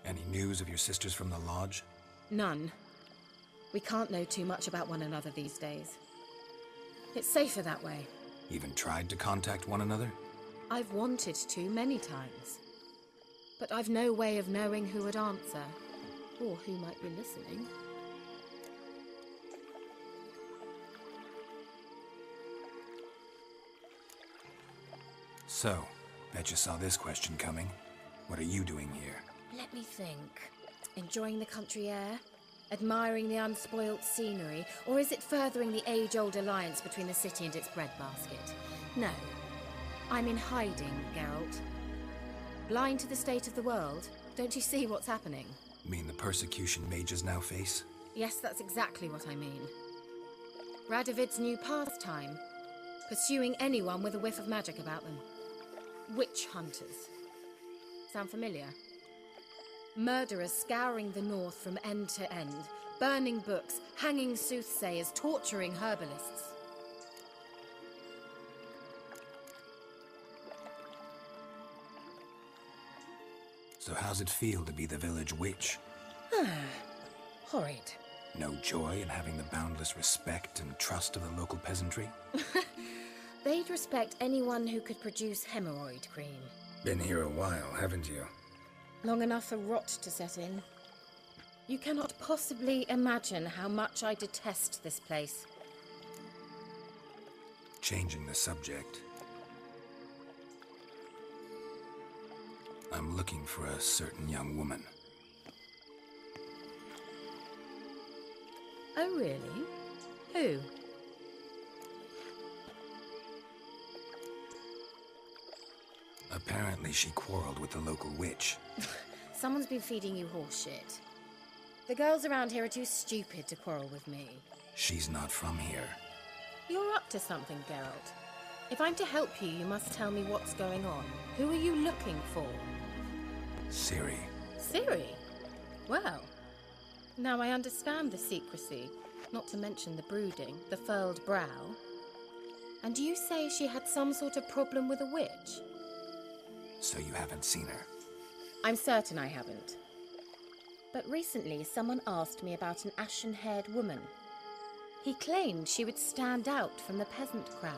Any news of your sisters from the lodge? None. We can't know too much about one another these days. It's safer that way. Even tried to contact one another? I've wanted to many times. But I've no way of knowing who would answer, or who might be listening. So, bet you saw this question coming. What are you doing here? Let me think. Enjoying the country air? Admiring the unspoilt scenery? Or is it furthering the age-old alliance between the city and its breadbasket? No. I'm in hiding, Geralt. Blind to the state of the world? Don't you see what's happening? Mean the persecution mages now face? Yes, that's exactly what I mean. Radovid's new pastime. Pursuing anyone with a whiff of magic about them. Witch hunters. Sound familiar? Murderers scouring the north from end to end, burning books, hanging soothsayers, torturing herbalists. So how's it feel to be the village witch? Horrid. No joy in having the boundless respect and trust of the local peasantry? They'd respect anyone who could produce hemorrhoid cream. Been here a while, haven't you? Long enough for rot to set in. You cannot possibly imagine how much I detest this place. Changing the subject. I'm looking for a certain young woman. Oh, really? Who? Apparently she quarreled with the local witch. Someone's been feeding you horse shit. The girls around here are too stupid to quarrel with me. She's not from here. You're up to something, Geralt. If I'm to help you, you must tell me what's going on. Who are you looking for? Ciri. Ciri? Well, now I understand the secrecy, not to mention the brooding, the furled brow. And you say she had some sort of problem with a witch? So you haven't seen her? I'm certain I haven't. But recently someone asked me about an ashen-haired woman. He claimed she would stand out from the peasant crowd.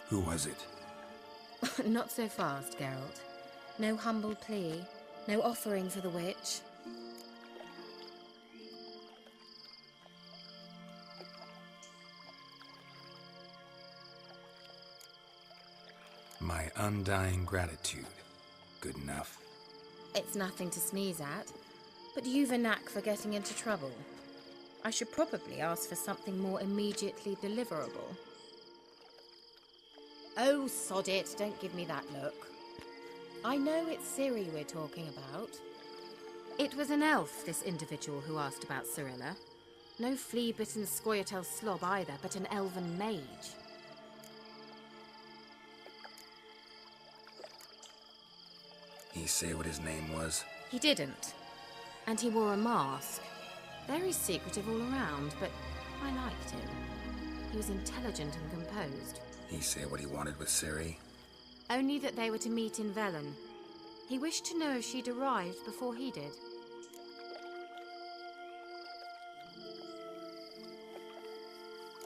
Who was it? Not so fast, Geralt. No humble plea, no offering for the witch. My undying gratitude. Good enough. It's nothing to sneeze at, but you've a knack for getting into trouble. I should probably ask for something more immediately deliverable. Oh, sod it, don't give me that look. I know it's Ciri we're talking about. It was an elf, this individual who asked about Cirilla. No flea-bitten Scoia'tael slob either, but an elven mage. He say what his name was? He didn't. And he wore a mask. Very secretive all around, but I liked him. He was intelligent and composed. He say what he wanted with Ciri? Only that they were to meet in Velen. He wished to know if she'd arrived before he did.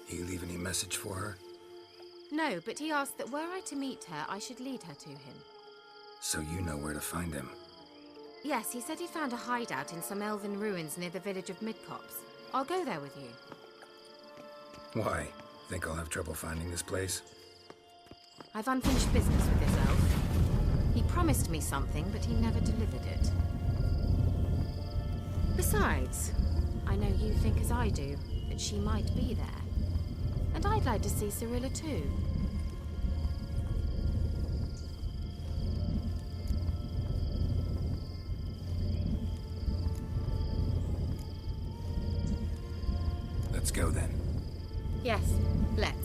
He leave any message for her? No, but he asked that were I to meet her, I should lead her to him. So you know where to find him? Yes, he said he found a hideout in some elven ruins near the village of Midcopse. I'll go there with you. Why? Think I'll have trouble finding this place? I've unfinished business with this elf. He promised me something, but he never delivered it. Besides, I know you think as I do, that she might be there. And I'd like to see Cirilla too. Let's go then. Yes, let's.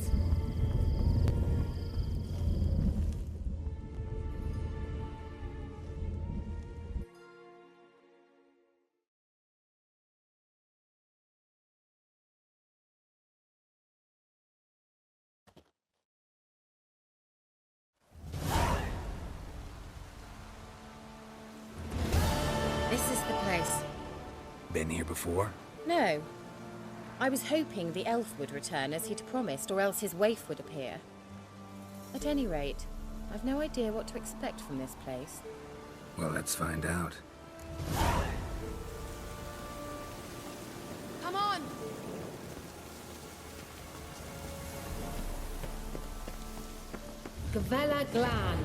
This is the place. Been here before? No. I was hoping the elf would return as he'd promised, or else his waif would appear. At any rate, I've no idea what to expect from this place. Well, let's find out. Come on! Gavella Glan.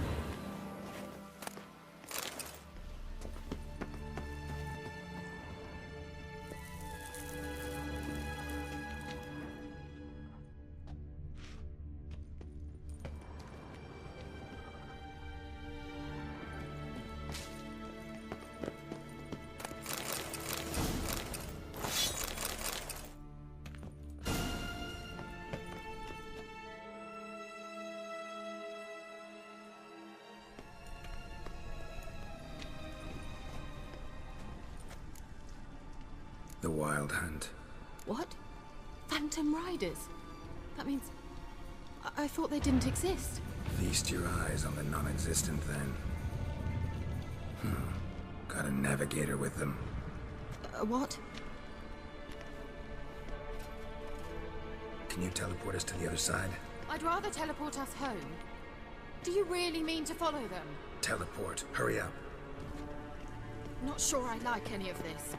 The Wild Hunt. What? Phantom Riders? That means... I thought they didn't exist. Feast your eyes on the non-existent, then. Got a navigator with them. What? Can you teleport us to the other side? I'd rather teleport us home. Do you really mean to follow them? Teleport. Hurry up. Not sure I like any of this.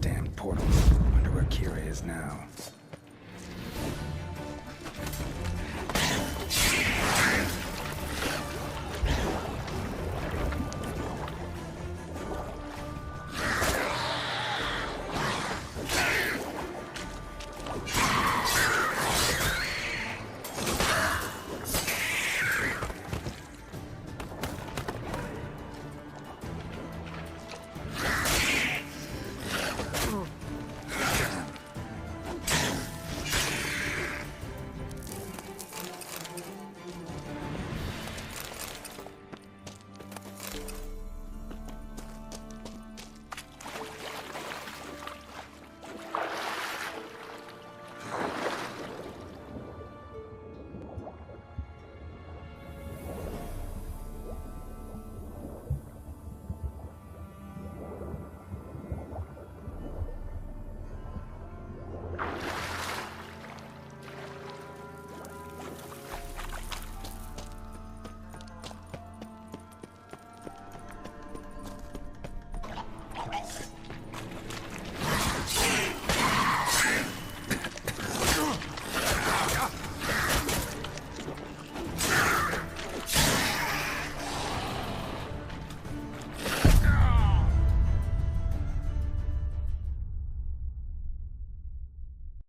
Damn portal. Wonder where Kira is now.